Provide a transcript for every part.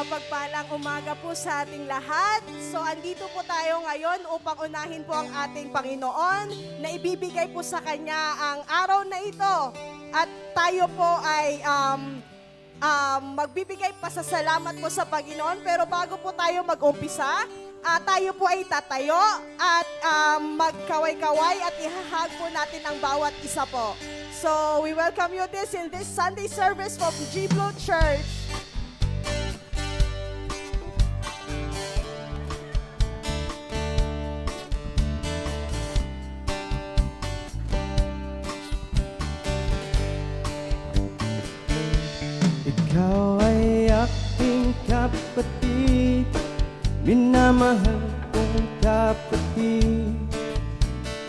Mapagpalang umaga po sa ating lahat. So, andito po tayo ngayon upang unahin po ang ating Panginoon na ibibigay po sa Kanya ang araw na ito. At tayo po ay magbibigay pasasalamat po sa Panginoon. Pero bago po tayo mag-umpisa, tayo po ay tatayo at magkaway-kaway at ihahag po natin ang bawat isa po. So, we welcome you in this Sunday service from G-Blue Church. Ikaw ay aking kapatid, minamahal kong kapatid.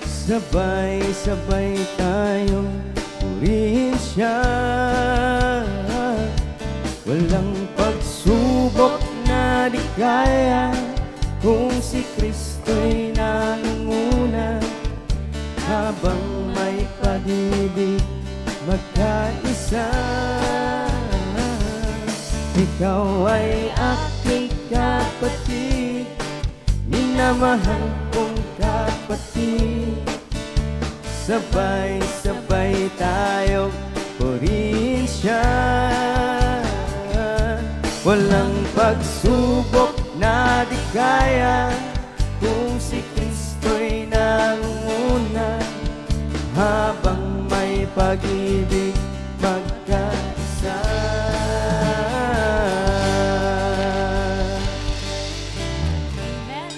Sabay-sabay tayong purihin siya. Walang pagsubok na di kaya kung si Kristo'y nangunguna. Habang may pag-ibig magkaisa, ikaw ay aking kapatid, minamahal kong kapatid. Sabay-sabay tayong purihin siya. Walang pagsubok na di kaya kung si Kristo'y nangunguna. Habang may pag-ibig magkaisa. Amen.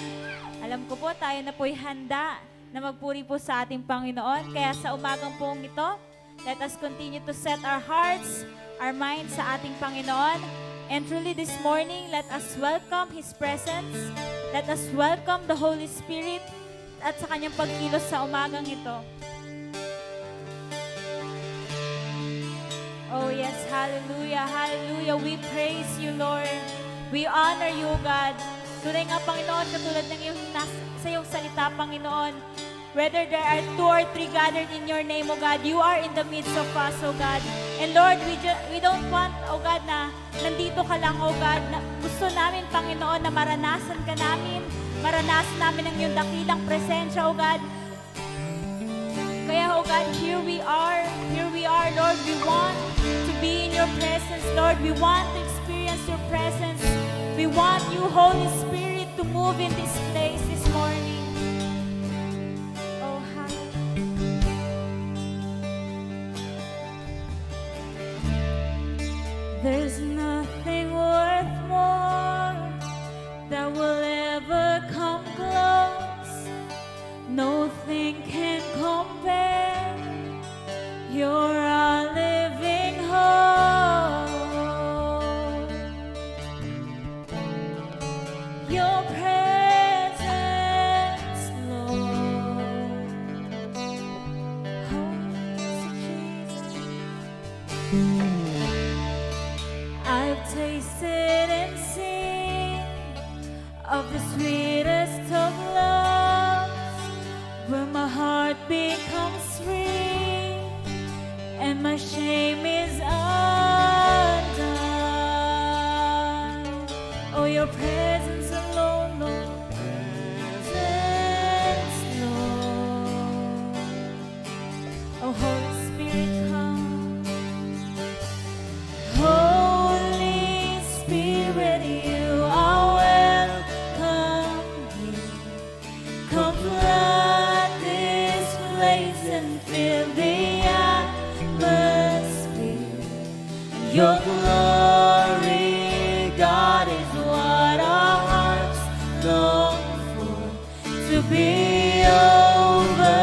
Alam ko po, tayo na po'y handa na magpuri po sa ating Panginoon. Kaya sa umagang pong ito, let us continue to set our hearts, our minds sa ating Panginoon. And truly this morning, let us welcome His presence. Let us welcome the Holy Spirit at sa Kanyang pagkilos sa umagang ito. Oh yes, hallelujah, hallelujah. We praise you, Lord. We honor you, God. Tunay nga, Panginoon, katulad ng sa iyong salita, Panginoon, whether there are 2 or 3 gathered in your name, oh God, you are in the midst of us, oh God. And Lord, we don't want, oh God, na nandito ka lang, oh God. Na gusto namin, Panginoon, na maranasan ka namin, maranasan namin ang iyong dakilang presensya, oh God. Kaya, oh God, here we are, Lord. We want to be in your presence, Lord. We want to experience your presence. We want you, Holy Spirit, to move in this place this morning. Oh, there's nothing worth more that will ever come close. Nothing can compare. You're our living hope. Your presence, Lord. Oh, Jesus. I've tasted and seen of the sweetest of loves, where my heart becomes free and my shame is undone. Oh, your presence alone, Lord. Presence, Lord. Oh, Holy Spirit, come. Holy Spirit, you are welcome here. Come flood this place and fill the atmosphere. Your glory, God, is what our hearts long for. To be overcome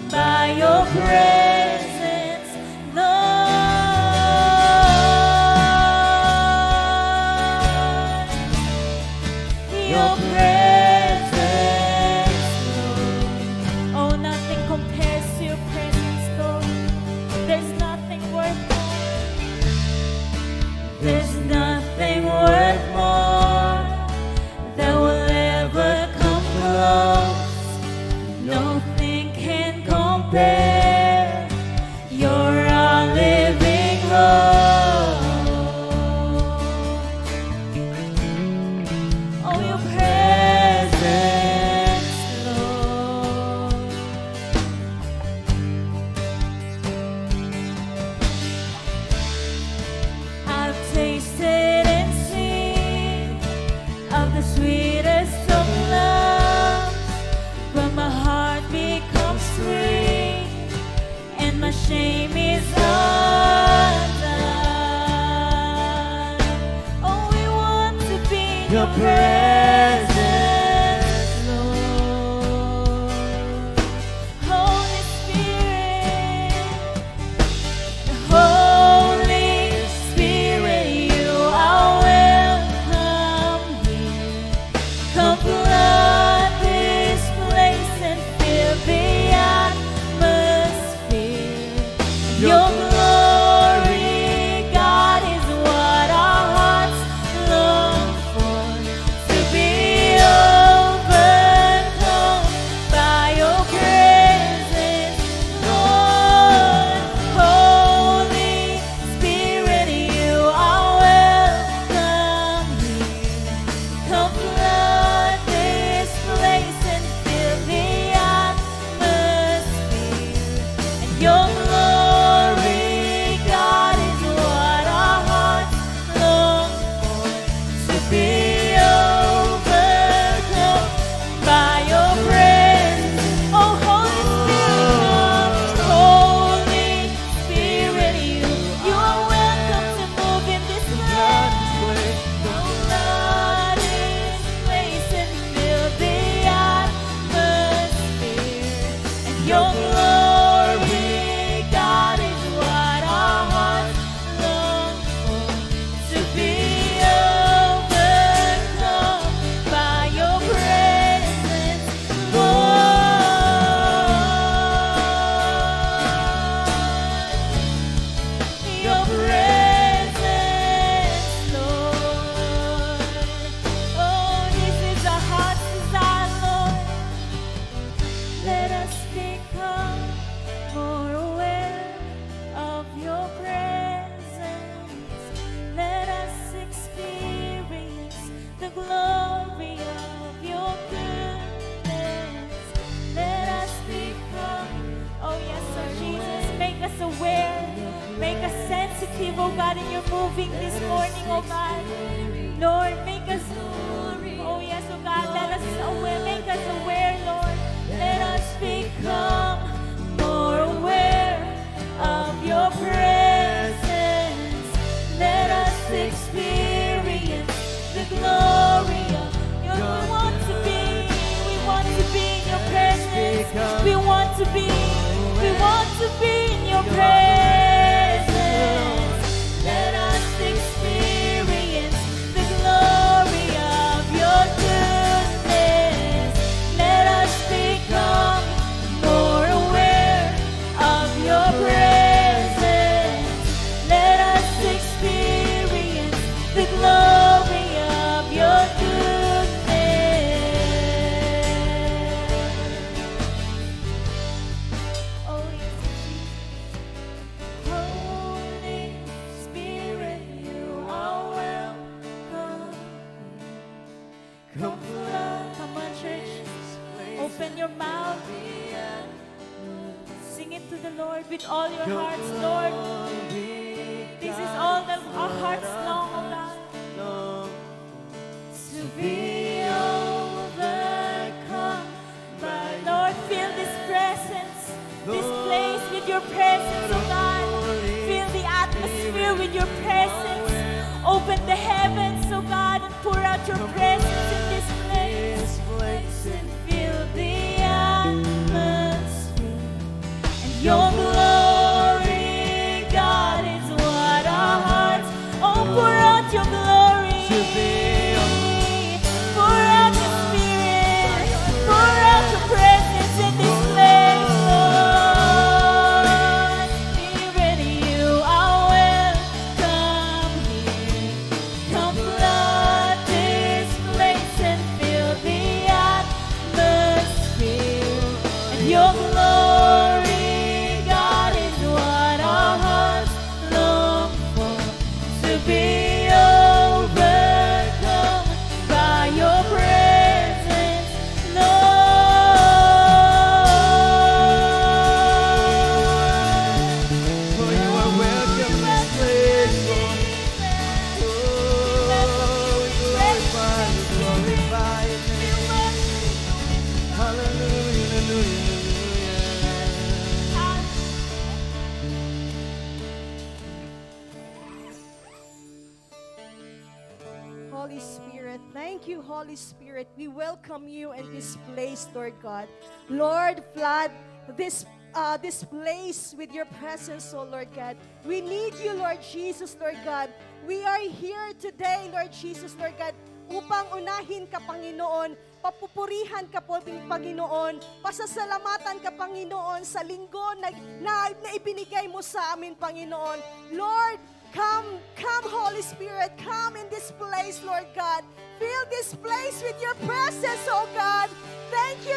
by your presence, Lord. Your presence, Lord. Oh, nothing compares to your presence, Lord. There's nothing worth more. There's nothing worth more that will ever come close. Nothing can compare. You're our living hope. your presence, Lord. Holy Spirit, Holy Spirit, you are welcome here. Come flood this place and fill the atmosphere. Your glory, God, is what our hearts long for. To be overcome by your presence, Lord. Holy Spirit, you are welcome here. Come flood this place and fill the atmosphere. And your glory, God, is what our hearts long for. To be overcome by your presence. Oh, Holy Spirit, you are welcome to move in this place. Flood this place and fill the atmosphere. And your glory, God, is what our hearts long for. To be overcome by your presence, Lord. Your presence, Lord. Oh, this is our heart's desire, Lord. Let us become more aware of your presence. Let us experience the glory of your goodness. Let us become, oh yes, Lord Jesus, make us aware, make us sensitive, oh God, in your moving this morning, oh God. Lord, make us, oh yes, oh God, let us aware, make us aware, Lord. Let us become more aware of your presence. Let us experience the glory of your. We want to be in your presence. We want to be in your presence. Let us experience the glory of your goodness. Let us become more aware of your presence. Let us experience the glory of your goodness. Oh, yes, Jesus. Holy Spirit, you are welcome. Come flood. Come on, church. Open your mouth. Sing it to the Lord with all your hearts, Lord. This is all that our hearts long, oh God. To be overcome by, Lord, fill this presence, this place with your presence, oh God. Fill the atmosphere with your presence. Open the heavens, oh God, and pour out your presence in this place. And fill the atmosphere. And your glory, God, is what our hearts. Oh, pour out your glory. Pour out your spirit. Pour out your presence in this place, Lord. Spirit, you are welcome here. Come flood this Holy Spirit. Thank you, Holy Spirit. We welcome you in this place, Lord God. Lord, flood this place with your presence, oh Lord God. We need you, Lord Jesus, Lord God. We are here today, Lord Jesus, Lord God, upang unahin ka, Panginoon. Papupurihan ka po, Panginoon. Pasasalamatan ka, Panginoon, sa linggo na ibinigay mo sa amin, Panginoon. Lord, come, Holy Spirit, come in this place, Lord God. Fill this place with your presence, oh God. Thank you,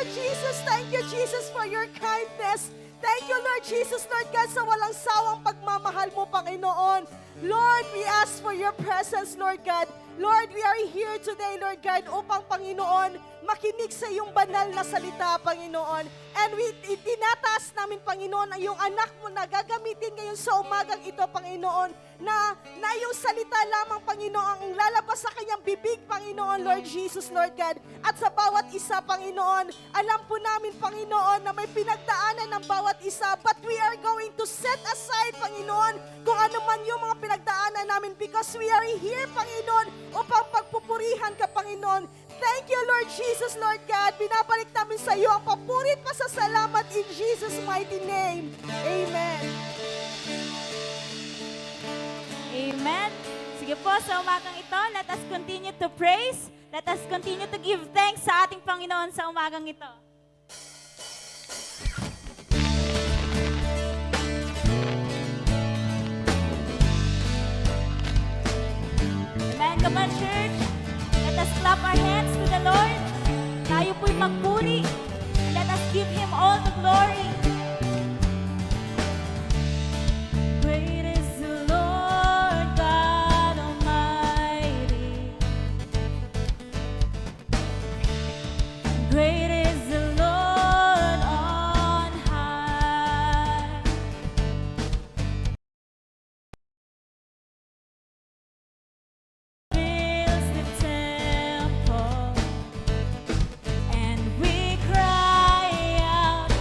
Jesus, for your kindness. Thank you, Lord Jesus, Lord God, sa walang sawang pagmamahal mo, Panginoon. Lord, we ask for your presence, Lord God. Lord, we are here today, Lord God, upang, Panginoon, makinig sa iyong banal na salita, Panginoon. And itinataas namin, Panginoon, ang iyong anak mo na gagamitin ngayon sa umagang ito, Panginoon, na iyong salita lamang, Panginoon, ang lalabas sa kanyang bibig, Panginoon, Lord Jesus, Lord God. At sa bawat isa, Panginoon, alam po namin, Panginoon, na may pinagdaanan ng bawat isa, but we are going to set aside, Panginoon, kung ano man yung mga pinagdaanan namin because we are here, Panginoon, upang pagpupurihan ka, Panginoon. Thank you, Lord Jesus, Lord God. Binabalik namin sa iyo ang papurit pa sa salamat in Jesus' mighty name. Amen. Amen. Sige po, sa umagang ito, let us continue to praise. Let us continue to give thanks sa ating Panginoon sa umagang ito. Amen. Come on, church. Let us clap our hands to the Lord. Tayo po'y magpuri. Let us give Him all the glory. Great is the Lord God Almighty. Great is the Lord on high. Fills the temple, and we cry out,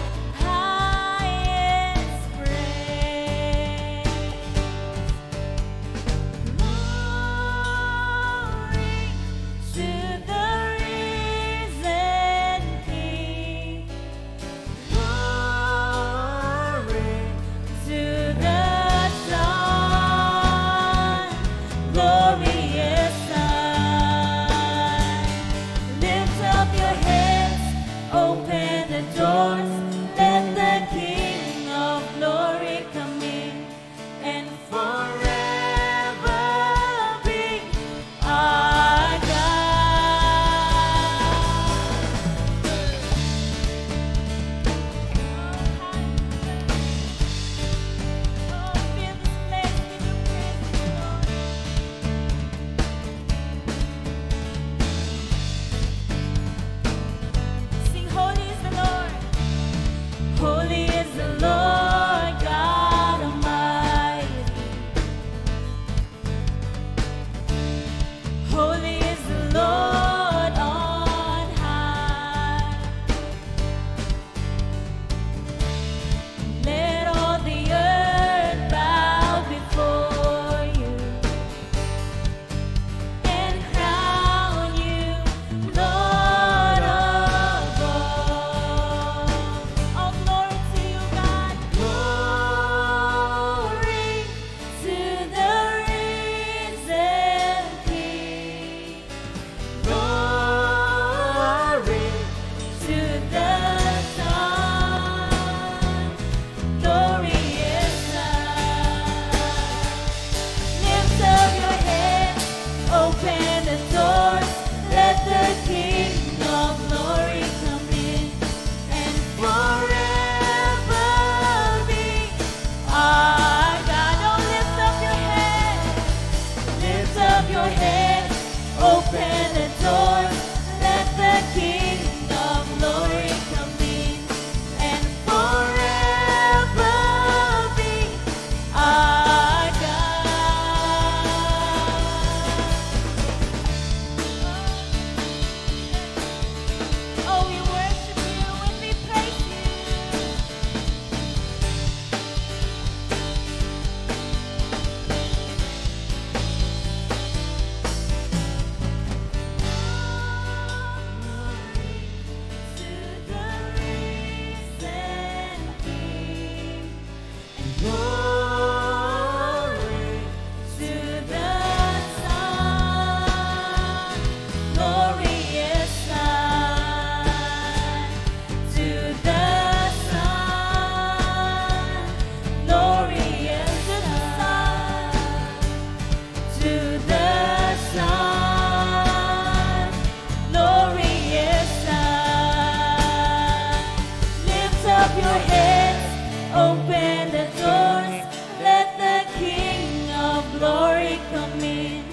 come in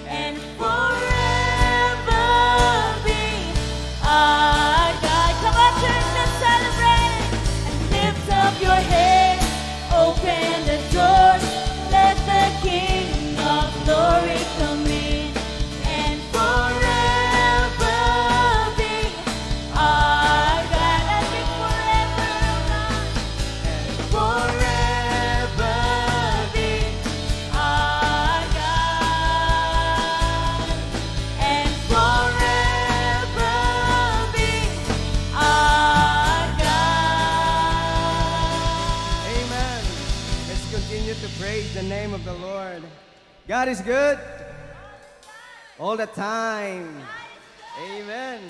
and forever be our God. Come on, church, let's celebrate and lift up your head. Open the doors, let the King of Glory come in and forever be our God. Let's sing forever, forever be our God, and forever be our God. Amen. Let's continue to praise the name of the Lord. God is good all the time. Amen.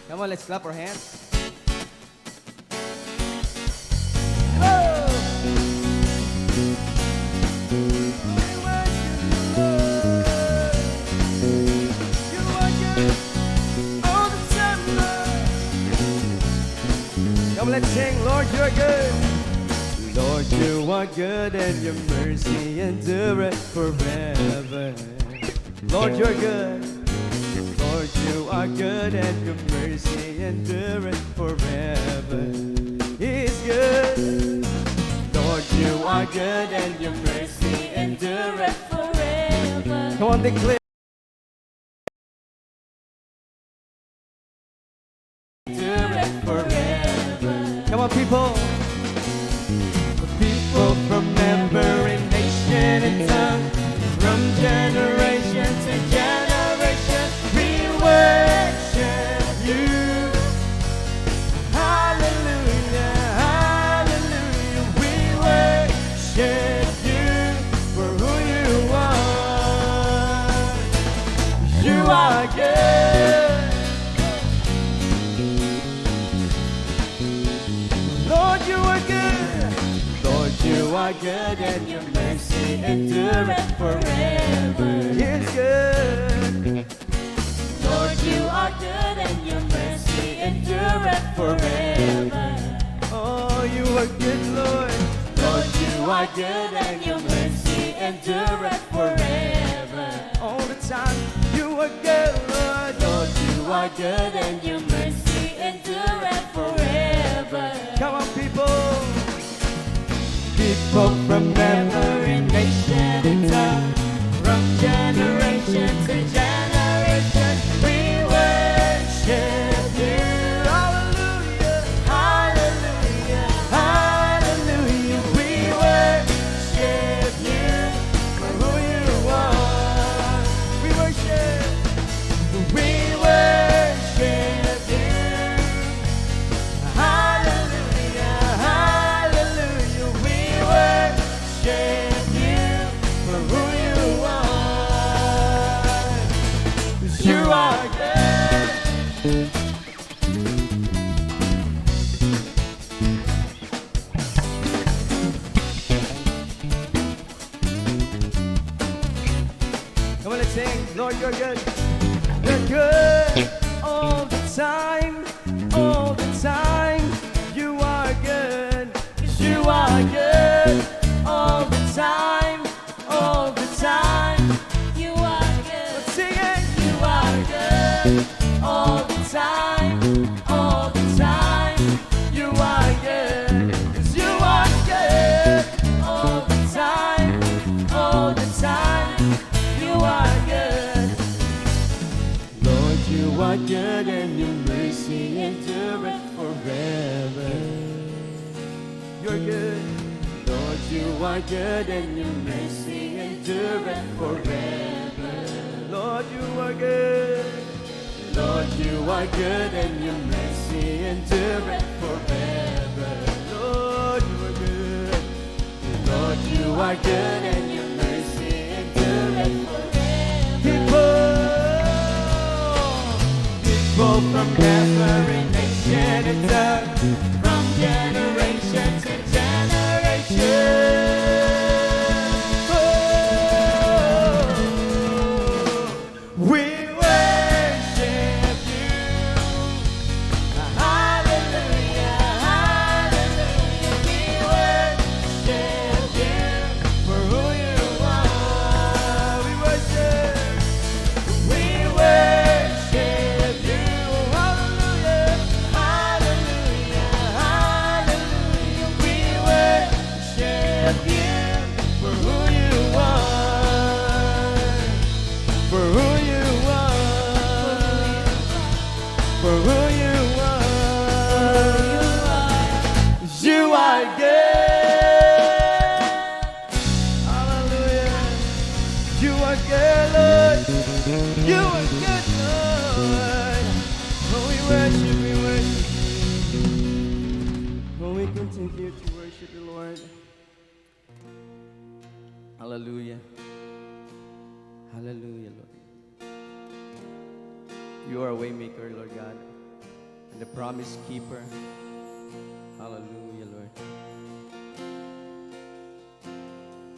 Come on, let's clap our hands. Oh! You are good all the time, Lord. Come, let's sing, Lord, you're good. Lord, you are good and your mercy endureth forever. Lord, you're good. Lord, you are good and your mercy endureth forever. He's good. Lord, you are good and your mercy endureth Forever. Come on, declare. Endureth forever. Come on, people. People from every nation and tongue, from generation to generation, we worship you. Hallelujah, hallelujah, we worship you for who you are. You are good. Lord, you are good. Lord, you are good and your mercy endureth forever. It's good. Lord, you are good and your mercy endureth forever. Oh, you are good, Lord. Lord, you are good and your mercy endureth forever. All the time, you are good, Lord. Lord, you are good and your mercy endureth forever. Come on, people. People from every nation and tongue, from generation to generation, we worship you. Hallelujah, hallelujah, hallelujah. We worship you for who you are. We worship you. Hallelujah, hallelujah. We worship you for who you are. 'Cause you are good. Come on, let's sing. Lord, you're good. You're good all the time, all the time. You are good. 'Cause you are good all the time, all the time. You are good. Let's sing it. You are good All the time, all the time. You are good. 'Cause you are good all the time, all the time. You are good. Lord, you are good and your mercy endureth forever. You're good. Lord, you are good and your mercy endureth forever. Lord, you are good. Lord, you are good and your mercy endureth forever. Lord, you are good. Lord, you are good and your mercy endureth forever. People from every nation and tongue, from generation to generation. We worship you. Hallelujah, hallelujah. We worship worship you for who you are, for who you are, for who you are. You are good. Hallelujah. You are good, Lord. You are good, Lord. Oh, we worship, we worship. Oh, we continue to worship the Lord. Hallelujah. Hallelujah, Lord. You are a way maker, Lord God, and the promise keeper. Hallelujah, Lord.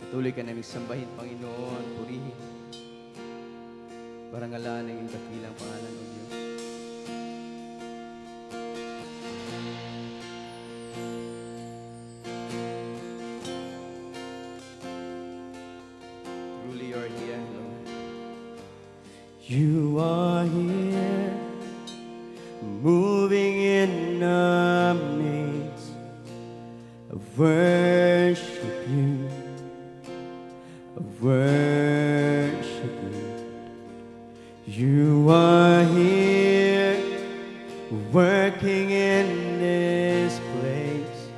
Patuloy ka naming sambahin, Panginoon, purihin. Parangalan ang iyong dakilang pangalan, O Diyos. Truly, you are here, Lord. You are here, moving in our midst. I worship you. I worship you. You are here, working in this place.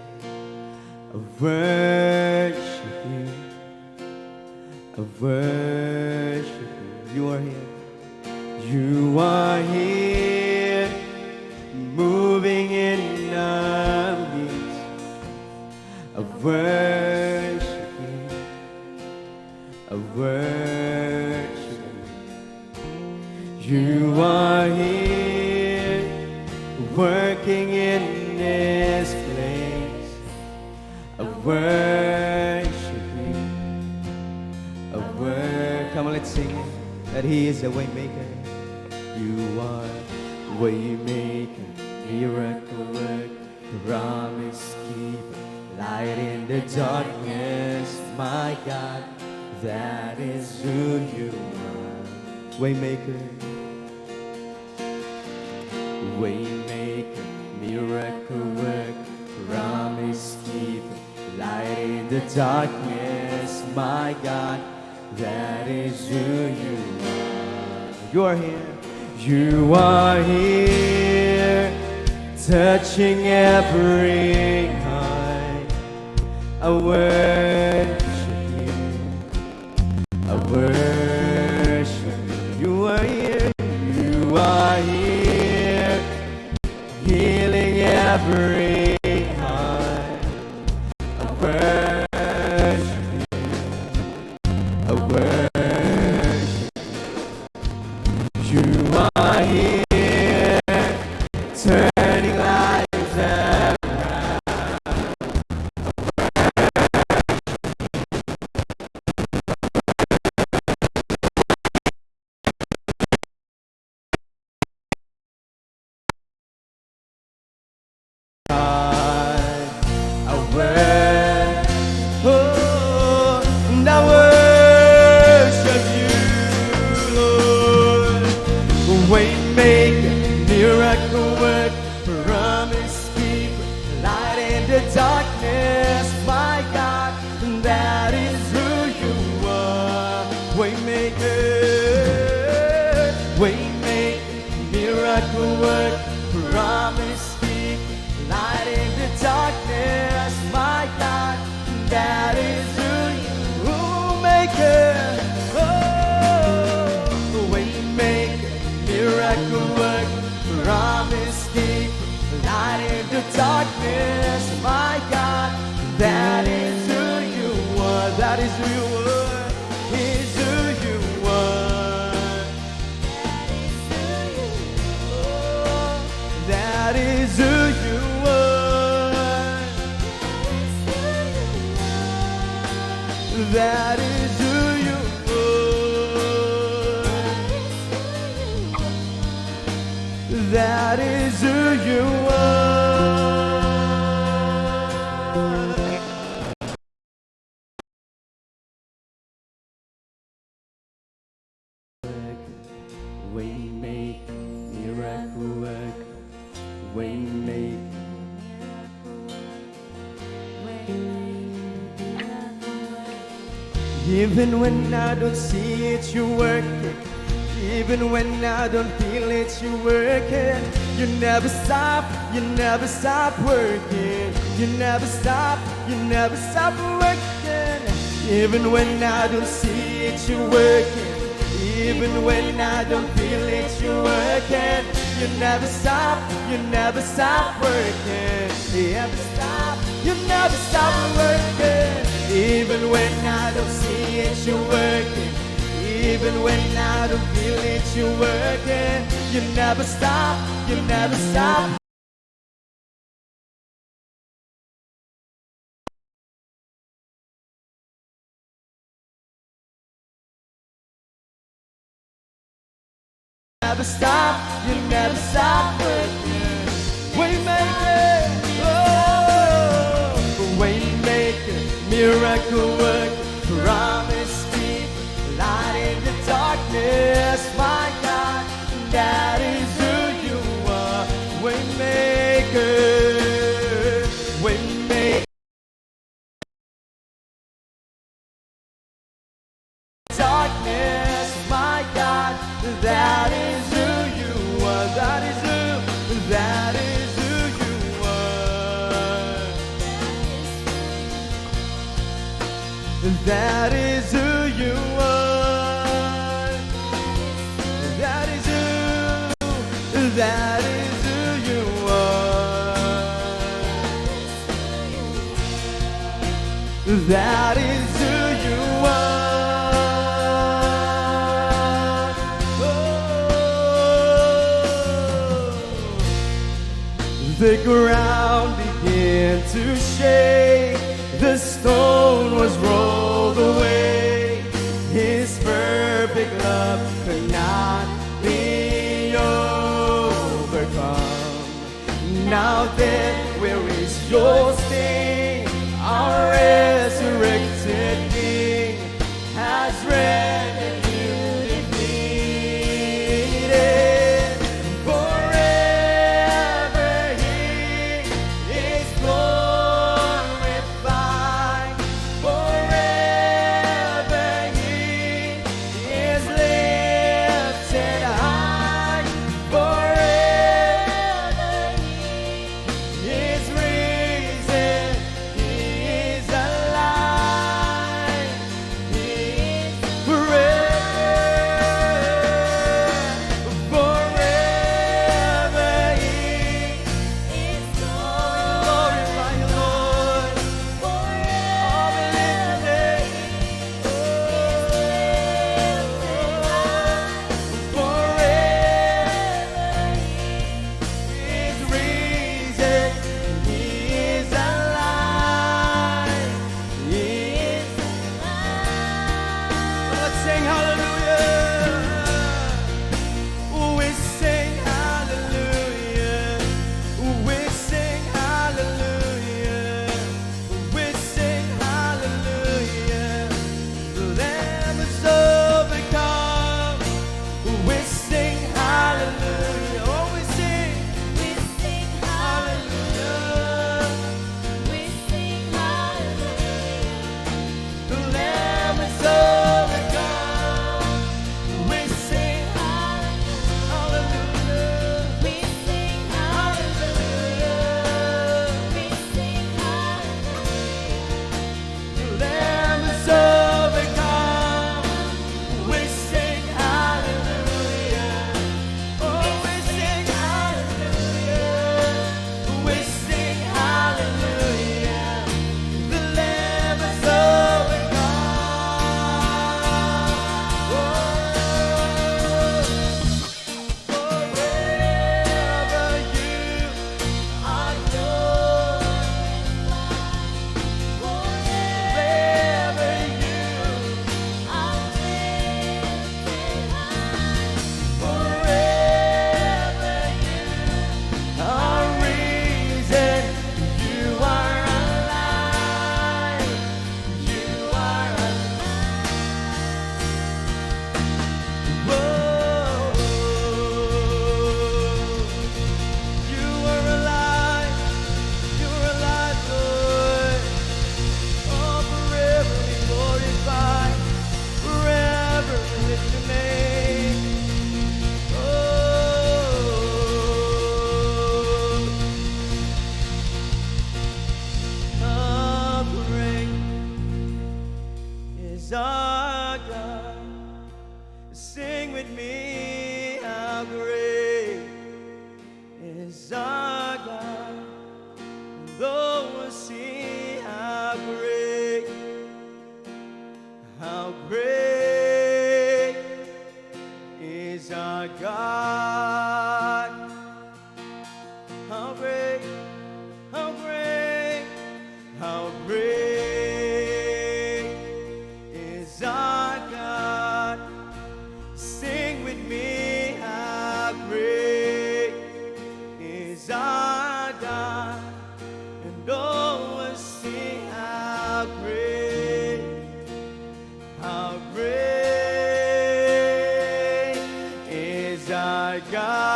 I worship you. I worship you. You are here. You are here, moving in our midst. I worship you. I worship you. You are here, working in this place. I worship you. I worship. Come on, let's sing it. That He is a way maker. You are way maker, miracle work, promise keeper, light in the darkness, my God. That is who you are. Waymaker, waymaker, miracle work, promise keeper, light in the darkness, my God. That is who you are. You are here. You are here, touching every heart. I worship you. I worship you. You are here. You are here, healing every heart. I worship you. I worship you. You are here, turning lives around. Waymaker, miracle work, promise keeper, light in the darkness, my God, that is who you are. Waymaker, waymaker, miracle work, promise keeper, light in the darkness, my God, that is who you are. Maker, miracle work, promise keeper, light in the darkness, my God, that is who you are, that is who you are, is who you are, that is who you are, that is who you are. That is who you are. Waymaker, miracle work, waymaker. Even when I don't see it, you're working. Even when I don't feel it, you're working. You never stop working. You never stop working. Even when I don't see it, you're working. Even when I don't feel it, you're working. You never stop working. You never stop working. Even when I don't see it, you're working. Even when I don't feel it, you're working. You never stop you never stop working. Waymaker, oh, Waymaker, miracle worker, promise keeper, light in the darkness, my God, that is who you are. Waymaker, Waymaker, darkness, my God, that is who you are. That is who you are. That is who you are. That is who you are. That is who you are. The ground began to shake, the stone was rolled away. His perfect love could not be overcome. Now then, where is your sting? Our resurrected King has rendered you defeated. Forever He is glorified. is our God. Sing with me, how great is our God. And though we see how great is our God. How great, how great, how great is our God. Sing with me, how great is our God. And oh, we'll sing how great is our God.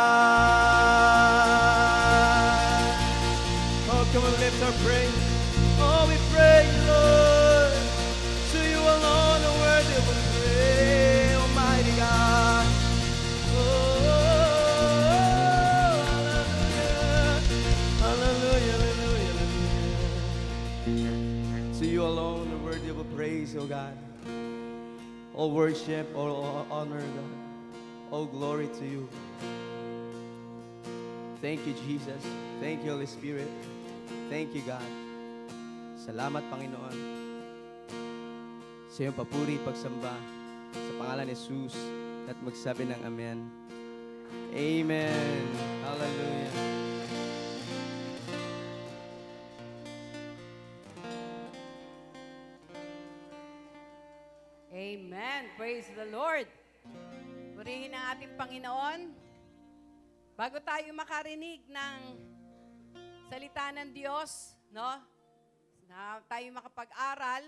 Oh, come on, lift our praise. Oh, we praise you, Lord. To you alone the worthy of praise, Almighty God. Oh, hallelujah, hallelujah, hallelujah. To you alone the worthy of praise, oh God. All worship, all honor, God. All glory to you. Thank you, Jesus. Thank you, Holy Spirit. Thank you, God. Salamat, Panginoon. Sa iyong papuri, pagsamba, sa pangalan ni Jesus, at magsabi ng Amen. Amen. Hallelujah. Amen. Praise the Lord. Purihin ang ating Panginoon. Bago tayo makarinig ng salita ng Diyos, no? Na tayo makapag-aral,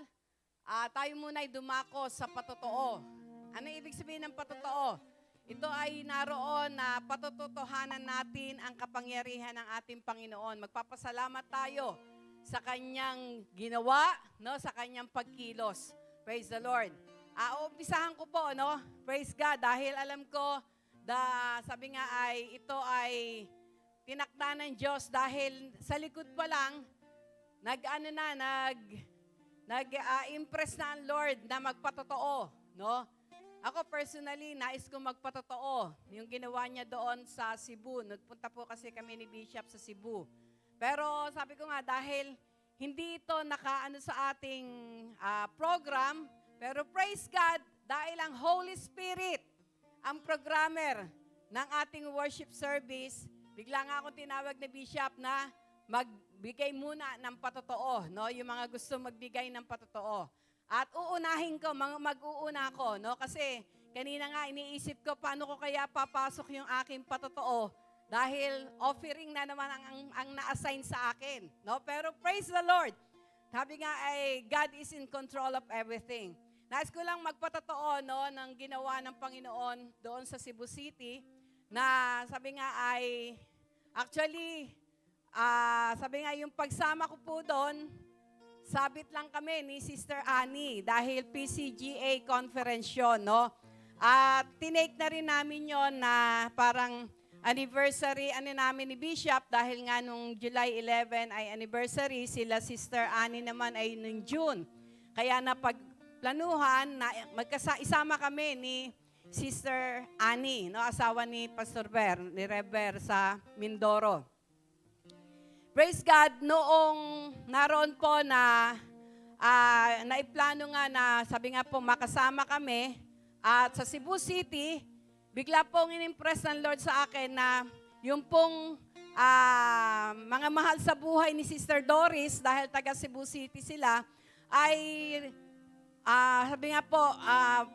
tayo muna ay dumako sa patotoo. Ano ibig sabihin ng patotoo? Ito ay naroon na patututuhanan natin ang kapangyarihan ng ating Panginoon. Magpapasalamat tayo sa kanyang ginawa, no? Sa kanyang pagkilos. Praise the Lord. Umpisahan ko po, no? Praise God, dahil alam ko, sabi nga ay, ito ay tinakda ng Diyos dahil sa likod pa lang, nag-impress na ang Lord na magpatotoo, no? Ako personally, nais ko magpatotoo. Yung ginawa niya doon sa Cebu. Nagpunta po kasi kami ni Bishop sa Cebu. Pero sabi ko nga, dahil hindi ito nakaano sa ating program, pero praise God, dahil ang Holy Spirit, ang programmer ng ating worship service, bigla nga akong tinawag ni Bishop na magbigay muna ng patotoo, no? Yung mga gusto magbigay ng patotoo. At uunahin ko, mag-uuna ko, no? Kasi kanina nga iniisip ko, paano ko kaya papasok yung aking patotoo dahil offering na naman ang na-assign sa akin, no? Pero praise the Lord. Sabi nga ay God is in control of everything. Nais ko lang magpatotoo, no, ng ginawa ng Panginoon doon sa Cebu City na sabi nga ay actually sabi nga yung pagsama ko po doon, sabit lang kami ni Sister Annie dahil PCGA conference yun, no? At tinake na rin namin yon na parang anniversary namin ni Bishop dahil nga nung July 11 ay anniversary, sila Sister Annie naman ay nung June. Kaya napagplanuhan na isama kami ni Sister Annie, no, asawa ni Pastor ni Rever sa Mindoro. Praise God, noong naroon po na naiplano nga na sabi nga po makasama kami at sa Cebu City, bigla pong inimpress ng Lord sa akin na yung pong mga mahal sa buhay ni Sister Doris, dahil taga Cebu City sila, ay sabi nga po,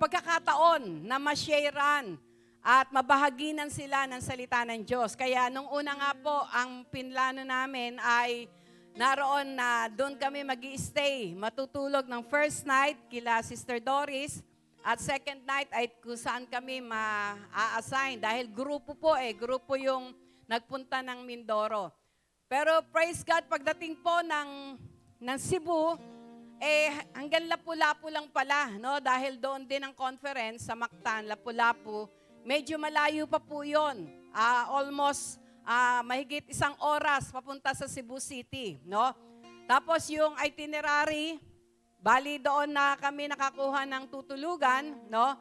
pagkakataon na ma-sharean at mabahaginan sila ng salita ng Diyos. Kaya nung una nga po, ang pinlano namin ay naroon na doon kami mag-i-stay, matutulog ng first night kila Sister Doris, at second night ay kung saan kami ma-assign. Dahil grupo yung nagpunta ng Mindoro. Pero praise God, pagdating po ng Cebu, hanggang Lapu-Lapu lang pala, no? Dahil doon din ang conference sa Mactan, Lapu-Lapu. Medyo malayo pa po yun. Almost mahigit 1 oras papunta sa Cebu City, no? Tapos yung itinerary, bali doon na kami nakakuha ng tutulugan, no?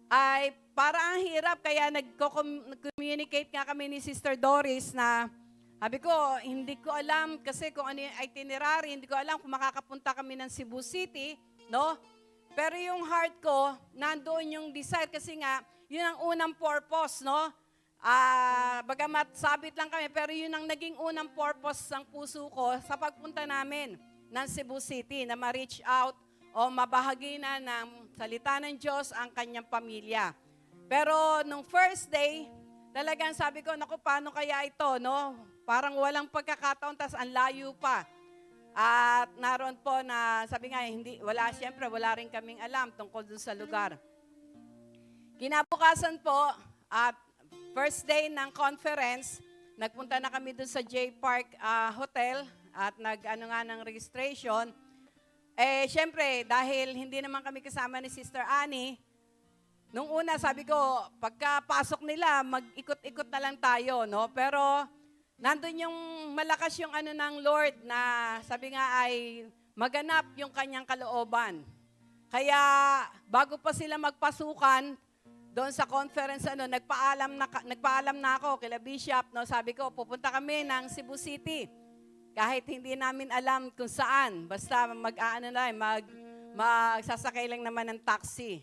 Ay para ang hirap, kaya nag-communicate nga kami ni Sister Doris na sabi ko, hindi ko alam kasi kung ano yung itinerary, hindi ko alam kung makakapunta kami ng Cebu City, no? Pero yung heart ko, nandoon yung desire kasi nga, yun ang unang purpose, no? Bagamat sabit lang kami, pero yun ang naging unang purpose ng puso ko sa pagpunta namin ng Cebu City, na ma-reach out o mabahagi na ng salita ng Diyos ang kanyang pamilya. Pero nung first day, talagang sabi ko, naku, paano kaya ito, no? Parang walang pagkakataon, tas ang layo pa. At naroon po na, sabi nga, siyempre, wala rin kaming alam tungkol dun sa lugar. Kinabukasan po, at first day ng conference, nagpunta na kami dun sa J Park Hotel, at nag-ano nga ng registration. Siyempre, dahil hindi naman kami kasama ni Sister Annie, nung una, sabi ko, pagkapasok nila, mag-ikot-ikot na lang tayo, no? Pero, nandun yung malakas yung ano ng Lord na sabi nga ay maganap yung kanyang kalooban. Kaya, bago pa sila magpasukan, doon sa conference, nagpaalam na ako kila Bishop, no? Sabi ko, pupunta kami ng Cebu City. Kahit hindi namin alam kung saan, basta magsasakay lang naman ng taxi.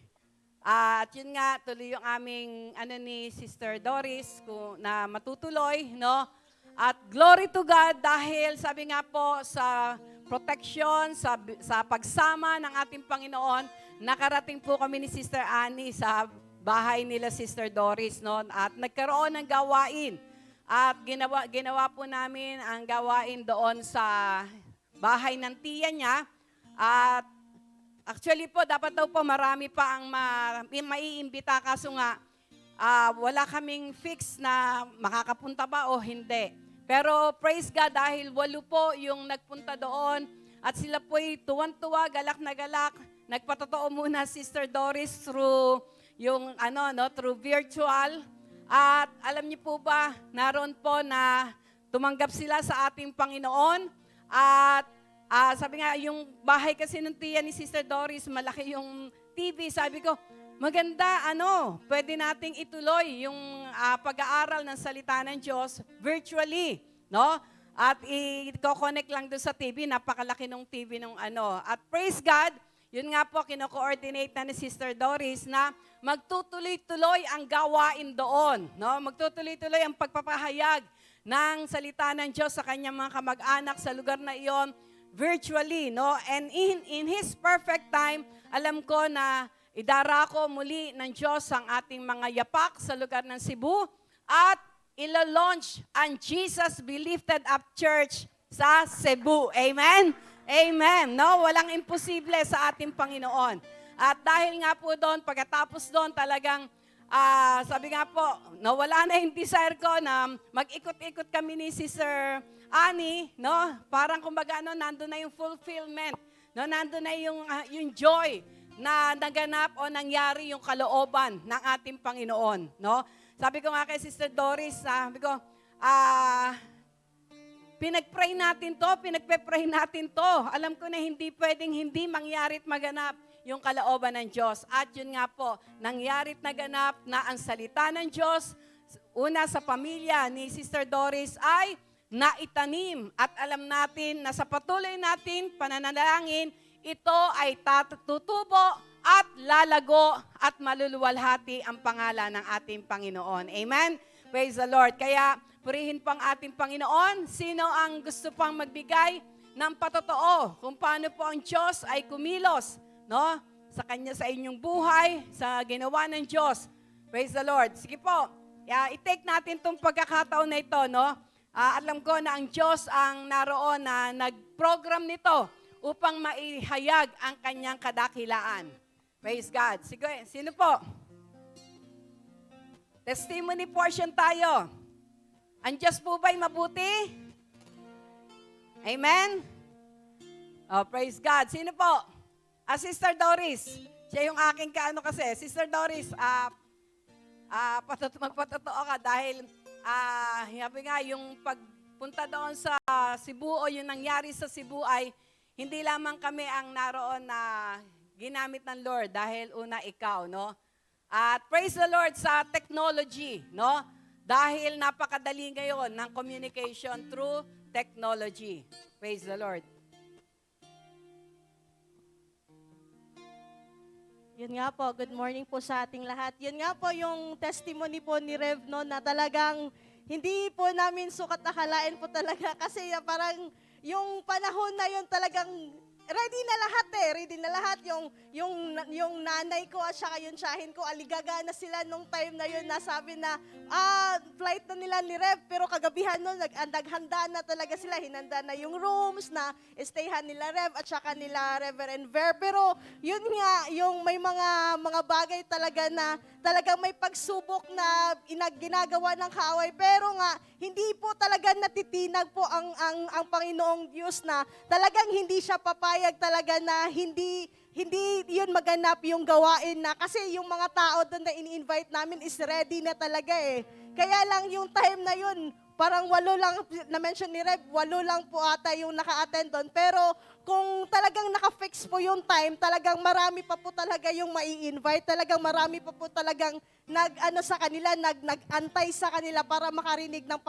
At yun nga, tuloy yung aming ni Sister Doris na matutuloy, no? At glory to God dahil sabi nga po sa protection, sa pagsama ng ating Panginoon, nakarating po kami ni Sister Annie sa bahay nila Sister Doris, no? At nagkaroon ng gawain. At ginawa po namin ang gawain doon sa bahay ng tiya niya. At actually po, dapat daw po marami pa ang maiimbita, kaso nga, wala kaming fix na makakapunta ba o hindi. Pero praise God dahil 8 po yung nagpunta doon at sila po'y tuwan-tuwa, galak na galak. Nagpatotoo muna Sister Doris through yung through virtual. At alam niyo po ba, naroon po na tumanggap sila sa ating Panginoon. At sabi nga, yung bahay kasi ng tiya ni Sister Doris, malaki yung TV. Sabi ko, maganda, pwede nating ituloy yung pag-aaral ng salita ng Diyos virtually, no? At i-connect lang doon sa TV, napakalaki ng TV nung At praise God, yun nga po, kino-coordinate na ni Sister Doris na magtutuloy-tuloy ang gawain doon, no? Magtutuloy-tuloy ang pagpapahayag ng salita ng Diyos sa kanyang mga kamag-anak sa lugar na iyon virtually, no? And in His perfect time, alam ko na idarako muli ng Diyos ang ating mga yapak sa lugar ng Cebu at ilo-launch ang Jesus Be Lifted Up Church sa Cebu. Amen? Amen. No, walang imposible sa ating Panginoon. At dahil nga po doon, pagkatapos doon talagang, sabi nga po, nawala na yung desire ko na mag-ikot-ikot kami ni Sister Annie, no? Parang kumbaga, nandun na yung fulfillment, no? Nandun na yung joy na naganap o nangyari yung kalooban ng ating Panginoon, no? Sabi ko nga kay Sister Doris, sabi ko, pinagpray natin to. Alam ko na hindi pwedeng hindi mangyari at maganap yung kalooban ng Diyos. At yun nga po, nangyari at naganap na ang salita ng Diyos, una sa pamilya ni Sister Doris ay naitanim. At alam natin na sa patuloy natin pananalangin, ito ay tutubo at lalago at maluluwalhati ang pangalan ng ating Panginoon. Amen? Praise the Lord. Kaya, purihin pang ating Panginoon. Sino ang gusto pang magbigay ng patotoo kung paano po ang Diyos ay kumilos, no? Sa inyong buhay, sa ginawa ng Diyos. Praise the Lord. Sige po, i-take natin itong pagkakataon na ito, no? Alam ko na ang Diyos ang naroon na nag-program nito upang maihayag ang kanyang kadakilaan. Praise God. Sige, sino po? Testimony portion tayo. Ang Diyos po ba'y mabuti? Amen? Oh, praise God. Sino po? Sister Doris. Siya yung aking kasi. Sister Doris, magpatotoo ka dahil sabi nga, yung pagpunta doon sa Cebu o yung nangyari sa Cebu ay hindi lamang kami ang naroon na ginamit ng Lord dahil una ikaw, no? At praise the Lord sa technology, no? Dahil napakadali ngayon ng communication through technology. Praise the Lord. Yun nga po, good morning po sa ating lahat. Yun nga po yung testimony po ni Rev, no, na talagang hindi po namin sukat akalain po talaga kasi parang yung panahon na yun talagang ready na lahat ready na lahat. Yung nanay ko at saka yung tiyahin ko, aligaga na sila nung time na yun, nasabi na, flight na nila ni Rev, pero kagabihan nun, naghanda na talaga sila, hinanda na yung rooms na stayhan nila Rev at saka nila Reverend Ver. Pero yun nga, yung may mga bagay talaga na talagang may pagsubok na ginagawa ng kaaway, pero nga, hindi po talaga natitinag po ang Panginoong Diyos na talagang hindi siya papayag talaga na hindi yun maganap yung gawain na kasi yung mga tao doon na ini-invite namin is ready na talaga Kaya lang yung time na yun, parang 8 lang, na-mention ni Rev, 8 lang po ata yung naka-attend doon. Pero kung talagang naka-fix po yung time, talagang marami pa po talaga yung mai-invite. Talagang marami pa po talagang sa kanila, nag-antay sa kanila para makarinig ng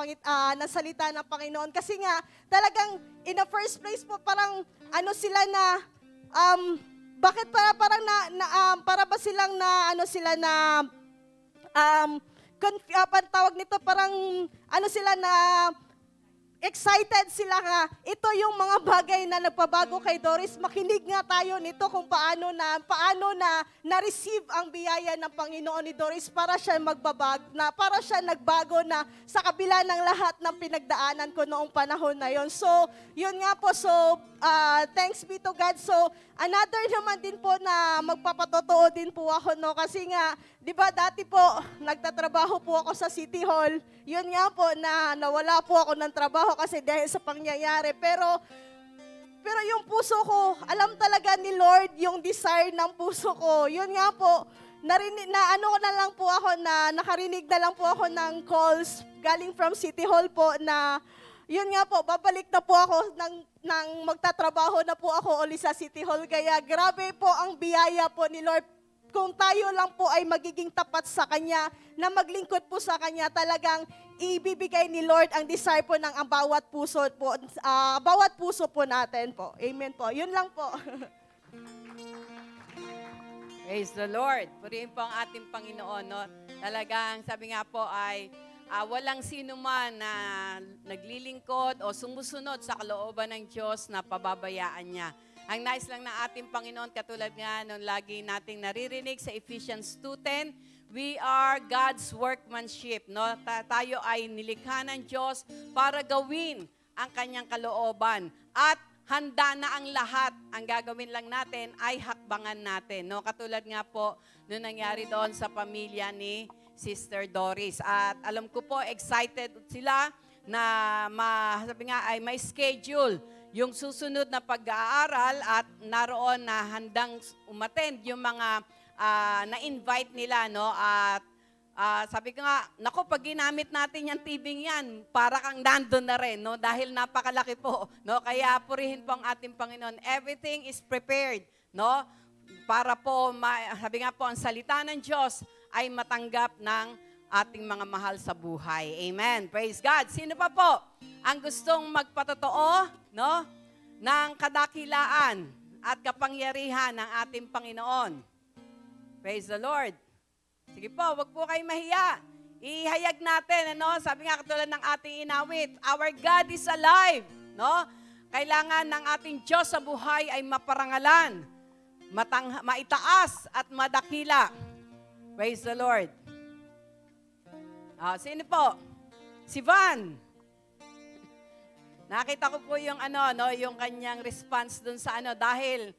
ng salita ng Panginoon. Kasi nga, talagang in the first place po, parang sila na, bakit para ba silang tawag nito, parang sila na excited sila nga. Ito yung mga bagay na nagpabago kay Doris. Makinig nga tayo nito kung paano na-receive ang biyaya ng Panginoon ni Doris para siya para siya nagbago na sa kabila ng lahat ng pinagdaanan ko noong panahon na yon. So, yun nga po. So, thanks be to God. So, another naman din po na magpapatotoo din po ako, no? Kasi nga, di ba dati po, nagtatrabaho po ako sa City Hall. Yun nga po na nawala po ako ng trabaho kasi dahil sa pangyayari. Pero yung puso ko, alam talaga ni Lord yung desire ng puso ko. Yun nga po, nakarinig na lang po ako ng calls galing from City Hall po na yun nga po, babalik na po ako nang magtatrabaho na po ako uli sa City Hall. Kaya grabe po ang biyaya po ni Lord. Kung tayo lang po ay magiging tapat sa Kanya, na maglingkod po sa Kanya, talagang ibibigay ni Lord ang desire po ng ang bawat puso po natin po. Amen po. Yun lang po. Praise the Lord. Purihin po ang ating Panginoon. No? Talagang sabi nga po ay walang sino man na naglilingkod o sumusunod sa kalooban ng Diyos na pababayaan niya. Ang nais lang ng ating Panginoon, katulad nga nung lagi nating naririnig sa Ephesians 2:10, we are God's workmanship. No? Tayo ay nilikha ng Diyos para gawin ang kanyang kalooban. At handa na ang lahat. Ang gagawin lang natin ay hakbangan natin. No? Katulad nga po nung nangyari doon sa pamilya ni Sister Doris. At alam ko po, excited sila na sabi nga ay may schedule yung susunod na pag-aaral at naroon na handang umattend yung mga na-invite nila, no? At sabi ko nga, naku, pag ginamit natin yung TV yan, para kang nandun na rin, no? Dahil napakalaki po, no? Kaya purihin po ang ating Panginoon. Everything is prepared, no? Para po, sabi nga po, ang salita ng Diyos ay matanggap ng ating mga mahal sa buhay. Amen. Praise God. Sino pa po ang gustong magpatotoo, no, ng kadakilaan at kapangyarihan ng ating Panginoon? Praise the Lord. Sige po, wag po kayo mahiya. Ihayag natin, ano? Sabi nga katulad ng ating inawit, our God is alive, no? Kailangan ng ating Diyos sa buhay ay maparangalan, maitaas at madakila. Praise the Lord. Sino po? Si Van. Nakita ko po yung yung kanyang response dun sa dahil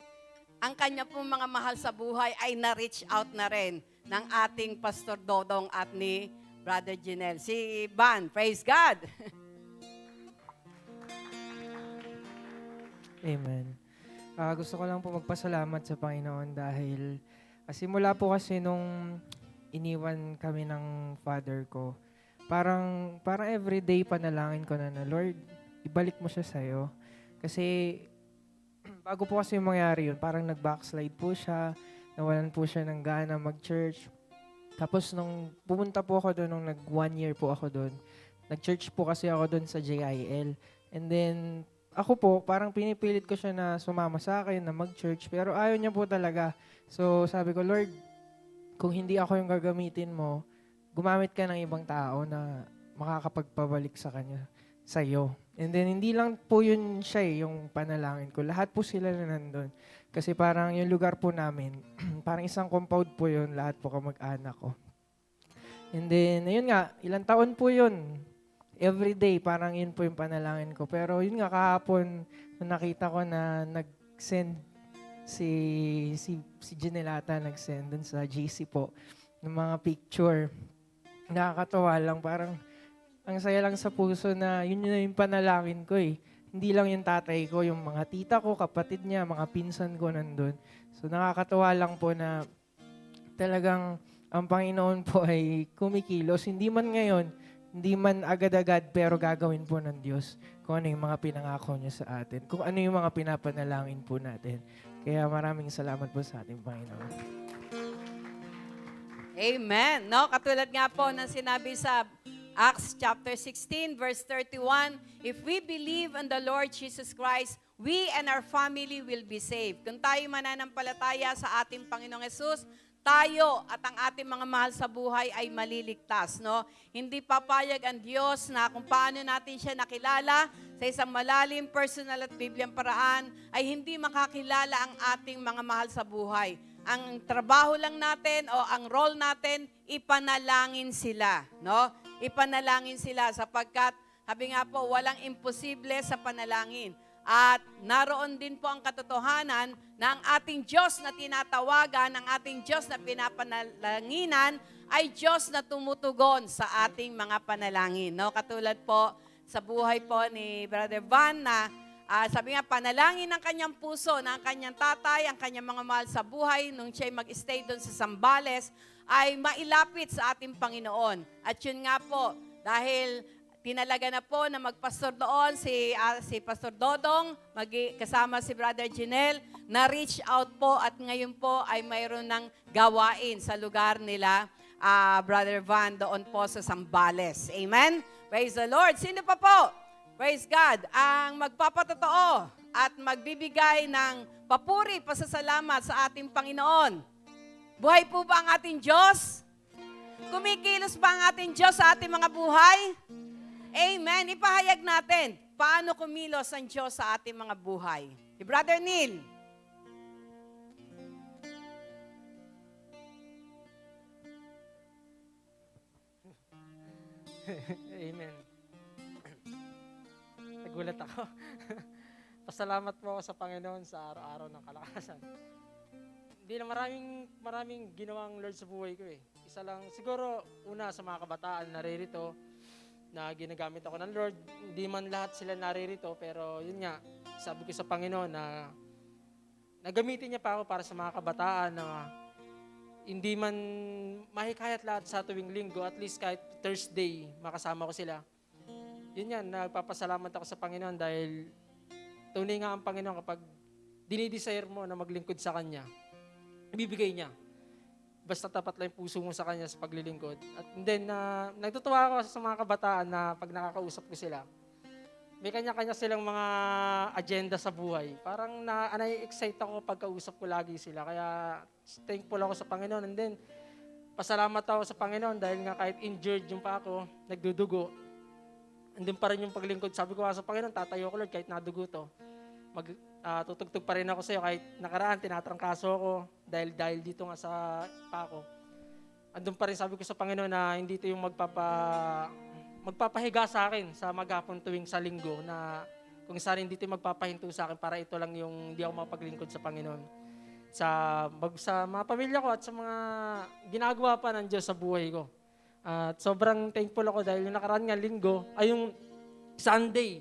ang kanya pong mga mahal sa buhay ay na-reach out na rin ng ating Pastor Dodong at ni Brother Janel. Si Van, praise God. Amen. Gusto ko lang po magpasalamat sa Panginoon dahil simula po kasi nung iniwan kami ng father ko, parang everyday panalangin ko na Lord, ibalik mo siya sa'yo. Kasi bago po kasi mangyari yun, parang nag-backslide po siya, nawalan po siya ng gana mag-church. Tapos nung pumunta po ako doon, nung nag 1 year po ako doon, nag-church po kasi ako doon sa JIL. And then, ako po, parang pinipilit ko siya na sumama sa akin, na mag-church, pero ayaw niya po talaga. So, sabi ko, Lord, kung hindi ako yung gagamitin mo, gumamit ka ng ibang tao na makakapagpabalik sa kanya, sa iyo. And then, hindi lang po yun siya yung panalangin ko. Lahat po sila na nandun. Kasi parang yung lugar po namin, parang isang compound po yun, lahat po kamag-anak ko. And then, ayun nga, ilang taon po yun. Every day, parang yun po yung panalangin ko. Pero yun nga, kahapon, nung nakita ko na nag-send si Janelata, nag-send dun sa GC po, ng mga picture. Nakakatawa lang, parang ang saya lang sa puso na yun yung panalangin ko eh. Hindi lang yung tatay ko, yung mga tita ko, kapatid niya, mga pinsan ko nandun. So nakakatawa lang po na talagang ang Panginoon po ay kumikilos. Hindi man ngayon, hindi man agad-agad, pero gagawin po ng Diyos kung ano yung mga pinangako niya sa atin. Kung ano yung mga pinapanalangin po natin. Kaya maraming salamat po sa ating Panginoon. Amen. No, katulad nga po ng sinabi sa Acts chapter 16 verse 31, if we believe on the Lord Jesus Christ, we and our family will be saved. Kung tayo mananampalataya sa ating Panginoong Hesus, tayo at ang ating mga mahal sa buhay ay maliligtas, no? Hindi papayag ang Diyos na kung paano natin siya nakilala sa isang malalim, personal at Bibliang paraan, ay hindi makakilala ang ating mga mahal sa buhay. Ang trabaho lang natin o ang role natin, ipanalangin sila, no? Ipanalangin sila sapagkat, sabi nga po, walang imposible sa panalangin. At naroon din po ang katotohanan na ang ating Diyos na tinatawagan, ang ating Diyos na pinapanalanginan, ay Diyos na tumutugon sa ating mga panalangin. No? Katulad po sa buhay po ni Brother Van na sabi nga, panalangin ng kanyang puso, ng kanyang tatay, ang kanyang mga mahal sa buhay, nung siya'y mag-stay doon sa Zambales, ay mailapit sa ating Panginoon. At yun nga po, dahil tinalaga na po na magpastor doon si Pastor Dodong, kasama si Brother Janel, na-reach out po at ngayon po ay mayroon ng gawain sa lugar nila, Brother Van, doon po sa Zambales. Amen? Praise the Lord. Sino pa po? Praise God. Ang magpapatotoo at magbibigay ng papuri, pasasalamat sa ating Panginoon. Buhay po ba ang ating Diyos? Kumikilos ba ang ating Diyos sa ating mga buhay? Amen. Ipahayag natin, paano kumilos ang Diyos sa ating mga buhay. Si Brother Neil. Amen. Nagulat ako. Pasalamat po ako sa Panginoon sa araw-araw ng kalakasan. Hindi na maraming ginawang Lord sa buhay ko eh. Isa lang, siguro una sa mga kabataan naririto na ginagamit ako ng Lord. Hindi man lahat sila naririto, pero yun nga, sabi ko sa Panginoon na nagamitin niya pa ako para sa mga kabataan na hindi man mahikayat lahat sa tuwing linggo, at least kahit Thursday, makasama ko sila. Yun yan, nagpapasalamat ako sa Panginoon dahil tunay nga ang Panginoon kapag dinidesire mo na maglingkod sa Kanya, ibibigay niya. Basta tapat lang yung puso mo sa Kanya sa paglilingkod. At then, nagtutuwa ako sa mga kabataan na pag nakakausap ko sila, may kanya-kanya silang mga agenda sa buhay. Parang na-excite ako pagkausap ko lagi sila. Kaya thankful ako sa Panginoon. And then, pasalamat ako sa Panginoon dahil nga kahit injured yung pa ako, nagdudugo. Andun pa rin yung paglingkod. Sabi ko sa Panginoon, tatayo ko Lord kahit nadugo to. Tutugtog pa rin ako sa'yo kahit nakaraan, tinatrangkaso ako dahil dito nga sa pako. Andun pa rin sabi ko sa Panginoon na hindi ito yung magpapahiga sa akin sa maghapon tuwing sa linggo na kung saan hindi ito magpapahinto sa akin para ito lang yung hindi ako mapaglingkod sa Panginoon. Sa mga pamilya ko at sa mga ginagawa pa ng Diyos sa buhay ko. At sobrang thankful ako dahil yung nakaraan nga linggo, ay yung Sunday,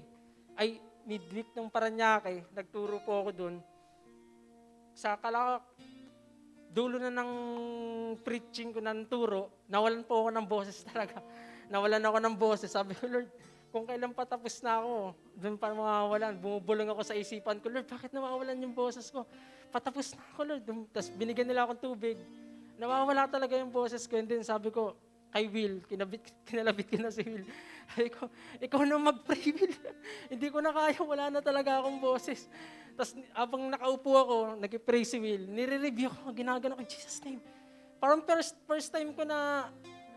ay midweek ng Paranaque, nagturo po ako doon. Sa dulo na ng preaching ko ng turo, nawalan po ako ng boses talaga. Nawalan ako ng boses. Sabi ko, Lord, kung kailan patapos na ako, doon pa mawawalan. Bumubulong ako sa isipan ko, Lord, bakit nawawalan yung boses ko? Patapos na ako, Lord. Tapos binigyan nila akong tubig. Nawawala talaga yung boses ko. And then sabi ko, kay Will, kinalabit ko na si Will. Sabi ko, ikaw na mag-pray, Will. Hindi ko na kaya, wala na talaga akong boses. Tapos habang nakaupo ako, nag-pray si Will, nire-review ko, ginagano ko, in Jesus' name. Parang first time ko na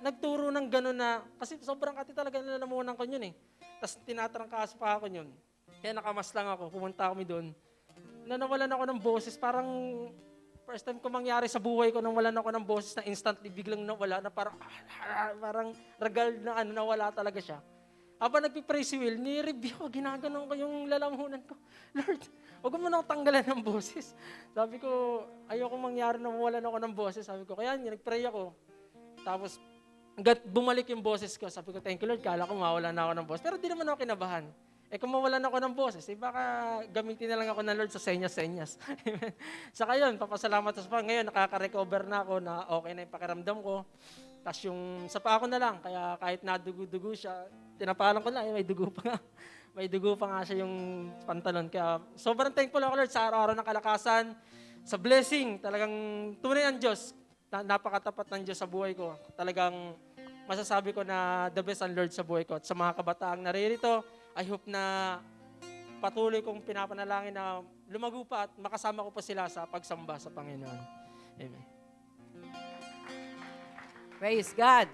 nagturo ng gano'n na, kasi sobrang kati talaga nilalamunan ko yun eh. Tapos tinatrangkaso pa ako yun. Kaya nakamas lang ako, pumunta kami doon. Nawalan ako ng boses, parang first time ko mangyari sa buhay ko nang walan ako ng boses na instantly biglang nawala na parang ragal na nawala talaga siya. Habang nagpipray si Will, ni-review ko, ginaganon ko yung lalamunan ko. Lord, huwag mo na akong tanggalan ng boses. Sabi ko, ayoko mangyari na mawalan ako ng boses. Sabi ko, kaya nag-pray ako. Tapos, bumalik yung boses ko. Sabi ko, thank you Lord, kala ko mawalan na ako ng boses. Pero di naman ako kinabahan. Kung mawalan ako ng boses, baka gamitin na lang ako ng Lord sa senyas-senyas. Saka yun, papasalamat sa Panginoon. Ngayon, nakaka-recover na ako na okay na yung pakiramdam ko. Tapos yung sa paa ko na lang, kaya kahit nadugo-dugo siya, tinapalan ko na, may dugo pa nga. May dugo pa nga siya yung pantalon. Kaya sobrang thankful ako Lord sa araw-araw ng kalakasan, sa blessing, talagang tunay ang Diyos. Napakatapat ng Diyos sa buhay ko. Talagang masasabi ko na the best ang Lord sa buhay ko. At sa mga kabataang naririto, I hope na patuloy kong pinapanalangin na lumago pa at makasama ko pa sila sa pagsamba sa Panginoon. Amen. Praise God.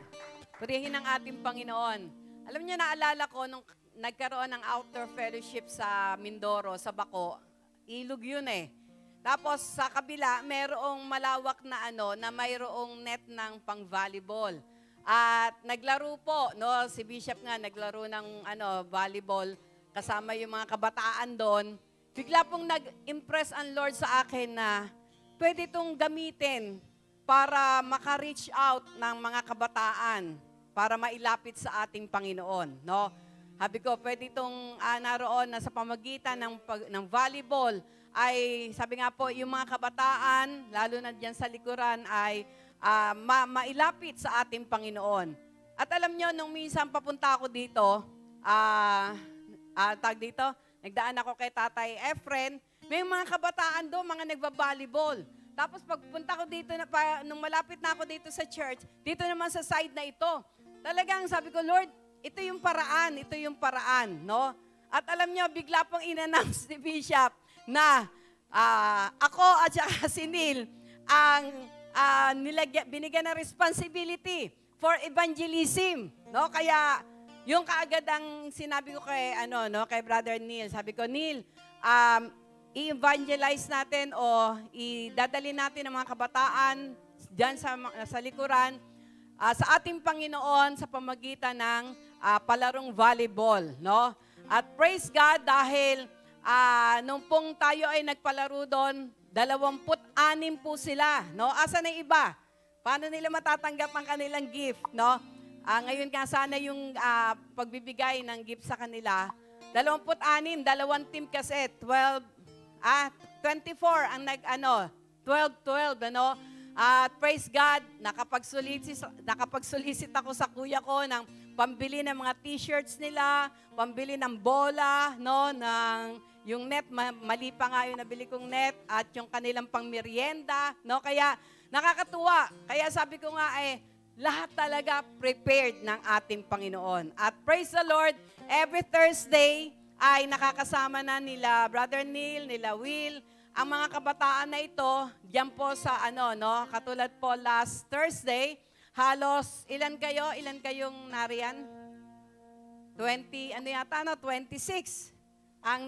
Purihin ang ating Panginoon. Alam niyo, naalala ko nung nagkaroon ng outdoor fellowship sa Mindoro, sa Baco. Ilog yun eh. Tapos sa kabila, mayroong malawak na na mayroong net ng pang-volleyball. At naglaro po, no, si Bishop nga naglaro ng volleyball kasama yung mga kabataan doon. Bigla pong nag-impress ang Lord sa akin na pwede itong gamitin para maka-reach out ng mga kabataan para mailapit sa ating Panginoon, no? Sabi ko, pwede itong naroon na sa pamagitan ng volleyball ay, sabi nga po, yung mga kabataan, lalo na dyan sa likuran, ay mailapit sa ating Panginoon. At alam nyo, nung minsan papunta ako dito, nagdaan ako kay Tatay Efren, may mga kabataan doon, mga nagba-volleyball. Tapos pagpunta ko dito, nung malapit na ako dito sa church, dito naman sa side na ito, talagang sabi ko, Lord, ito yung paraan, no? At alam nyo, bigla pong in-announce ni Bishop na ako at saka si Neil ang binigyan ng responsibility for evangelism, no? Kaya yung kaagad ang sinabi ko kay Brother Neil, sabi ko, Neil, i-evangelize natin o idadali natin ang mga kabataan diyan sa likuran sa ating Panginoon sa pamagitan ng palarong volleyball, no? At praise God dahil nung pong tayo ay nagpalaro doon, 26 po sila, no? Asa na iba? Paano nila matatanggap ang kanilang gift, no? Ngayon nga sana yung pagbibigay ng gift sa kanila. 26, dalawang team kasi, 24 ang 12, ano? At praise God, nakapag-solicit ako sa kuya ko ng pambili ng mga t-shirts nila, pambili ng bola, no, yung net, mali pa nga yung nabili kong net, at yung kanilang pangmerienda, no? Kaya nakakatuwa. Kaya sabi ko nga lahat talaga prepared ng ating Panginoon. At praise the Lord, every Thursday ay nakakasama na nila Brother Neil, nila Will, ang mga kabataan na ito, diyan po sa katulad po last Thursday, halos ilan kayong nariyan? 26 ang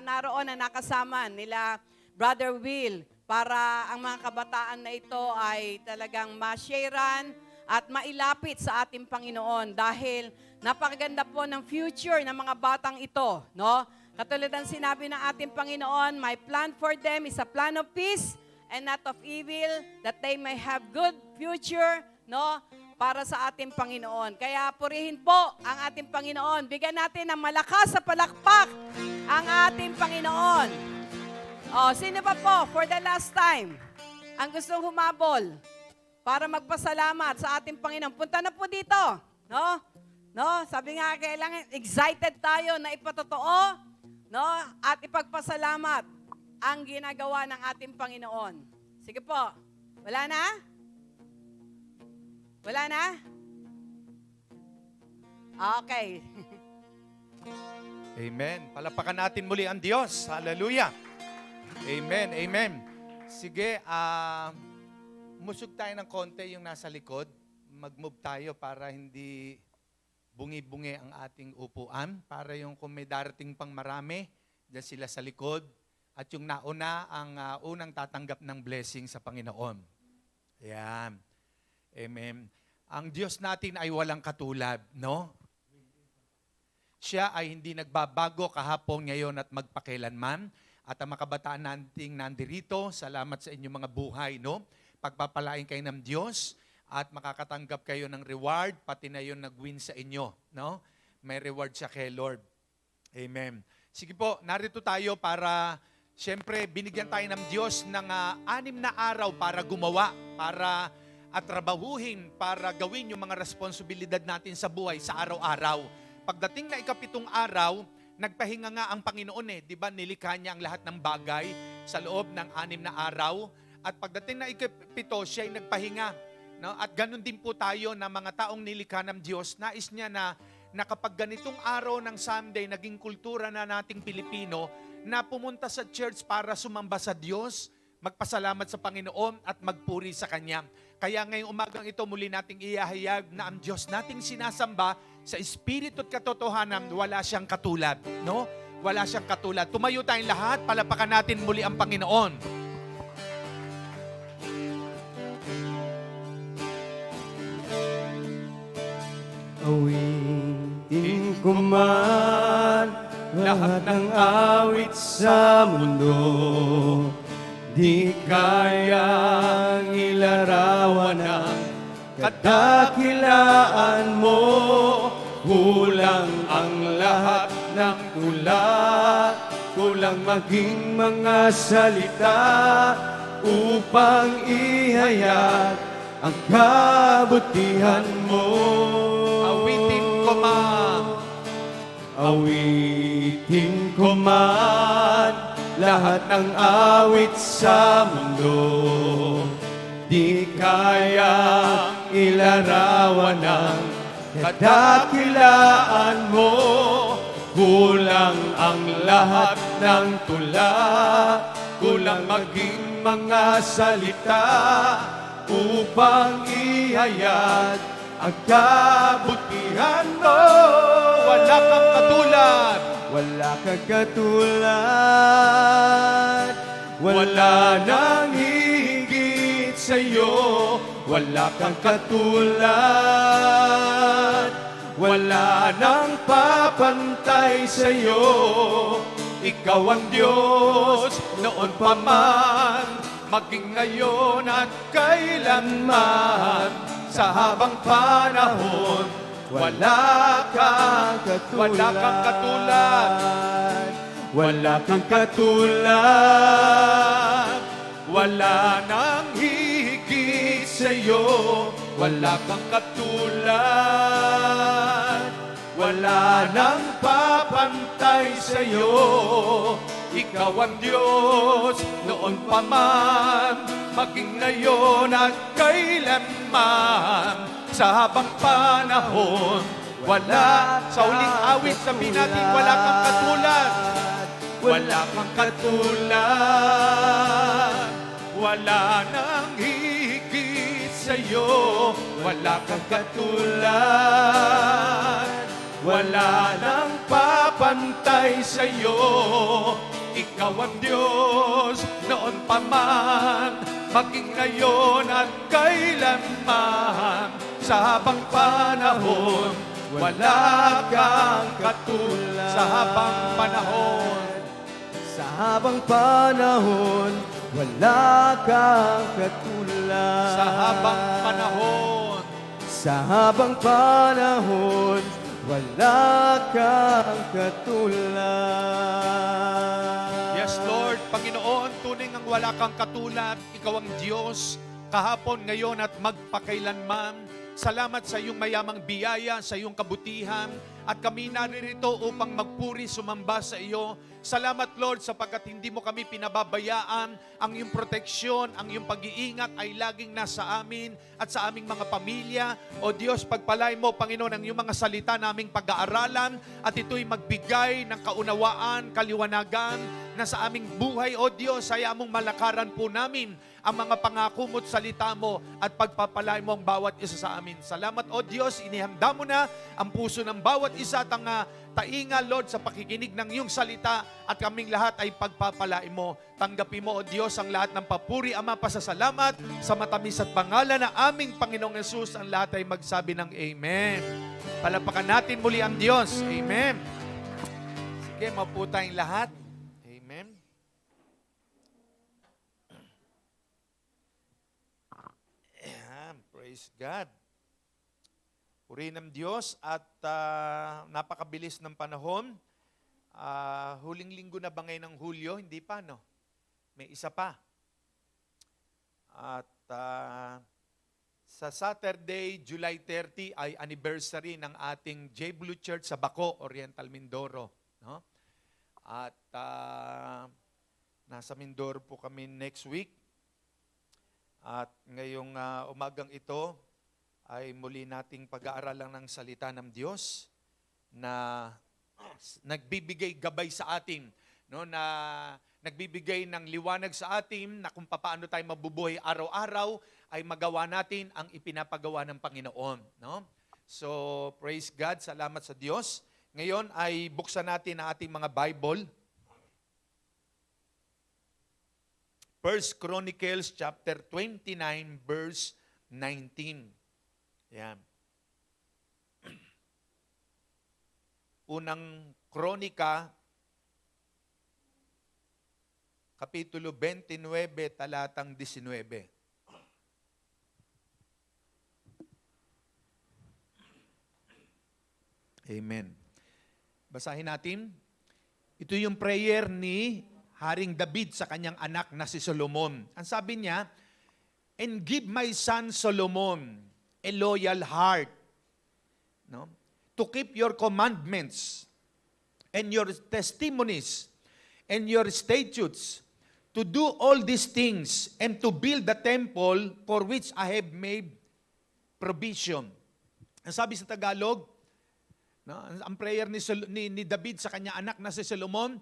naroon na nakasama nila Brother Will para ang mga kabataan na ito ay talagang ma-sharean at mailapit sa ating Panginoon dahil napakaganda po ng future ng mga batang ito, no? Katulad ng sinabi ng ating Panginoon, my plan for them is a plan of peace and not of evil, that they may have good future, no? Para sa ating Panginoon. Kaya purihin po ang ating Panginoon. Bigyan natin ng malakas sa palakpak ang ating Panginoon. Sino pa po for the last time ang gustong humabol para magpasalamat sa ating Panginoon? Punta na po dito, no? No? Sabi nga, kailangan excited tayo na ipatotoo, no? At ipagpasalamat ang ginagawa ng ating Panginoon. Sige po. Wala na? Wala na? Okay. Amen. Palapakan natin muli ang Diyos. Hallelujah. Amen. Amen. Sige, musog tayo ng konti yung nasa likod. Mag-move tayo para hindi bungi-bungi ang ating upuan. Para yung kung may darating pang marami, dyan sila sa likod. At yung nauna ang unang tatanggap ng blessing sa Panginoon. Ayan. Amen. Ang Diyos natin ay walang katulad, no? Siya ay hindi nagbabago kahapon, ngayon at magpakailanman. At ang mga kabataan nating nandirito, salamat sa inyong mga buhay, no? Pagpapalain kayo ng Diyos at makakatanggap kayo ng reward, pati na yun nag-win sa inyo, no? May reward siya kay Lord. Amen. Sige po, narito tayo para, siyempre, binigyan tayo ng Diyos ng 6 na araw para gumawa, para at trabahuhin, para gawin yung mga responsibilidad natin sa buhay sa araw-araw. Pagdating na ika-7 araw, nagpahinga nga ang Panginoon eh. Di ba nilikha niya ang lahat ng bagay sa loob ng 6 na araw. At pagdating na ika-7, siya ay nagpahinga. No? At ganun din po tayo na mga taong nilikha ng Diyos. Nais niya na kapag ganitong araw ng Sunday, naging kultura na nating Pilipino, na pumunta sa church para sumamba sa Diyos, magpasalamat sa Panginoon at magpuri sa Kanya. Kaya ngayong umagang ito muli nating iahayag na ang Diyos nating sinasamba sa espiritu at katotohanan, wala siyang katulad. No? Wala siyang katulad. Tumayo tayong lahat, palapakan natin muli ang Panginoon. Awitin ko man lahat ng awit sa mundo, di kayang ilarawan ang kadakilaan mo. Kulang ang lahat ng tula, kulang maging mga salita upang ihayag ang kabutihan mo. Awitin ko man. Awitin ko man lahat ng awit sa mundo, di kayang ilarawan ang kadakilaan mo. Kulang ang lahat ng tula, kulang maging mga salita upang ihayag ang kabutihan mo. Wala kang katulad. Wala kang katulad. Wala nang higit sa'yo. Wala kang katulad. Wala nang papantay sa'yo. Ikaw ang Diyos noon pa man, maging ngayon at kailanman. Sa habang panahon, wala kang katulad. Wala kang katulad. Wala kang katulad. Wala nang higit sa'yo. Wala kang katulad. Wala nang papantay sa'yo. Ikaw ang Diyos noon pa man, maging ngayon at kailanman. Sa habang panahon, wala. Sa uling awit, sabihin natin, wala kang katulad. Wala kang katulad. Wala nang higit sa'yo. Wala kang katulad. Wala nang papantay sa'yo. Ikaw ang Diyos noon pa man, maging ngayon at kailanman. Sa habang panahon, wala kang katulad. Sa habang panahon, sa habang panahon, wala kang katulad. sa habang panahon, sa habang panahon, wala kang katulad. yes Lord, Panginoon, tunay ngang wala kang katulad. Ikaw ang Diyos, kahapon, ngayon at magpakailanman. Salamat sa iyong mayamang biyaya, sa iyong kabutihan, at kami naririto upang magpuri, sumamba sa iyo. Salamat, Lord, sapagkat hindi mo kami pinababayaan. Ang iyong proteksyon, ang iyong pag-iingat ay laging nasa amin at sa aming mga pamilya. O Diyos, pagpalay mo, Panginoon, ang iyong mga salita naming pag-aaralan at ito'y magbigay ng kaunawaan, kaliwanagan na sa aming buhay. O Diyos, hayaan mong malakaran po namin ang mga pangako mo't salita mo at pagpapalay mo ang bawat isa sa amin. Salamat, O Diyos, inihanda mo na ang puso ng bawat isa at ang tainga, Lord, sa pakikinig ng iyong salita at kaming lahat ay pagpapalain mo. Tanggapin mo, O Diyos, ang lahat ng papuri, Ama, pasasalamat sa matamis at pangalan na aming Panginoong Yesus. Ang lahat ay magsabi ng Amen. Palapakan natin muli ang Diyos. Amen. Sige, maupo tayong lahat. Amen. Ayan, praise God. Purihin ng Diyos at napakabilis ng panahon. Huling linggo na ba ngayon ng Hulyo? Hindi pa, no? May isa pa. At sa Saturday, July 30, ay anniversary ng ating J. Blue Church sa Baco, Oriental Mindoro. No? At nasa Mindoro po kami next week. At ngayong umagang ito, ay muli nating pag-aaralan ng salita ng Diyos na nagbibigay gabay sa atin, no, na nagbibigay ng liwanag sa atin na kung paano tayo mabubuhay araw-araw ay magawa natin ang ipinapagawa ng Panginoon, no? So, praise God, salamat sa Diyos. Ngayon ay buksan natin ang ating mga Bible. 1 Chronicles chapter 29 verse 19. Yan. Unang Kronika, Kapitulo 29, talatang 19. Amen. Basahin natin. Ito yung prayer ni Haring David sa kanyang anak na si Solomon. Ang sabi niya, "And give my son Solomon a loyal heart, no? To keep your commandments and your testimonies and your statutes, to do all these things and to build the temple for which I have made provision." Ang sabi sa Tagalog, no, ang prayer ni David sa kanya anak na si Solomon,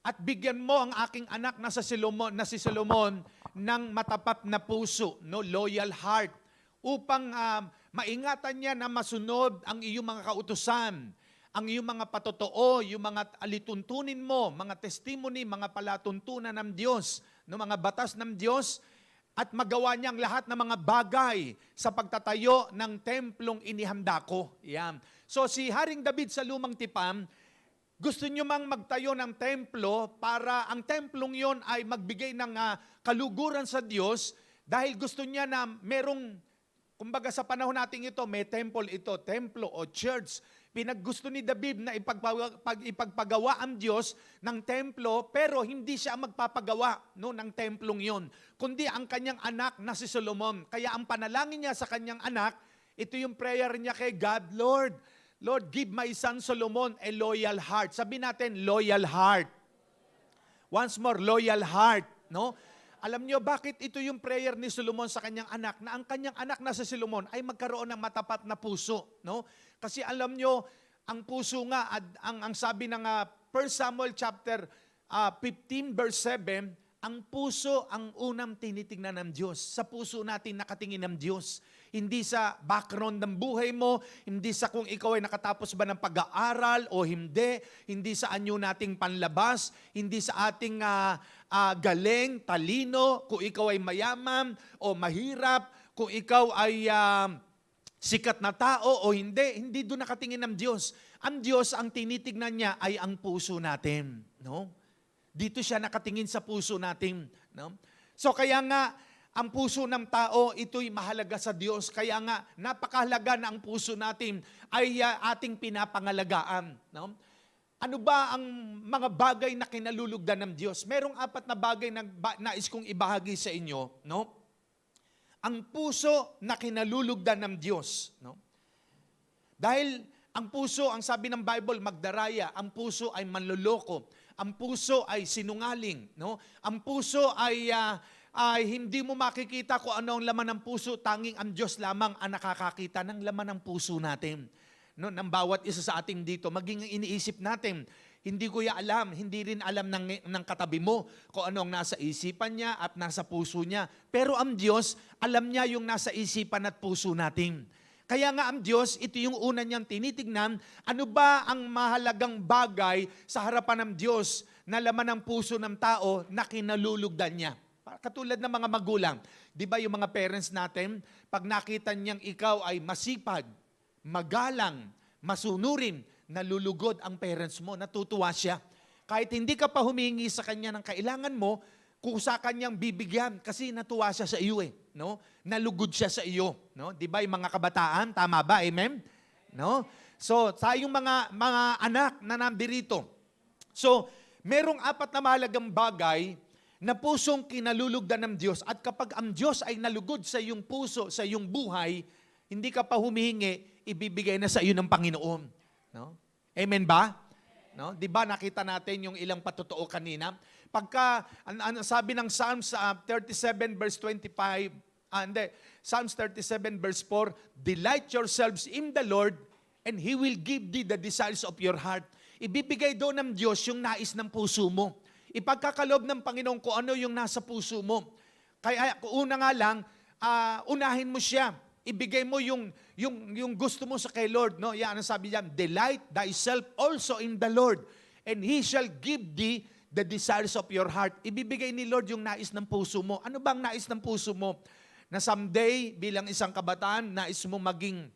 "At bigyan mo ang aking anak na si Solomon ng matapat na puso, no, loyal heart, upang maingatan niya na masunod ang iyong mga kautusan, ang iyong mga patotoo, yung mga alituntunin mo, mga testimony, mga palatuntunan ng Diyos, no, mga batas ng Diyos, at magawa niya ang lahat ng mga bagay sa pagtatayo ng templong inihanda ko." Yan. So si Haring David sa Lumang Tipan, gusto niyo mang magtayo ng templo para ang templong yon ay magbigay ng kaluguran sa Diyos dahil gusto niya na merong, kumbaga sa panahon natin ito, may temple ito, templo o church. Pinaggusto ni David na ipagpagawa ang Diyos ng templo, pero hindi siya ang magpapagawa, no, ng templong yon, kundi ang kanyang anak na si Solomon. Kaya ang panalangin niya sa kanyang anak, ito yung prayer niya kay God, Lord, give my son Solomon a loyal heart. Sabi natin, loyal heart. Once more, loyal heart, no? Alam niyo bakit ito yung prayer ni Solomon sa kanyang anak, na ang kanyang anak na si Solomon ay magkaroon ng matapat na puso, no? Kasi alam niyo, ang puso nga, ang sabi ng 1 Samuel chapter 15 verse 7, ang puso ang unang tinitingnan ng Diyos. Sa puso natin nakatingin ng Diyos. Hindi sa background ng buhay mo, hindi sa kung ikaw ay nakatapos ba ng pag-aaral o hindi sa anyo nating panlabas, hindi sa ating galing, talino, kung ikaw ay mayaman o mahirap, kung ikaw ay sikat na tao o hindi doon nakatingin ng Diyos. Ang Diyos, ang tinitignan niya ay ang puso natin, no? Dito siya nakatingin sa puso natin, no? So kaya nga, ang puso ng tao, ito'y mahalaga sa Diyos. Kaya nga, napakahalaga na ang puso natin ay ating pinapangalagaan, no? Ano ba ang mga bagay na kinalulugdan ng Diyos? Merong 4 na bagay na nais kong ibahagi sa inyo, no? ang puso na kinalulugdan ng Diyos. No? Dahil ang puso, ang sabi ng Bible, magdaraya. Ang puso ay manloloko. Ang puso ay sinungaling. No? Ang puso ay hindi mo makikita kung ano ang laman ng puso. Tanging ang Diyos lamang ang nakakakita ng laman ng puso natin. No? Ng bawat isa sa ating dito. Maging iniisip natin, hindi ko alam, hindi rin alam ng katabi mo kung ano ang nasa isipan niya at nasa puso niya. Pero ang Diyos, alam niya yung nasa isipan at puso natin. Kaya nga ang Diyos, ito yung una niyang tinitignan, ano ba ang mahalagang bagay sa harapan ng Diyos na laman ng puso ng tao na kinalulugdan niya. Katulad ng mga magulang. Di ba yung mga parents natin, pag nakita niyang ikaw ay masipag, magalang, masunurin, nalulugod ang parents mo, natutuwa siya. Kahit hindi ka pa humingi sa kanya ng kailangan mo, kusa kanyang bibigyan kasi natuwa siya sa iyo no? Nalugod siya sa iyo, no? 'Di ba yung mga kabataan, tama ba? Amen? No? So, tayong mga anak na nandirito. So, merong 4 na mahalagang bagay na pusong kinalulugdan ng Diyos at kapag ang Diyos ay nalugod sa iyong puso, sa iyong buhay, hindi ka pa humihingi, ibibigay na sa iyo ng Panginoon, no? Amen ba? No? 'Di ba nakita natin yung ilang patotoo kanina? Pagka sabi ng Psalms 37 verse 25, Psalms 37 verse 4, delight yourselves in the Lord and He will give thee the desires of your heart. Ibibigay doon ng Diyos yung nais ng puso mo. Ipagkakaloob ng Panginoon kung ano yung nasa puso mo. Kaya una nga lang, unahin mo siya. Ibigay mo yung gusto mo sa kay Lord. No? Yan ang sabi niya, delight thyself also in the Lord, and He shall give thee the desires of your heart. Ibibigay ni Lord yung nais ng puso mo. Ano bang nais ng puso mo? Na someday, bilang isang kabataan, nais mo maging,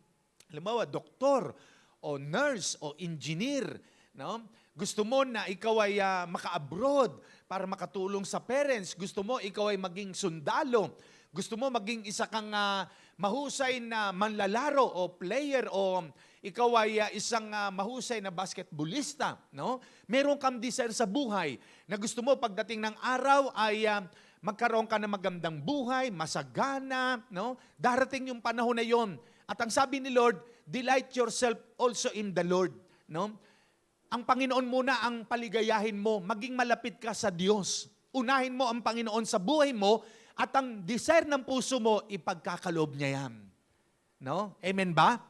halimbawa, doktor, o nurse, o engineer. No? Gusto mo na ikaw ay maka-abroad para makatulong sa parents. Gusto mo ikaw ay maging sundalo. Gusto mo maging isa kang mahusay na manlalaro o player o ikaw ay isang mahusay na basketballista, no? Meron kang desire sa buhay na gusto mo pagdating ng araw ay magkaroon ka ng magandang buhay, masagana, no? Darating yung panahon na yon. At ang sabi ni Lord, delight yourself also in the Lord, no? Ang Panginoon muna ang paligayahin mo, maging malapit ka sa Diyos. Unahin mo ang Panginoon sa buhay mo at ang desire ng puso mo, ipagkakaloob niya yan. No? Amen ba?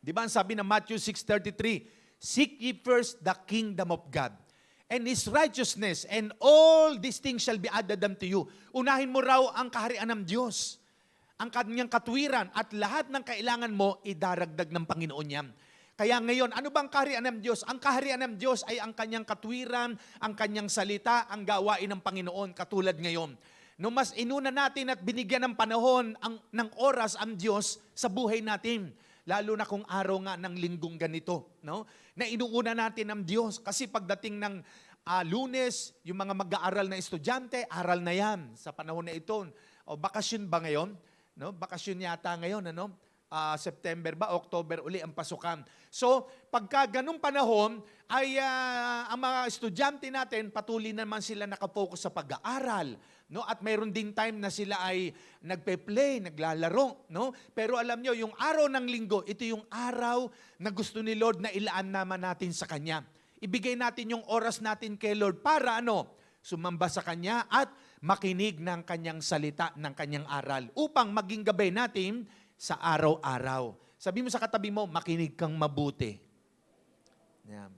Di ba ang sabi ng Matthew 6:33, seek ye first the kingdom of God and His righteousness, and all these things shall be added unto you. Unahin mo raw ang kaharian ng Diyos, ang kanyang katwiran, at lahat ng kailangan mo, idaragdag ng Panginoon yan. Kaya ngayon, ano bang kaharian ng Diyos? Ang kaharian ng Diyos ay ang kanyang katwiran, ang kanyang salita, ang gawain ng Panginoon, katulad ngayon. No, mas inuna natin at binigyan ng panahon ng oras ang Diyos sa buhay natin. Lalo na kung araw nga ng linggong ganito, no? Na inuuna natin ang Diyos. Kasi pagdating ng Lunes, yung mga mag-aaral na estudyante, aral na yan sa panahon na ito. O bakasyon ba ngayon? No? Bakasyon yata ngayon, ano? September ba, October uli ang pasukan. So, pagka ganung panahon, ay ang mga estudyante natin, patuloy naman sila nakapokus sa pag-aaral. No? At mayroon din time na sila ay nagpe-play, naglalaro. No? Pero alam nyo, yung araw ng linggo, ito yung araw na gusto ni Lord na ilaan naman natin sa Kanya. Ibigay natin yung oras natin kay Lord para ano? Sumamba sa Kanya at makinig ng Kanyang salita, ng Kanyang aral. Upang maging gabay natin sa araw-araw. Sabi mo sa katabi mo, makinig kang mabuti. Yan.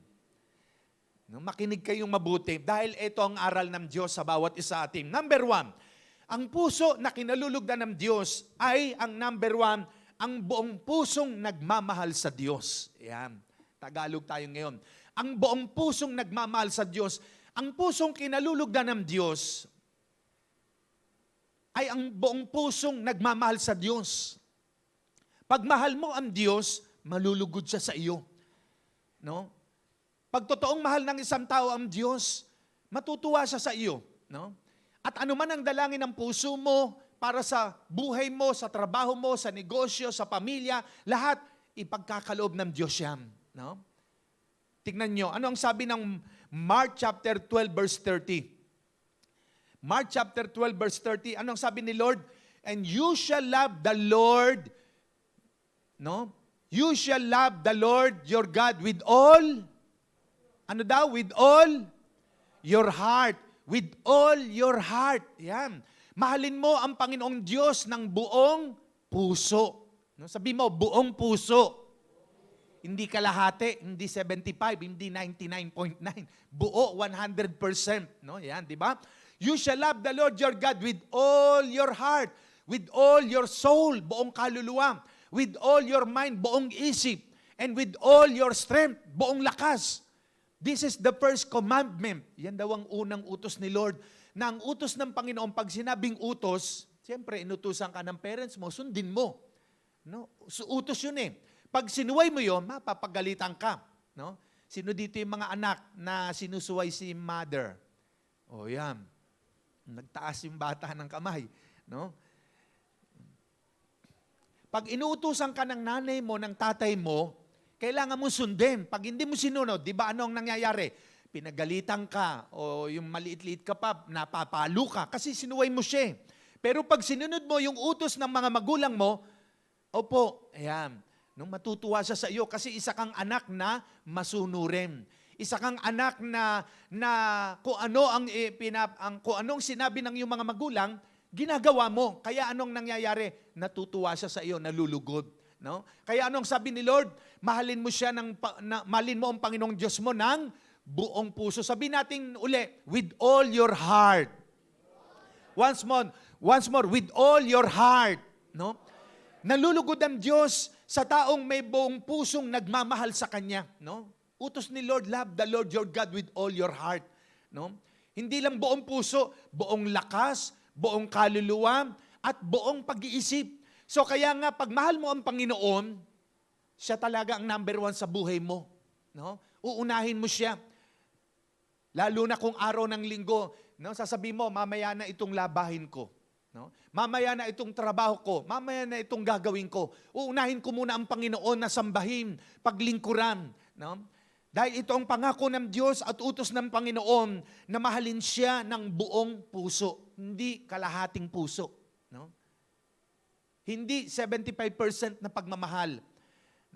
No, makinig kayong mabuti dahil ito ang aral ng Diyos sa bawat isa atin. Number 1, ang puso na kinalulugdan ng Diyos ay ang number 1, ang buong pusong nagmamahal sa Diyos. Yan. Tagalog tayo ngayon. Ang buong pusong nagmamahal sa Diyos. Ang pusong kinalulugdan ng Diyos ay ang buong pusong nagmamahal sa Diyos. Pag mahal mo ang Diyos, malulugod siya sa iyo. No? Pag totoong mahal ng isang tao ang Diyos, matutuwa siya sa iyo. No? At ano man ang dalangin ng puso mo para sa buhay mo, sa trabaho mo, sa negosyo, sa pamilya, lahat ipagkakaloob ng Diyos yan. No? Tignan nyo, ano ang sabi ng Mark chapter 12 verse 30? Mark chapter 12 verse 30, ano ang sabi ni Lord? And you shall love the Lord, no? You shall love the Lord your God with all, ano daw? With all your heart. With all your heart. Yan. Mahalin mo ang Panginoong Diyos ng buong puso. No? Sabi mo, buong puso. Hindi kalahati, hindi 75, hindi 99.9. Buo, 100%. No? Yan, di ba? You shall love the Lord your God with all your heart, with all your soul, buong kaluluwa, with all your mind, buong isip, and with all your strength, buong lakas. This is the first commandment. Yan daw ang unang utos ni Lord. Na ang utos ng Panginoon, pag sinabing utos, siyempre, inutusan ka ng parents mo, sundin mo. No? So, utos yun eh. Pag sinuway mo yun, mapapagalitan ka. No? Sino dito yung mga anak na sinusuway si mother? O yan. Nagtaas yung bata ng kamay. No? Pag inuutusan ka ng nanay mo, ng tatay mo, kailangan mo sundin. Pag hindi mo sinunod, di ba ano ang nangyayari? Pinagalitan ka o yung maliit-liit ka pa, napapalo ka kasi sinuway mo siya. Pero pag sinunod mo yung utos ng mga magulang mo, opo, ayan, nung matutuwa siya sa iyo kasi isa kang anak na masunurin. Isa kang anak na kung ano kung anong sinabi ng iyong mga magulang, ginagawa mo. Kaya anong nangyayari? Natutuwa siya sa iyo, nalulugod. No? Kaya anong sabi ni Lord? Mahalin mo siya mahalin mo ang Panginoong Diyos mo ng buong puso. Sabi natin uli, with all your heart. Once more, with all your heart. No? Nalulugod ang Diyos sa taong may buong pusong nagmamahal sa Kanya. No? Utos ni Lord, love the Lord your God with all your heart. No? Hindi lang buong puso, buong lakas, buong kaluluwa, at buong pag-iisip. So kaya nga, pag mahal mo ang Panginoon, siya talaga ang number one sa buhay mo. No? Uunahin mo siya. Lalo na kung araw ng linggo, no? Sasabihin mo, mamaya na itong labahin ko. No? Mamaya na itong trabaho ko. Mamaya na itong gagawin ko. Uunahin ko muna ang Panginoon na sambahin, paglingkuran. No? Dahil ito ang pangako ng Diyos at utos ng Panginoon na mahalin siya ng buong puso. Hindi kalahating puso. No? Hindi 75% na pagmamahal.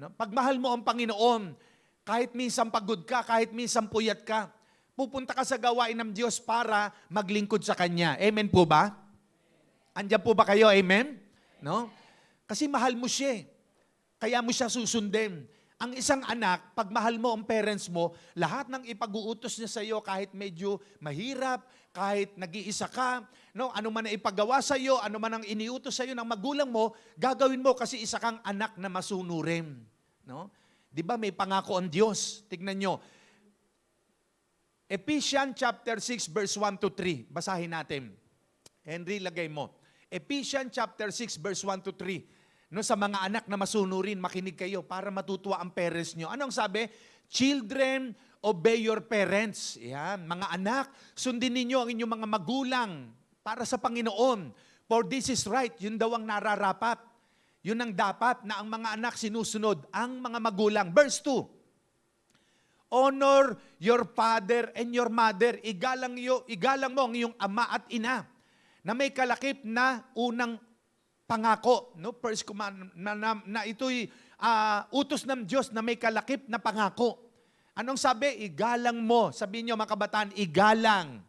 No? Pagmahal mo ang Panginoon, kahit minsan pagod ka, kahit minsan puyat ka, pupunta ka sa gawain ng Diyos para maglingkod sa Kanya. Amen po ba? Andiyan po ba kayo? Amen? No? Kasi mahal mo siya. Kaya mo siya susundin. Ang isang anak, pag mahal mo ang parents mo, lahat ng ipag-uutos niya sa iyo, kahit medyo mahirap, kahit nag-iisa ka, no, ano man ang ipagawa sa iyo, ano man ang iniutos sa iyo ng magulang mo, gagawin mo kasi isa kang anak na masunurin. No? Di ba may pangako ang Diyos? Tignan nyo. Ephesians chapter 6 verse 1 to 3. Basahin natin. Henry, lagay mo. Ephesians chapter 6 verse 1 to 3. No, sa mga anak na masunurin, makinig kayo para matutuwa ang parents nyo. Anong sabi? Children, obey your parents. Yan, mga anak, sundin ninyo ang inyong mga magulang para sa Panginoon. For this is right. Yun daw ang nararapat. Yun ang dapat na ang mga anak sinusunod, ang mga magulang. Verse 2. Honor your father and your mother. Igalang mo ang iyong ama at ina na may kalakip na unang pangako. No? First command na ito'y utos ng Diyos na may kalakip na pangako. Anong sabi? Igalang mo. Sabihin niyo mga kabataan, igalang.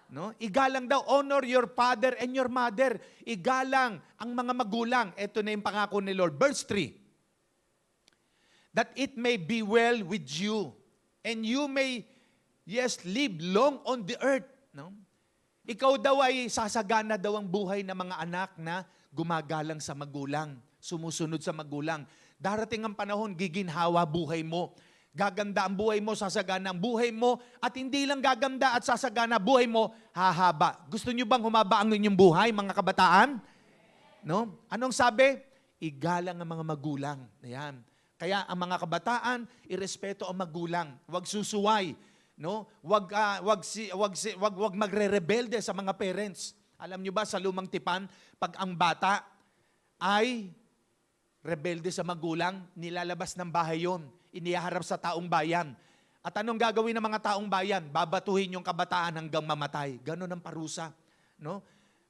No? Igalang daw, honor your father and your mother. Igalang ang mga magulang. Ito na yung pangako ni Lord. Verse 3. That it may be well with you and you may, yes, live long on the earth. No? Ikaw daw ay sasagana daw ang buhay ng mga anak na gumagalang sa magulang, sumusunod sa magulang. Darating ang panahon, giginhawa buhay mo. Gaganda ang buhay mo, sasagana ang buhay mo, at hindi lang gaganda at sasagana buhay mo, hahaba. Gusto nyo bang humaba ang inyong buhay, mga kabataan? No? Anong sabi? Igalang ang mga magulang. Ayan. Kaya ang mga kabataan, irespeto ang magulang. Huwag susuway. No? Huwag magre-rebelde sa mga parents. Alam nyo ba sa lumang tipan, pag ang bata ay rebelde sa magulang, nilalabas ng bahay yon, inihaharap sa taong bayan. At anong gagawin ng mga taong bayan? Babatuhin yung kabataan hanggang mamatay. Ganon ang parusa. No?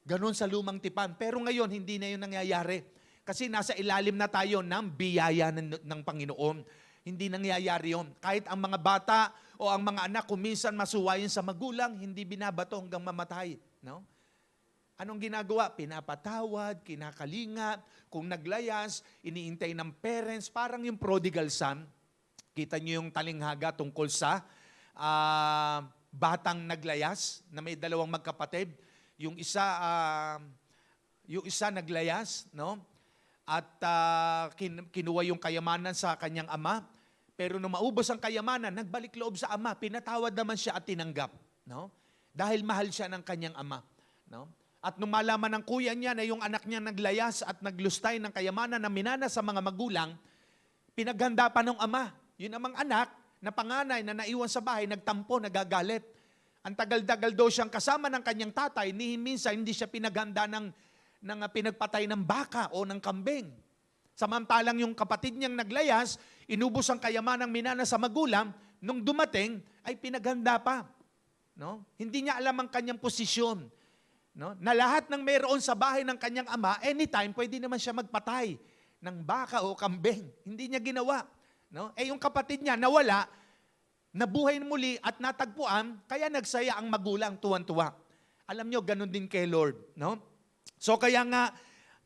Ganon sa lumang tipan. Pero ngayon, hindi na yun nangyayari. Kasi nasa ilalim na tayo ng biyaya ng Panginoon. Hindi nangyayari yun. Kahit ang mga bata o ang mga anak, kung minsan masuwayin sa magulang, hindi binabato hanggang mamatay. No? Anong ginagawa? Pinapatawad, kinakalinga, kung naglayas, iniintay ng parents, parang yung prodigal son. Kita niyo yung talinghaga tungkol sa batang naglayas na may dalawang magkapatid. Yung isa naglayas, no? At kinuha yung kayamanan sa kanyang ama. Pero nung maubos ang kayamanan, nagbalik loob sa ama. Pinatawad naman siya at tinanggap, no? Dahil mahal siya ng kanyang ama, no? At nung malaman ng kuya niya na yung anak niya naglayas at naglustay ng kayamanan na minana sa mga magulang, pinaghanda pa ng ama. Yun namang anak na panganay na naiwan sa bahay, nagtampo, nagagalit. Ang tagal-tagal daw siyang kasama ng kanyang tatay, ni minsan hindi siya pinaghanda ng pinagpatay ng baka o ng kambing. Samantalang yung kapatid niyang naglayas, inubos ang kayamanang minana sa magulang, nung dumating ay pinaghanda pa. No? Hindi niya alam ang kanyang posisyon. No? Na lahat ng mayroon sa bahay ng kanyang ama, anytime pwede naman siya magpatay ng baka o kambing. Hindi niya ginawa. No? Yung kapatid niya nawala, nabuhay muli at natagpuan, kaya nagsaya ang magulang tuwan-tuwa. Alam niyo, ganun din kay Lord. No? So kaya nga,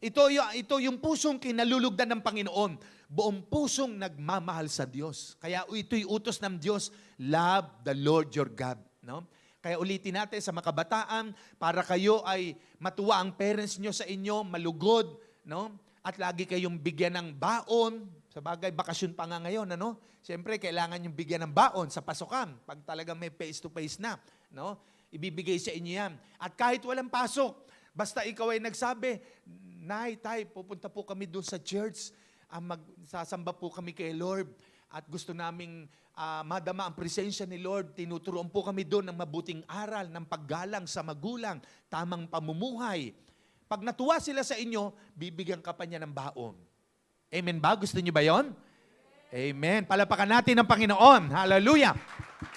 ito yung pusong kinalulugdan ng Panginoon. Buong pusong nagmamahal sa Diyos. Kaya ito'y utos ng Diyos, love the Lord your God. No? Kaya ulitin natin sa mga kabataan, para kayo ay matuwa ang parents nyo sa inyo, malugod, no? At lagi kayong bigyan ng baon. Sa bagay, bakasyon pa nga ngayon, ano? Siyempre, kailangan yung bigyan ng baon sa pasukan. Pag talagang may face-to-face na, no? Ibibigay sa inyo yan. At kahit walang pasok, basta ikaw ay nagsabi, Nay, Tay, pupunta po kami doon sa church. Sasamba po kami kay Lord. At gusto naming madama ang presensya ni Lord. Tinuturuan po kami doon ng mabuting aral, ng paggalang sa magulang, tamang pamumuhay. Pag natuwa sila sa inyo, bibigyan ka pa niya ng baon. Amen ba? Gusto niyo ba yon? Amen. Palapakan natin ang Panginoon. Hallelujah.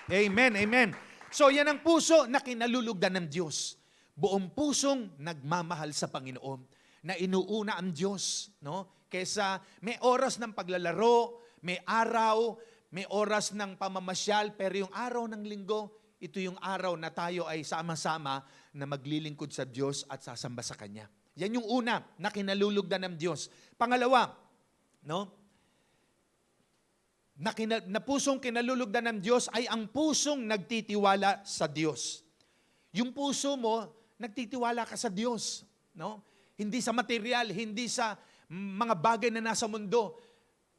Amen, amen. So yan ang puso na kinalulugdan ng Diyos. Buong pusong nagmamahal sa Panginoon. Na inuuna ang Diyos. No? Kesa may oras ng paglalaro, may araw, may oras ng pamamasyal, pero yung araw ng linggo, ito yung araw na tayo ay sama-sama na maglilingkod sa Diyos at sasamba sa Kanya. Yan yung una na kinalulugdan ng Diyos. Pangalawa, no? Na pusong kinalulugdan ng Diyos ay ang pusong nagtitiwala sa Diyos. Yung puso mo, nagtitiwala ka sa Diyos. No? Hindi sa material, hindi sa mga bagay na nasa mundo.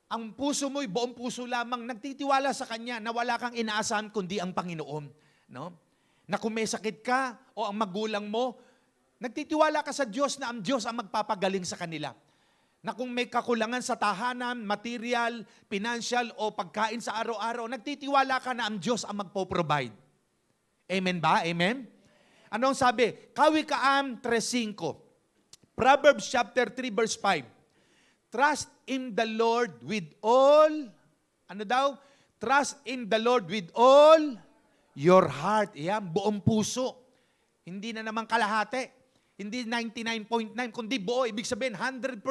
Ang puso mo'y buong puso lamang nagtitiwala sa Kanya na wala kang inaasahan kundi ang Panginoon. No? Na kung may sakit ka o ang magulang mo, nagtitiwala ka sa Diyos na ang Diyos ang magpapagaling sa kanila. Na kung may kakulangan sa tahanan, material, financial o pagkain sa araw-araw, nagtitiwala ka na ang Diyos ang magpo-provide. Amen ba? Amen? Anong sabi? Kawikaam 3:5. Proverbs chapter 3 verse 5. Trust in the Lord with all, ano daw? Trust in the Lord with all your heart. Yan, buong puso. Hindi na naman kalahati. Hindi 99.9, kundi buo. Ibig sabihin, 100%.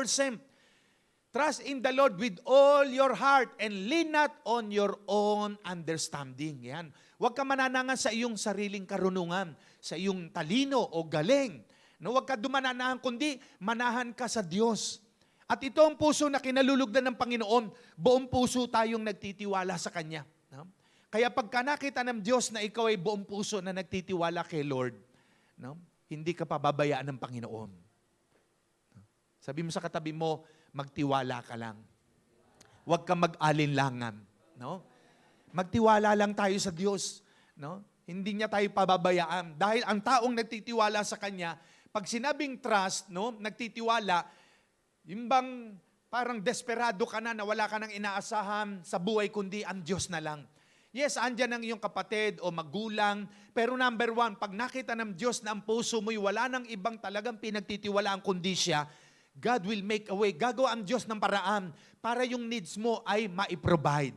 Trust in the Lord with all your heart and lean not on your own understanding. Yan. Huwag ka mananangan sa iyong sariling karunungan, sa iyong talino o galing. No, huwag ka dumananahan, kundi manahan ka sa Diyos. At ito ang puso na kinalulugdan ng Panginoon, buong puso tayong nagtitiwala sa Kanya. No? Kaya pagka nakita ng Diyos na ikaw ay buong puso na nagtitiwala kay Lord, no? Hindi ka pababayaan ng Panginoon. Sabi mo sa katabi mo, magtiwala ka lang. Huwag ka mag-alinlangan. No? Magtiwala lang tayo sa Diyos. No? Hindi niya tayo pababayaan. Dahil ang taong nagtitiwala sa Kanya, pag sinabing trust, no, nagtitiwala, yung bang parang desperado ka na wala ka nang inaasahan sa buhay kundi ang Diyos na lang. Yes, andyan ang iyong kapatid o magulang, pero number one, pag nakita ng Diyos na ang puso mo'y wala nang ibang talagang pinagtitiwalaan kundi siya, God will make a way. Gagawa ang Diyos ng paraan para yung needs mo ay ma-provide.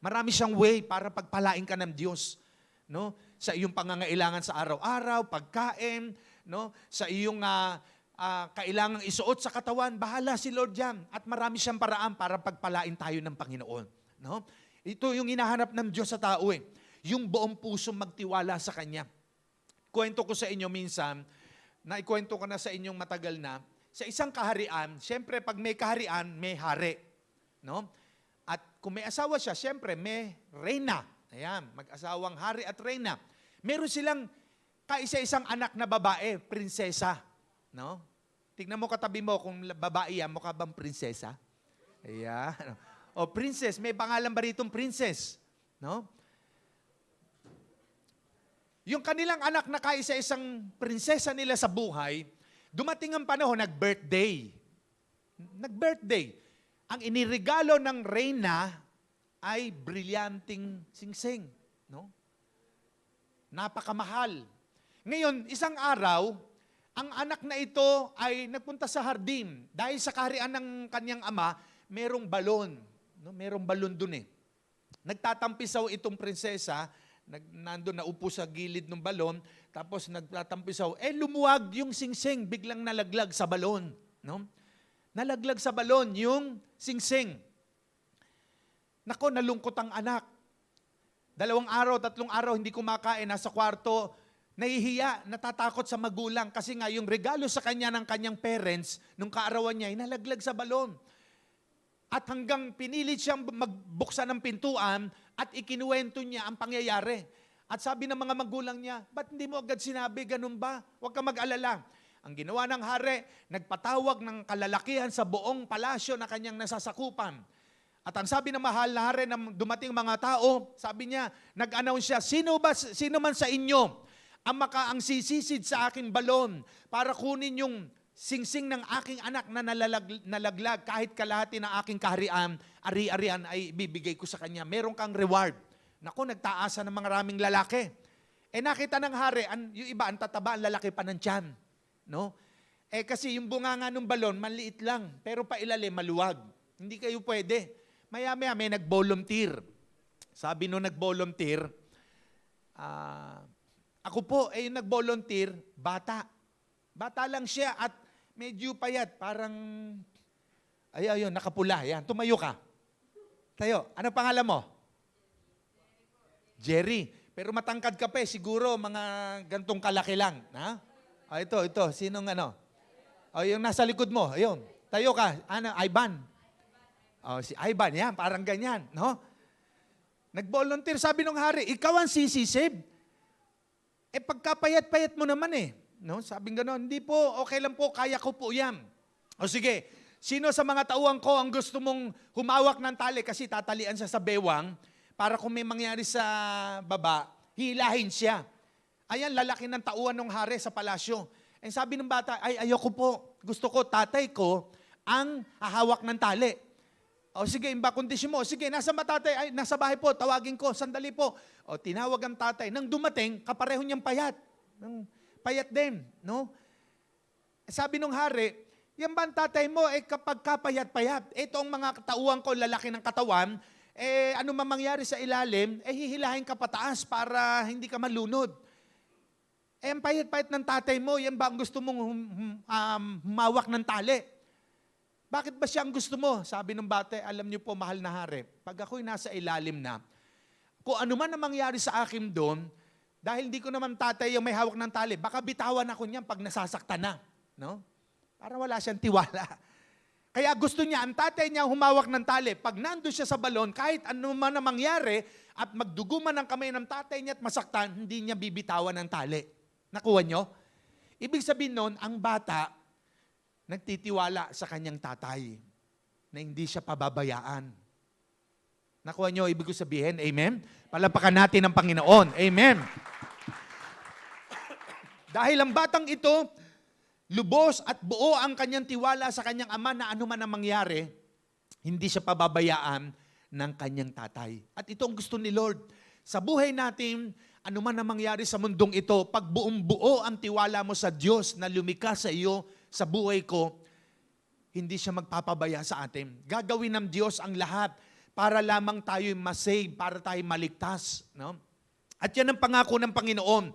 Marami siyang way para pagpalain ka ng Diyos. No? Sa iyong pangangailangan sa araw-araw, pagkain, no? Sa iyong kailangang isuot sa katawan, bahala si Lord diyan. At marami siyang paraan para pagpalain tayo ng Panginoon, no? Ito yung hinahanap ng Diyos sa tao eh. Yung buong puso magtiwala sa Kanya. Kwento ko sa inyo minsan, naikwento ko na sa inyong matagal na, sa isang kaharian, siyempre pag may kaharian, may hari, no? At kung may asawa siya, siyempre may reyna. Ayan, mag-asawang hari at reyna. Meron silang kaisa-isang anak na babae, prinsesa, no? Tignan mo katabi mo kung babae yan, mukha bang prinsesa? Ayan. O princess, may pangalan ba ritong princess? No? Yung kanilang anak na kaisa-isang prinsesa nila sa buhay, dumating ang panahon, nag-birthday. Nag-birthday. Ang inirigalo ng reyna ay brilyanting singsing. No? Napakamahal. Ngayon, isang araw, ang anak na ito ay nagpunta sa hardin. Dahil sa kaharian ng kanyang ama, merong balon. No? Merong balon dun eh. Nagtatampisaw itong prinsesa, nandun na upo sa gilid ng balon, tapos nagtatampisaw, lumuwag yung singsing, biglang nalaglag sa balon. No? Nalaglag sa balon yung singsing. Nako, nalungkot ang anak. 2 araw, 3 araw, hindi kumakain, nasa kwarto, nahihiya, natatakot sa magulang kasi nga yung regalo sa kanya ng kanyang parents, nung kaarawan niya, nalaglag sa balon. At hanggang pinilit siyang magbuksan ng pintuan at ikinuwento niya ang pangyayari. At sabi ng mga magulang niya, ba't hindi mo agad sinabi, ganun ba? Huwag ka mag-alala. Ang ginawa ng hari, nagpatawag ng kalalakihan sa buong palasyo na kanyang nasasakupan. At ang sabi ng mahal na hari na dumating mga tao, sabi niya, nag-announce siya, sino man sa inyo ang sisisid sa aking balon para kunin yung singsing ng aking anak na nalaglag kahit kalahati ng aking kaharian, ari-arian ay bibigay ko sa kanya. Meron kang reward. Naku, nagtaasa ng mga raming lalaki. Nakita ng hari, yung iba, ang tataba, ang lalaki pa ng tiyan. No? Kasi yung bunganga ng balon, maliit lang, pero pailalim, maluwag. Hindi kayo pwede. Maya-maya may nag-volunteer. Sabi nung nag-volunteer, ako po, yung nag-volunteer, bata. Bata lang siya at medyo payat, parang, ayun, nakapula. Yan, tumayo ka. Tayo, ano pangalan mo? Jerry. Pero matangkad ka pa siguro mga gantong kalaki lang. Ha? Ito, sinong ano? Yung nasa likod mo, ayun. Tayo ka, Ivan. Si Ivan, yan, parang ganyan, no? Nag-volunteer, sabi ng hari, ikaw ang sisisib. Pagkapayat-payat mo naman no? Sabing gano'n, hindi po, okay lang po, kaya ko po yan. O sige, sino sa mga tauhan ko ang gusto mong humawak ng tali kasi tatalian siya sa bewang para kung may mangyari sa baba, hilahin siya. Ayan, lalaki ng tauhan ng hari sa palasyo. Sabi ng bata, ayoko po, gusto ko, tatay ko ang hahawak ng tali. O sige, imba kondisyon mo. Sige, nasa tatay? Nasa bahay po, tawagin ko, sandali po. O tinawag ang tatay. Nang dumating, kapareho niyang payat. Payat din, no? Sabi nung hari, yan ba ang tatay mo, kapag kapayat-payat, itong mga tauhan ko, lalaki ng katawan, ano mangyari sa ilalim, hihilahin ka pataas para hindi ka malunod. Ang payat-payat ng tatay mo, yan ba ang gusto mong humawak ng tali? Bakit ba siya ang gusto mo? Sabi ng bata, alam niyo po, mahal na hari, pag ako'y nasa ilalim na, kung ano man ang mangyari sa akin doon, dahil hindi ko naman tatay yung may hawak ng tali, baka bitawan ako niyan pag nasasaktan na. No? Para wala siyang tiwala. Kaya gusto niya, ang tatay niya humawak ng tali. Pag nandun siya sa balon, kahit ano man ang mangyari, at magduguman ang kamay ng tatay niya at masaktan, hindi niya bibitawan ng tali. Nakuha niyo? Ibig sabihin nun, ang bata, nagtitiwala sa kanyang tatay na hindi siya pababayaan. Nakuha niyo, ibig ko sabihin, amen? Palapakan natin ang Panginoon, amen? Dahil ang batang ito, lubos at buo ang kanyang tiwala sa kanyang ama na ano man ang mangyari, hindi siya pababayaan ng kanyang tatay. At ito ang gusto ni Lord. Sa buhay natin, ano man ang mangyari sa mundong ito, pag buong buo ang tiwala mo sa Diyos na lumikha sa iyo, sa buhay ko, hindi siya magpapabaya sa atin. Gagawin ng Diyos ang lahat para lamang tayo masave, para tayo maligtas. No? At yan ang pangako ng Panginoon.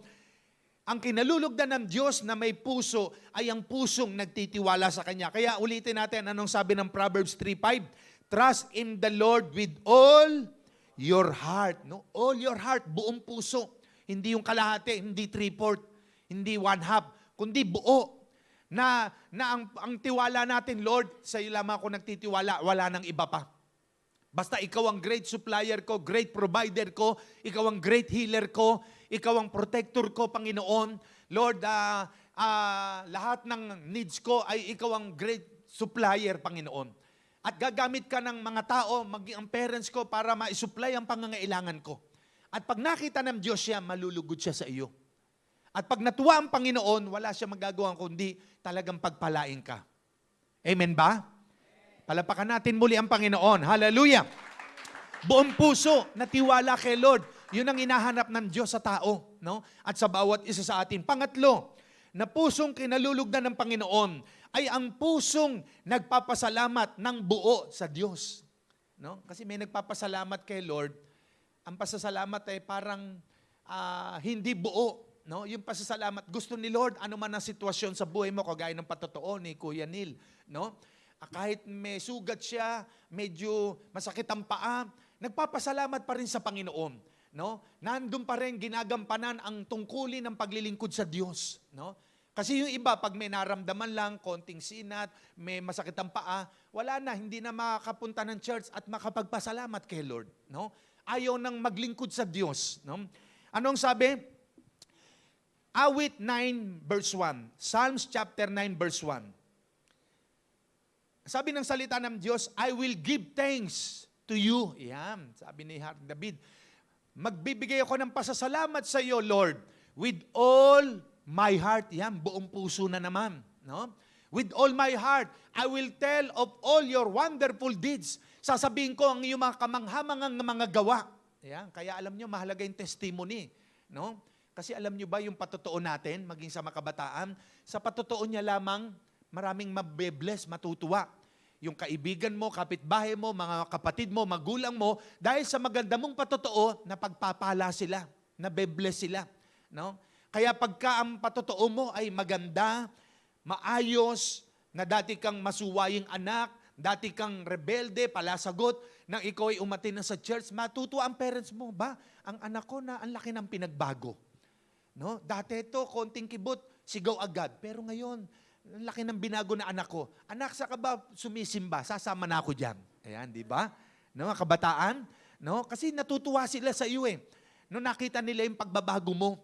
Ang kinalulugdan ng Diyos na may puso ay ang pusong nagtitiwala sa Kanya. Kaya ulitin natin anong sabi ng Proverbs 3:5. Trust in the Lord with all your heart. No? All your heart, buong puso. Hindi yung kalahati, hindi 3/4, hindi 1/2, kundi buo. Na ang tiwala natin, Lord, sa iyo lamang ako nagtitiwala, wala nang iba pa. Basta ikaw ang great supplier ko, great provider ko, ikaw ang great healer ko, ikaw ang protector ko, Panginoon. Lord, lahat ng needs ko ay ikaw ang great supplier, Panginoon. At gagamit ka ng mga tao, maging ang parents ko para ma-supply ang pangangailangan ko. At pag nakita ng Diyos siya, malulugod siya sa iyo. At pag natuwa ang Panginoon, wala siya magagawa kundi talagang pagpalain ka. Amen ba? Palapakan natin muli ang Panginoon. Hallelujah! Buong puso, natiwala kay Lord. Yun ang hinahanap ng Diyos sa tao, no? At sa bawat isa sa atin. Pangatlo, na pusong kinalulugdan ng Panginoon ay ang pusong nagpapasalamat ng buo sa Diyos. No? Kasi may nagpapasalamat kay Lord, ang pasasalamat ay parang hindi buo. No? Yung pasasalamat, gusto ni Lord, ano man ang sitwasyon sa buhay mo, kagaya ng patotoo ni Kuya Neil. No? Kahit may sugat siya, medyo masakit ang paa, nagpapasalamat pa rin sa Panginoon. No? Nandun pa rin ginagampanan ang tungkulin ng paglilingkod sa Diyos. No? Kasi yung iba, pag may naramdaman lang, konting sinat, may masakit ang paa, wala na, hindi na makakapunta ng church at makapagpasalamat kay Lord. No? Ayaw nang maglingkod sa Diyos. No? Anong sabi? Awit 9 verse 1. Psalms chapter 9 verse 1. Sabi ng salita ng Diyos, I will give thanks to you. Yan, sabi ni David. Magbibigay ako ng pasasalamat sa iyo, Lord, with all my heart. Yan, buong puso na naman. No? With all my heart, I will tell of all your wonderful deeds. Sasabihin ko ang iyong mga kamanghamangang mga gawa. Yan, kaya alam nyo, mahalaga yung testimony. No? Kasi alam nyo ba yung patotoo natin, maging sa makabataan, sa patotoo niya lamang, maraming mabe-bless, matutuwa. Yung kaibigan mo, kapitbahay mo, mga kapatid mo, magulang mo, dahil sa maganda mong patotoo, napagpapala sila, nabe-bless sila. No? Kaya pagka ang patotoo mo ay maganda, maayos, na dati kang masuwaying anak, dati kang rebelde, palasagot, nang ikaw ay umatin na sa church, matutuwa ang parents mo. Ba, ang anak ko na ang laki ng pinagbago. No? Dati ito, konting kibot, sigaw agad. Pero ngayon, ang laki ng binago na anak ko. Anak, sa ka ba sumisimba? Sasama na ako dyan. Ayan, di ba? No, kabataan? No? Kasi natutuwa sila sa iyo eh. No, nakita nila yung pagbabago mo.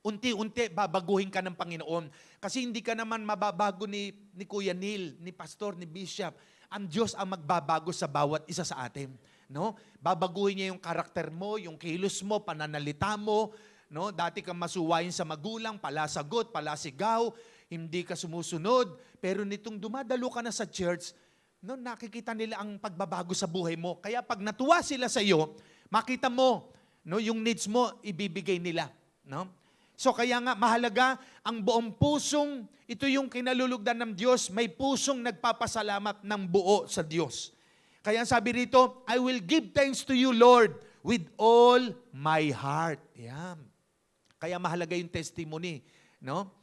Unti-unti, babaguhin ka ng Panginoon. Kasi hindi ka naman mababago ni Kuya Neil, ni Pastor, ni Bishop. Ang Diyos ang magbabago sa bawat isa sa atin. No? Babaguhin niya yung karakter mo, yung kilos mo, pananalita mo. No? Dati kang masuwayin sa magulang, palasagot, palasigaw, hindi ka sumusunod. Pero nitong dumadalo ka na sa church, no, nakikita nila ang pagbabago sa buhay mo. Kaya pag natuwa sila sa iyo, makita mo, no, yung needs mo, ibibigay nila. No? So kaya nga, mahalaga ang buong pusong, ito yung kinalulugdan ng Diyos, may pusong nagpapasalamat ng buo sa Diyos. Kaya sabi rito, I will give thanks to you, Lord, with all my heart. Yan. Kaya mahalaga yung testimony. No?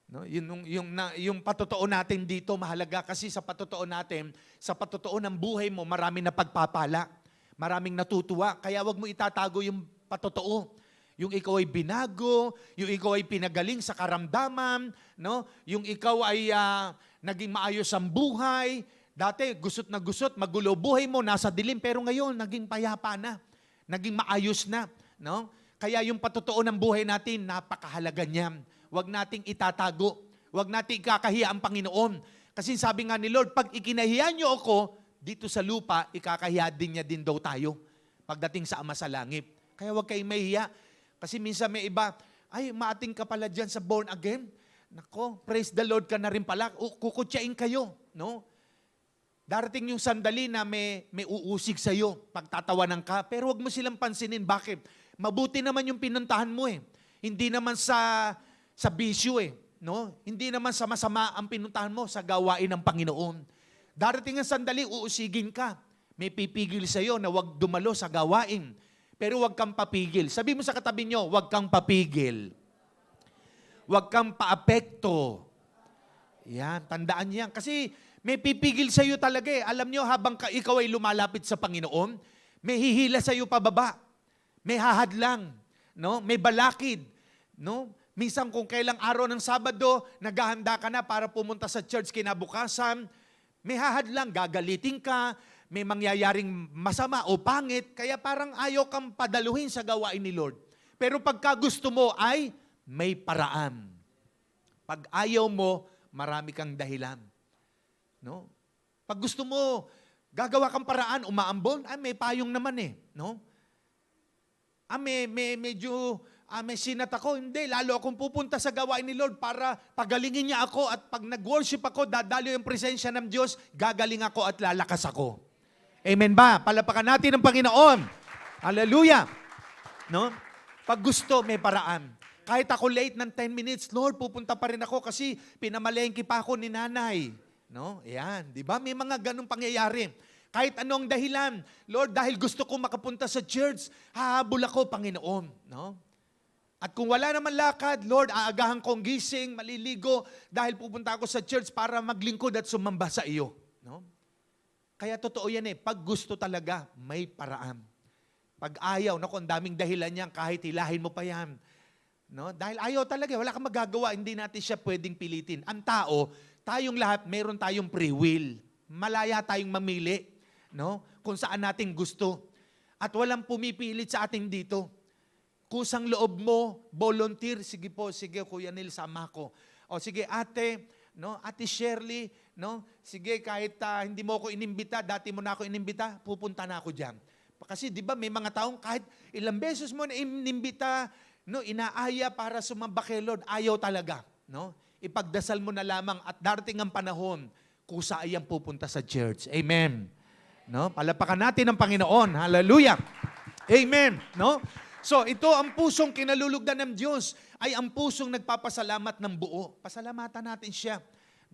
No, yung patotoo natin dito mahalaga kasi sa patotoo natin, sa patotoo ng buhay mo, maraming napagpapala, maraming natutuwa. Kaya wag mo itatago yung patotoo. Yung ikaw ay binago, yung ikaw ay pinagaling sa karamdaman, no? Yung ikaw ay naging maayos ang buhay. Dati gusot na gusot, magulo buhay mo, nasa dilim, pero ngayon naging payapa na, naging maayos na, no? Kaya yung patotoo ng buhay natin, napakahalaga niyan. Huwag nating itatago. Huwag nating ikakahiya ang Panginoon. Kasi sabi nga ni Lord, pag ikinahiya niyo ako, dito sa lupa, ikakahiya din niya din daw tayo pagdating sa Ama sa Langit. Kaya huwag kayong mahiya. Kasi minsan may iba, ay, maating ka pala dyan sa born again. Nako, praise the Lord ka na rin pala. Kukutsain kayo. No? Darating yung sandali na may uusig sa'yo, pagtatawanan ka, pero huwag mo silang pansinin. Bakit? Mabuti naman yung pinuntahan mo eh. Hindi naman sa bisyo eh. No? Hindi naman sa masama ang pinuntahan mo sa gawain ng Panginoon. Darating ang sandali, uusigin ka. May pipigil sa'yo na huwag dumalo sa gawain. Pero huwag kang papigil. Sabi mo sa katabi nyo, huwag kang papigil. Huwag kang paapekto. Yan, tandaan niyan. Kasi may pipigil sa iyo talaga eh. Alam niyo, habang ikaw ay lumalapit sa Panginoon, may hihila sa iyo pababa. May hahadlang. No? May balakid. No? Minsan kung kailang araw ng Sabado, naghahanda ka na para pumunta sa church kinabukasan, may hahadlang, gagalitin ka, may mangyayaring masama o pangit, kaya parang ayaw kang padaluhin sa gawain ni Lord. Pero pagka gusto mo ay may paraan. Pag ayaw mo, marami kang dahilan. No? Pag gusto mo, gagawa kang paraan, umaambon, may payong naman eh. No? May sinat ako, hindi, lalo akong pupunta sa gawain ni Lord para pagalingin niya ako at pag nag-worship ako, dadalo yung presensya ng Diyos, gagaling ako at lalakas ako. Amen ba? Palapakan natin ang Panginoon. Hallelujah. No? Pag gusto, may paraan. Kahit ako late ng 10 minutes, Lord, pupunta pa rin ako kasi pinamalengke pa ako ni nanay. No? Ayan, di ba? May mga ganong pangyayari. Kahit anong dahilan, Lord, dahil gusto ko makapunta sa church, hahabol ako, Panginoon. No? At kung wala naman lakad, Lord, aagahan kong gising, maliligo, dahil pupunta ako sa church para maglingkod at sumamba sa iyo. No? Kaya totoo yan eh, pag gusto talaga, may paraan. Pag ayaw, naku, ang daming dahilan yan, kahit hilahin mo pa yan. No? Dahil ayaw talaga, wala kang magagawa, hindi natin siya pwedeng pilitin. Ang tao, tayong lahat, meron tayong free will. Malaya tayong mamili, no? Kung saan natin gusto. At walang pumipilit sa atin dito. Kusang loob mo, volunteer, sige po, sige Kuya Neil, sama ko. O sige ate, no? Ate Shirley, no? Sige kahit hindi mo ako inimbita, dati mo na ako inimbita, pupunta na ako diyan. Kasi 'di ba may mga taong kahit ilang beses mo na inimbita, no, inaaya para sumamba kay Lord, ayaw talaga, no? Ipagdasal mo na lamang at darating ang panahon, kusa ayang pupunta sa church. Amen. No? Palapakan natin ang Panginoon. Hallelujah. Amen, no? So, ito ang pusong kinalulugdan ng Diyos ay ang pusong nagpapasalamat ng buo. Pasalamatan natin siya,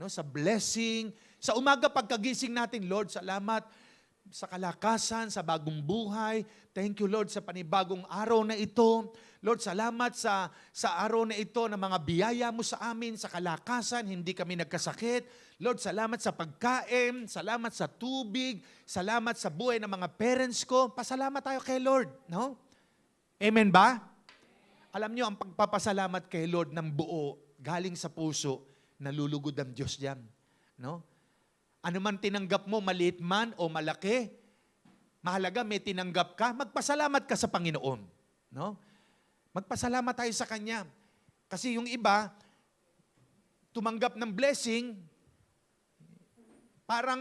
no, sa blessing. Sa umaga pagkagising natin, Lord, salamat sa kalakasan, sa bagong buhay. Thank you, Lord, sa panibagong araw na ito. Lord, salamat sa araw na ito na mga biyaya mo sa amin, sa kalakasan, hindi kami nagkasakit. Lord, salamat sa pagkain, salamat sa tubig, salamat sa buhay ng mga parents ko. Pasalamat tayo kay Lord, no? Amen ba? Alam niyo, ang pagpapasalamat kay Lord ng buo, galing sa puso, nalulugod ang Diyos diyan, no? Ano man tinanggap mo, maliit man o malaki, mahalaga may tinanggap ka, magpasalamat ka sa Panginoon. No? Magpasalamat tayo sa Kanya. Kasi yung iba, tumanggap ng blessing, parang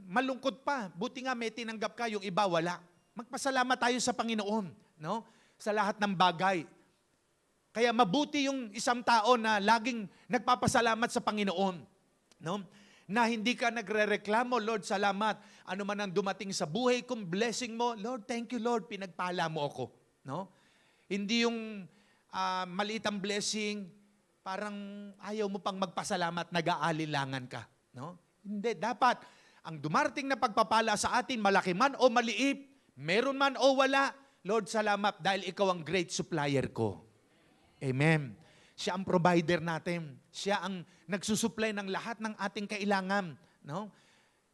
malungkot pa. Buti nga may tinanggap ka, yung iba wala. Magpasalamat tayo sa Panginoon, no? Sa lahat ng bagay. Kaya mabuti yung isang tao na laging nagpapasalamat sa Panginoon, no? Na hindi ka nagrereklamo, Lord, salamat. Ano man ang dumating sa buhay kong blessing mo, Lord, thank you, Lord, pinagpala mo ako. No? Hindi yung maliit ang blessing, parang ayaw mo pang magpasalamat, nag-aalilangan ka. No? Hindi, dapat ang dumarating na pagpapala sa atin, malaki man o maliit, meron man o wala, Lord, salamat dahil ikaw ang great supplier ko. Amen. Siya ang provider natin. Siya ang nagsusupply ng lahat ng ating kailangan. No?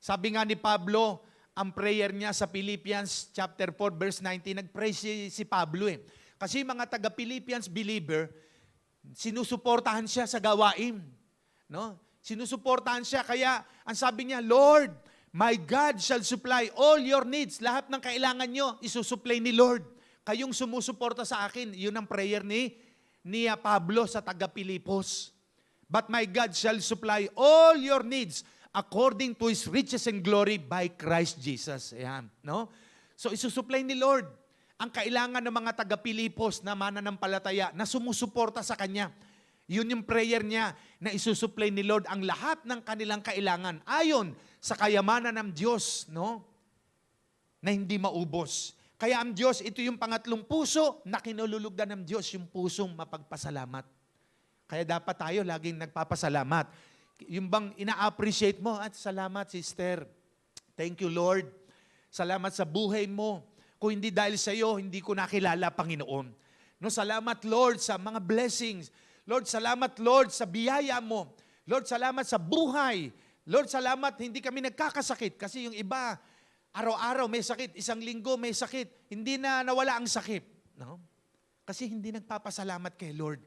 Sabi nga ni Pablo, ang prayer niya sa Philippians chapter 4 verse 19, nag-pray si Pablo eh. Kasi mga taga-Philippians believer, sinusuportahan siya sa gawain. No? Sinusuportahan siya, kaya ang sabi niya, Lord, my God shall supply all your needs. Lahat ng kailangan nyo, isusupply ni Lord. Kayong sumusuporta sa akin, yun ang prayer ni Pablo sa taga-Pilipos. But my God shall supply all your needs according to His riches and glory by Christ Jesus. Ayan, no? So isusupply ni Lord ang kailangan ng mga taga-Pilipos na mananampalataya na sumusuporta sa Kanya. Yun yung prayer niya na isusupply ni Lord ang lahat ng kanilang kailangan ayon sa kayamanan ng Diyos, no? Na hindi maubos. Kaya ang Diyos, ito yung pangatlong puso na kinululugdan ng Diyos, yung pusong mapagpasalamat. Kaya dapat tayo laging nagpapasalamat. Yung bang ina-appreciate mo, at salamat sister. Thank you Lord. Salamat sa buhay mo. Kung hindi dahil sa iyo, hindi ko nakilala Panginoon. No, salamat Lord sa mga blessings. Lord, salamat, Lord, sa biyaya mo. Lord, salamat sa buhay. Lord, salamat, hindi kami nagkakasakit. Kasi yung iba, araw-araw may sakit, isang linggo may sakit, hindi na nawala ang sakit. No? Kasi hindi nagpapasalamat kay Lord.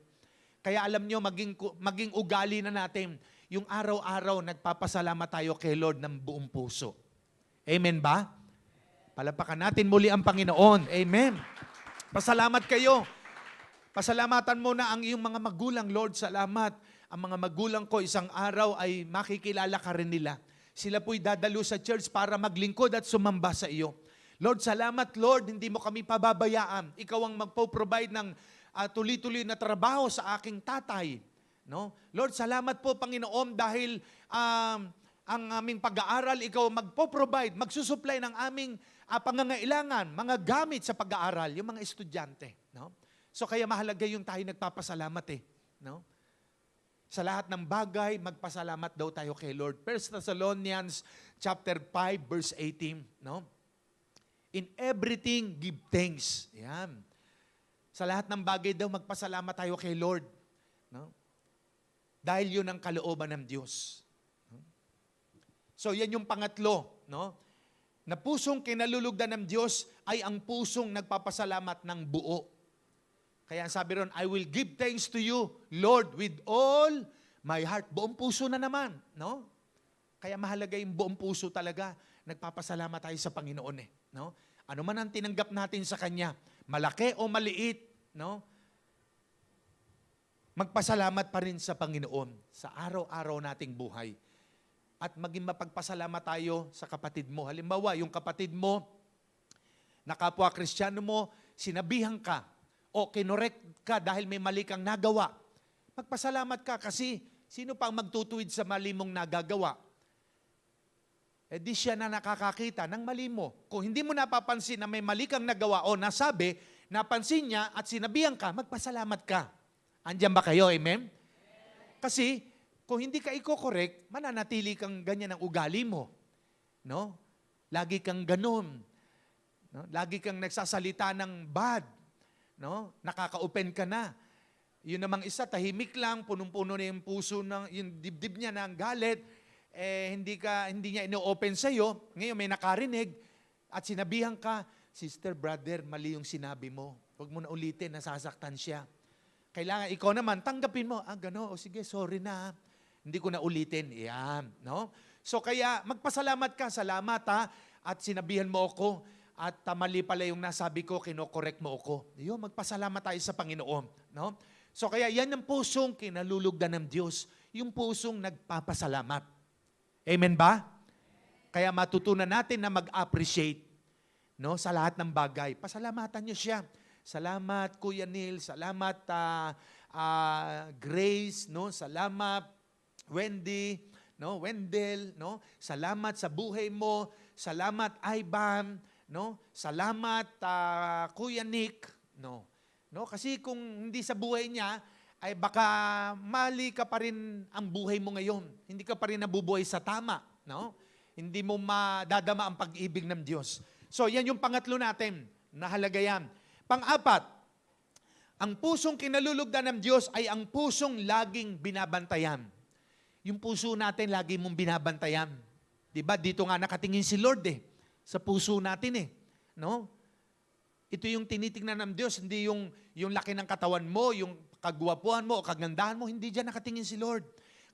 Kaya alam nyo, maging ugali na natin, yung araw-araw nagpapasalamat tayo kay Lord ng buong puso. Amen ba? Palapakan natin muli ang Panginoon. Amen. Pasalamat kayo. Pasalamatan mo na ang iyong mga magulang, Lord. Salamat. Ang mga magulang ko isang araw ay makikilala ka rin nila. Sila po'y dadalo sa church para maglingkod at sumamba sa iyo. Lord, salamat, Lord. Hindi mo kami pababayaan. Ikaw ang magpo-provide ng tuloy-tuloy na trabaho sa aking tatay. No? Lord, salamat po, Panginoon, dahil ang aming pag-aaral, ikaw magpo-provide, magsusupply ng aming pangangailangan, mga gamit sa pag-aaral, yung mga estudyante. No? So kaya mahalaga yung tayo nagpapasalamat eh. No? Sa lahat ng bagay, magpasalamat daw tayo kay Lord. 1 Thessalonians chapter 5, verse 18. No? In everything, give thanks. Yan. Sa lahat ng bagay daw, magpasalamat tayo kay Lord. No? Dahil yun ang kalooban ng Diyos. No? So yan yung pangatlo. No? Na pusong kinalulugdan ng Diyos ay ang pusong nagpapasalamat ng buo. Kaya sabi ron, I will give thanks to you, Lord, with all my heart. Buong puso na naman, no? Kaya mahalaga yung buong puso talaga. Nagpapasalamat tayo sa Panginoon eh, no? Ano man ang tinanggap natin sa Kanya, malaki o maliit, no? Magpasalamat pa rin sa Panginoon sa araw-araw nating buhay. At maging mapagpasalamat tayo sa kapatid mo. Halimbawa, yung kapatid mo, na kapwa Kristiyano mo, sinabihan ka, o kinorek ka dahil may mali kang nagawa, magpasalamat ka kasi sino pa ang magtutuwid sa mali mong nagagawa? Eh di siya na nakakakita ng mali mo. Kung hindi mo napapansin na may mali kang nagawa o nasabi, napansin niya at sinabihan ka, magpasalamat ka. Andiyan ba kayo? Amen? Kasi kung hindi ka i-correct, mananatili kang ganyan ang ugali mo. No? Lagi kang ganun. No? Lagi kang nagsasalita ng bad. No? Nakaka-open ka na. Yun namang isa, tahimik lang, punong-puno na yung puso, yung dibdib niya ng galit, hindi niya ino-open sa'yo. Ngayon may nakarinig at sinabihan ka, sister, brother, mali yung sinabi mo. Huwag mo na ulitin, nasasaktan siya. Kailangan ikaw naman, tanggapin mo. Gano'n, sige, sorry na. Hindi ko na ulitin. Yan, no? So kaya magpasalamat ka, salamat ha, at sinabihan mo ako, at mali pala yung nasabi ko, kinokorek mo ako. Yun, magpasalamat tayo sa Panginoon. No? So kaya yan ang pusong kinalulugdan ng Diyos. Yung pusong nagpapasalamat. Amen ba? Kaya matutunan natin na mag-appreciate, no, sa lahat ng bagay. Pasalamatan niyo siya. Salamat, Kuya Neil. Salamat, Grace. No? Salamat, Wendy. No? Wendell. No? Salamat sa buhay mo. Salamat, Ivan. No? Salamat, Kuya Nick. No? No? Kasi kung hindi sa buhay niya, ay baka mali ka pa rin ang buhay mo ngayon. Hindi ka pa rin nabubuhay sa tama. No? Hindi mo madadama ang pag-ibig ng Diyos. So, yan yung pangatlo natin. Nahalaga yan. Pang-apat, ang pusong kinalulugdan ng Diyos ay ang pusong laging binabantayan. Yung puso natin, lagi mong binabantayan. Diba? Dito nga nakatingin si Lord eh. Sa puso natin eh. No? Ito yung tinitingnan ng Diyos, hindi yung laki ng katawan mo, yung kagwapuhan mo o kagandahan mo, hindi dyan nakatingin si Lord.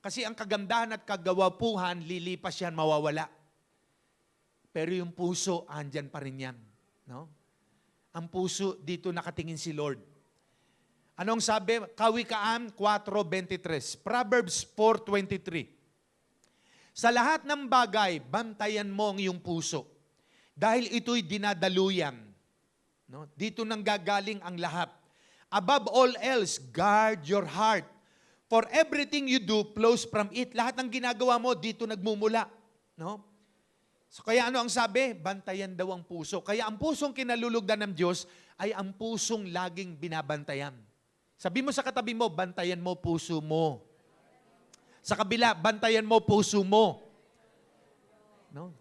Kasi ang kagandahan at kagwapuhan, lilipas yan, mawawala. Pero yung puso, andyan pa rin yan. No? Ang puso, dito nakatingin si Lord. Anong sabi? Kawikaan 4:23. Proverbs 4:23. Sa lahat ng bagay, bantayan mo ang iyong puso. Dahil ito'y dinadaluyan. No? Dito nang gagaling ang lahat. Above all else, guard your heart. For everything you do flows from it. Lahat ng ginagawa mo, dito nagmumula. No? So kaya ano ang sabi? Bantayan daw ang puso. Kaya ang pusong kinalulugdan ng Diyos ay ang pusong laging binabantayan. Sabi mo sa katabi mo, bantayan mo puso mo. Sa kabila, bantayan mo puso mo. No?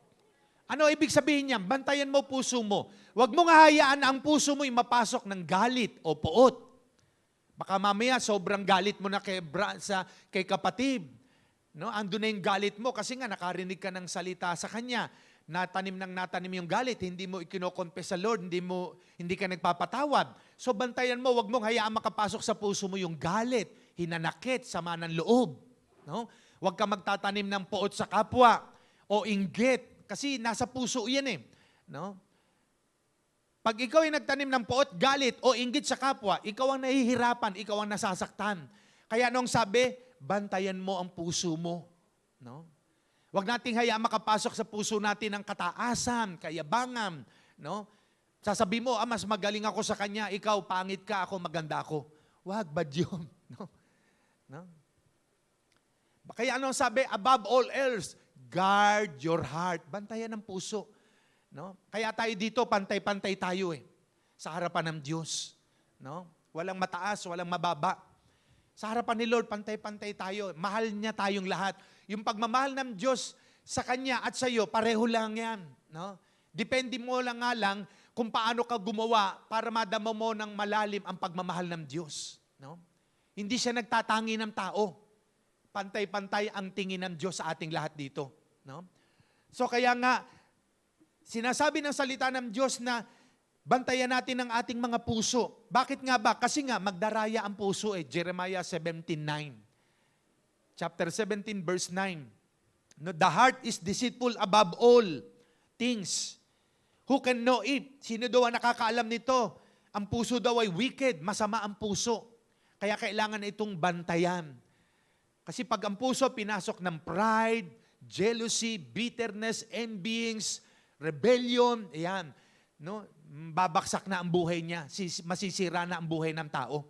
Ano ibig sabihin niyan? Bantayan mo puso mo. Huwag mong hahayaan na ang puso mo ay mapasok ng galit o puot. Baka mamaya sobrang galit mo na kay kapatid. No? Ando na yung galit mo kasi nga nakarinig ka ng salita sa kanya. Natanim yung galit, hindi mo ikinokonfess sa Lord, hindi ka nagpapatawad. So bantayan mo, wag mong hayaan makapasok sa puso mo yung galit, hinanakit, sama ng loob. No? Huwag ka magtatanim ng poot sa kapwa o inggit kasi nasa puso yan eh. No? Pag ikaw ay nagtanim ng poot, galit o inggit sa kapwa, ikaw ang nahihirapan, ikaw ang nasasaktan. Kaya nung sabi, bantayan mo ang puso mo. No? Huwag nating hayaan makapasok sa puso natin ang kataasan, kayabangan. No? Sasabi mo, mas magaling ako sa kanya, ikaw pangit ka, ako maganda ako. Huwag, bad yun. No? No? Kaya anong sabi? Above all else, guard your heart. Bantayan ang puso. No? Kaya tayo dito, pantay-pantay tayo sa harapan ng Diyos. No? Walang mataas, walang mababa. Sa harapan ni Lord, pantay-pantay tayo. Mahal niya tayong lahat. Yung pagmamahal ng Diyos sa Kanya at sa iyo, pareho lang yan. No? Depende mo lang nga lang kung paano ka gumawa para madama mo ng malalim ang pagmamahal ng Diyos. No? Hindi siya nagtatangi ng tao. Pantay-pantay ang tingin ng Diyos sa ating lahat dito. No? So kaya nga, sinasabi ng salita ng Diyos na bantayan natin ang ating mga puso. Bakit nga ba? Kasi nga, magdaraya ang puso Jeremiah 17:9. Chapter 17, verse 9. No, the heart is deceitful above all things. Who can know it? Sino daw ang nakakaalam nito? Ang puso daw ay wicked, masama ang puso. Kaya kailangan itong bantayan. Kasi pag ang puso pinasok ng pride, jealousy, bitterness, envyings, rebellion, ayan, no? Babaksak na ang buhay niya, masisira na ang buhay ng tao.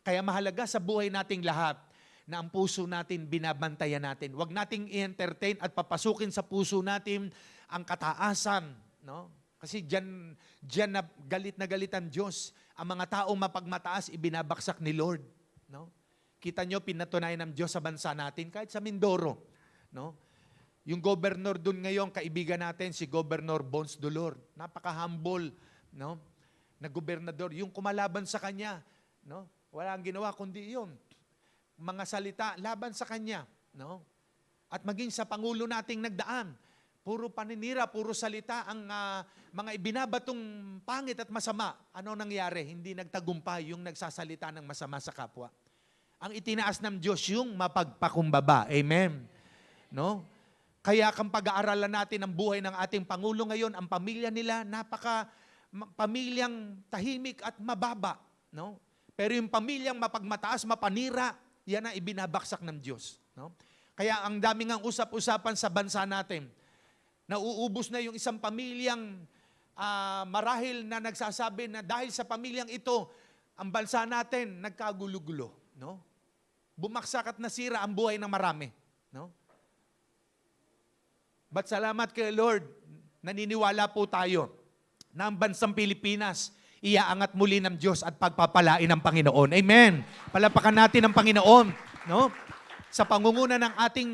Kaya mahalaga sa buhay nating lahat na ang puso natin binabantayan natin. Huwag nating i-entertain at papasukin sa puso natin ang kataasan. No? Kasi diyan na galit ang Diyos. Ang mga taong mapagmataas, ibinabaksak ni Lord. No? Kita nyo, pinatunayan ng Diyos sa bansa natin, kahit sa Mindoro. No? Yung governor dun ngayon, kaibigan natin, si Governor Bons Dolor. Napaka-humble, no? Na gobernador. Yung kumalaban sa kanya, no? Wala ang ginawa kundi yun. Mga salita, laban sa kanya. No? At maging sa Pangulo nating nagdaan, puro paninira, puro salita ang mga ibinabatong pangit at masama. Ano nangyari? Hindi nagtagumpay yung nagsasalita ng masama sa kapwa. Ang itinaas ng Diyos yung mapagpakumbaba. Amen. No? Kaya kung pag-aaralan natin ang buhay ng ating Pangulo ngayon, ang pamilya nila, pamilyang tahimik at mababa. No? Pero yung pamilyang mapagmataas, mapanira, yan ang ibinabaksak ng Diyos. No? Kaya ang daming ang usap-usapan sa bansa natin. Nauubos na yung isang pamilyang marahil na nagsasabi na dahil sa pamilyang ito, ang bansa natin nagkagulo-gulo. No? Bumaksak at nasira ang buhay ng marami. No? But salamat kay Lord, naniniwala po tayo na ang bansang Pilipinas, iaangat muli ng Diyos at pagpapalain ng Panginoon. Amen. Palapakan natin ang Panginoon. No? Sa pangunguna ng ating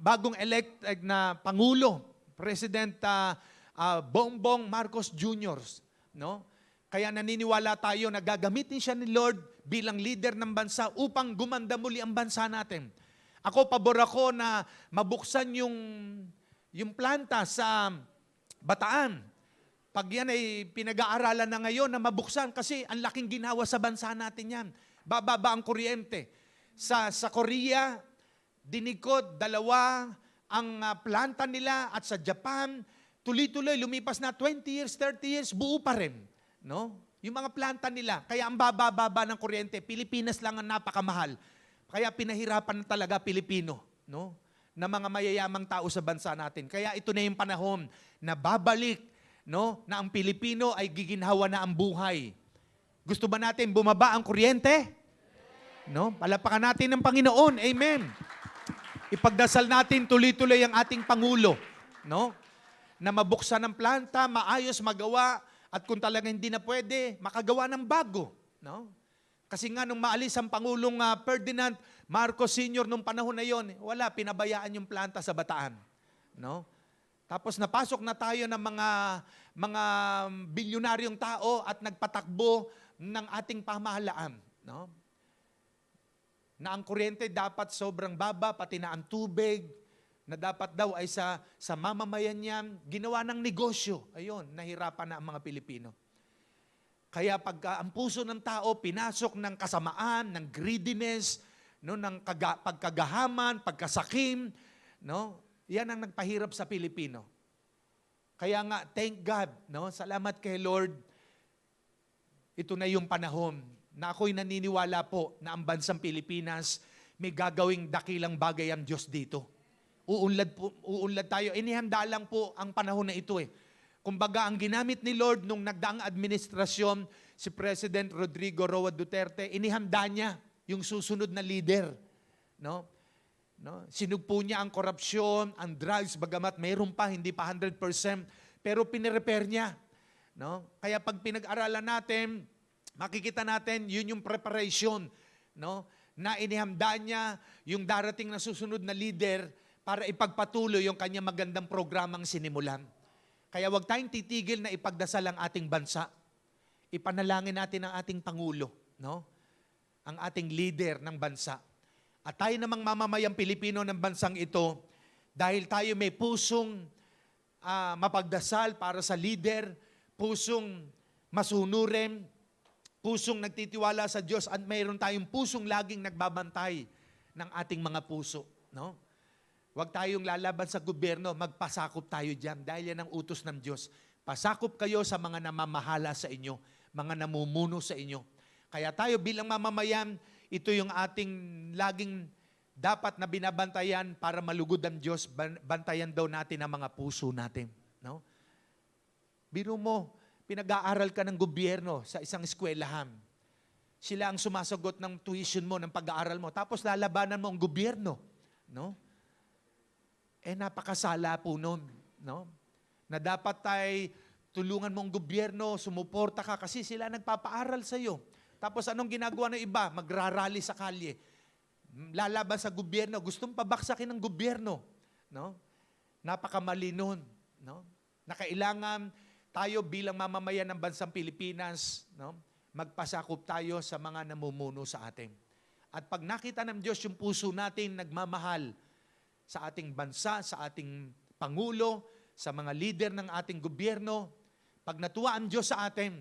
bagong elected na Pangulo, President Bongbong Marcos Jr. No? Kaya naniniwala tayo na gagamitin siya ni Lord bilang leader ng bansa upang gumanda muli ang bansa natin. Ako, pabor ako na mabuksan yung planta sa Bataan. Pag yan ay pinag-aaralan na ngayon na mabuksan kasi ang laking ginawa sa bansa natin yan. Bababa ang kuryente. Sa Korea, dinikod, 2 ang planta nila at sa Japan, tuloy-tuloy, lumipas na 20 years, 30 years, buo pa rin. No? Yung mga planta nila. Kaya ang baba ng kuryente, Pilipinas lang ang napakamahal. Kaya pinahirapan na talaga Pilipino. No? Na mga mayayamang tao sa bansa natin. Kaya ito na yung panahon na babalik, no, na ang Pilipino ay giginhawa na ang buhay. Gusto ba natin bumaba ang kuryente? No? Palapakan natin ng Panginoon. Amen. Ipagdasal natin tuloy-tuloy ang ating Pangulo, no? Na mabuksan ang planta, maayos magawa, at kung talaga hindi na pwede, makagawa ng bago, no? Kasi nga nung maalis ang Pangulong Ferdinand Marcos Sr. nung panahon na yon, wala, pinabayaan yung planta sa Bataan. No? Tapos napasok na tayo ng mga bilyonaryong tao at nagpatakbo ng ating pamahalaan. No? na ang kuryente dapat sobrang baba, pati na ang tubig, na dapat daw ay sa mamamayan niya, ginawa ng negosyo. Ayun, nahirapan na ang mga Pilipino. Kaya pagka ang puso ng tao pinasok ng kasamaan, ng greediness, no, ng pagkagahaman, pagkasakim, no, yan ang nagpahirap sa Pilipino. Kaya nga, thank God, no, salamat kay Lord, ito na yung panahon na ako'y naniniwala po na ang bansang Pilipinas may gagawing dakilang bagay ang Diyos dito. Uunlad tayo. Inihanda lang po ang panahon na ito eh. Kumbaga, ang ginamit ni Lord nung nagdaang administrasyon, si President Rodrigo Roa Duterte, inihanda niya yung susunod na leader. No? Sinugpo niya ang korupsyon, ang drugs, bagamat mayroon pa, hindi pa 100%, pero pinirepair niya. No? Kaya pag pinag-aralan natin, makikita natin, yun yung preparation, no? Na inihanda niya yung darating na susunod na leader para ipagpatuloy yung kanya magandang programang sinimulan. Kaya wag tayong titigil na ipagdasal ang ating bansa. Ipanalangin natin ang ating Pangulo, no? Ang ating leader ng bansa. At tayo namang mamamayang Pilipino ng bansang ito, dahil tayo may pusong mapagdasal para sa leader, pusong masunurin, pusong nagtitiwala sa Diyos, at mayroon tayong pusong laging nagbabantay ng ating mga puso, no? Huwag tayong lalaban sa gobyerno, magpasakop tayo dyan dahil yan ang utos ng Diyos. Pasakop kayo sa mga namamahala sa inyo, mga namumuno sa inyo. Kaya tayo bilang mamamayan, ito yung ating laging dapat na binabantayan para malugod ang Diyos. Bantayan daw natin ang mga puso natin. No? Biro mo, pinag-aaral ka ng gobyerno sa isang eskwelahan. Sila ang sumasagot ng tuition mo, ng pag-aaral mo. Tapos lalabanan mo ang gobyerno. No? Napakasala po nun, no? Na dapat ay tulungan mong gobyerno, sumuporta ka kasi sila nagpapaaral sa iyo. Tapos anong ginagawa ng iba? Magrarally sa kalye. Lalaban sa gobyerno, gustong pabaksakin ng gobyerno, no? Napakamali nun, no? Na kailangan tayo bilang mamamayan ng bansang Pilipinas, no? Magpasakop tayo sa mga namumuno sa atin. At pag nakita ng Diyos yung puso natin nagmamahal sa ating bansa, sa ating Pangulo, sa mga leader ng ating gobyerno, pag natuwa ang Diyos sa atin,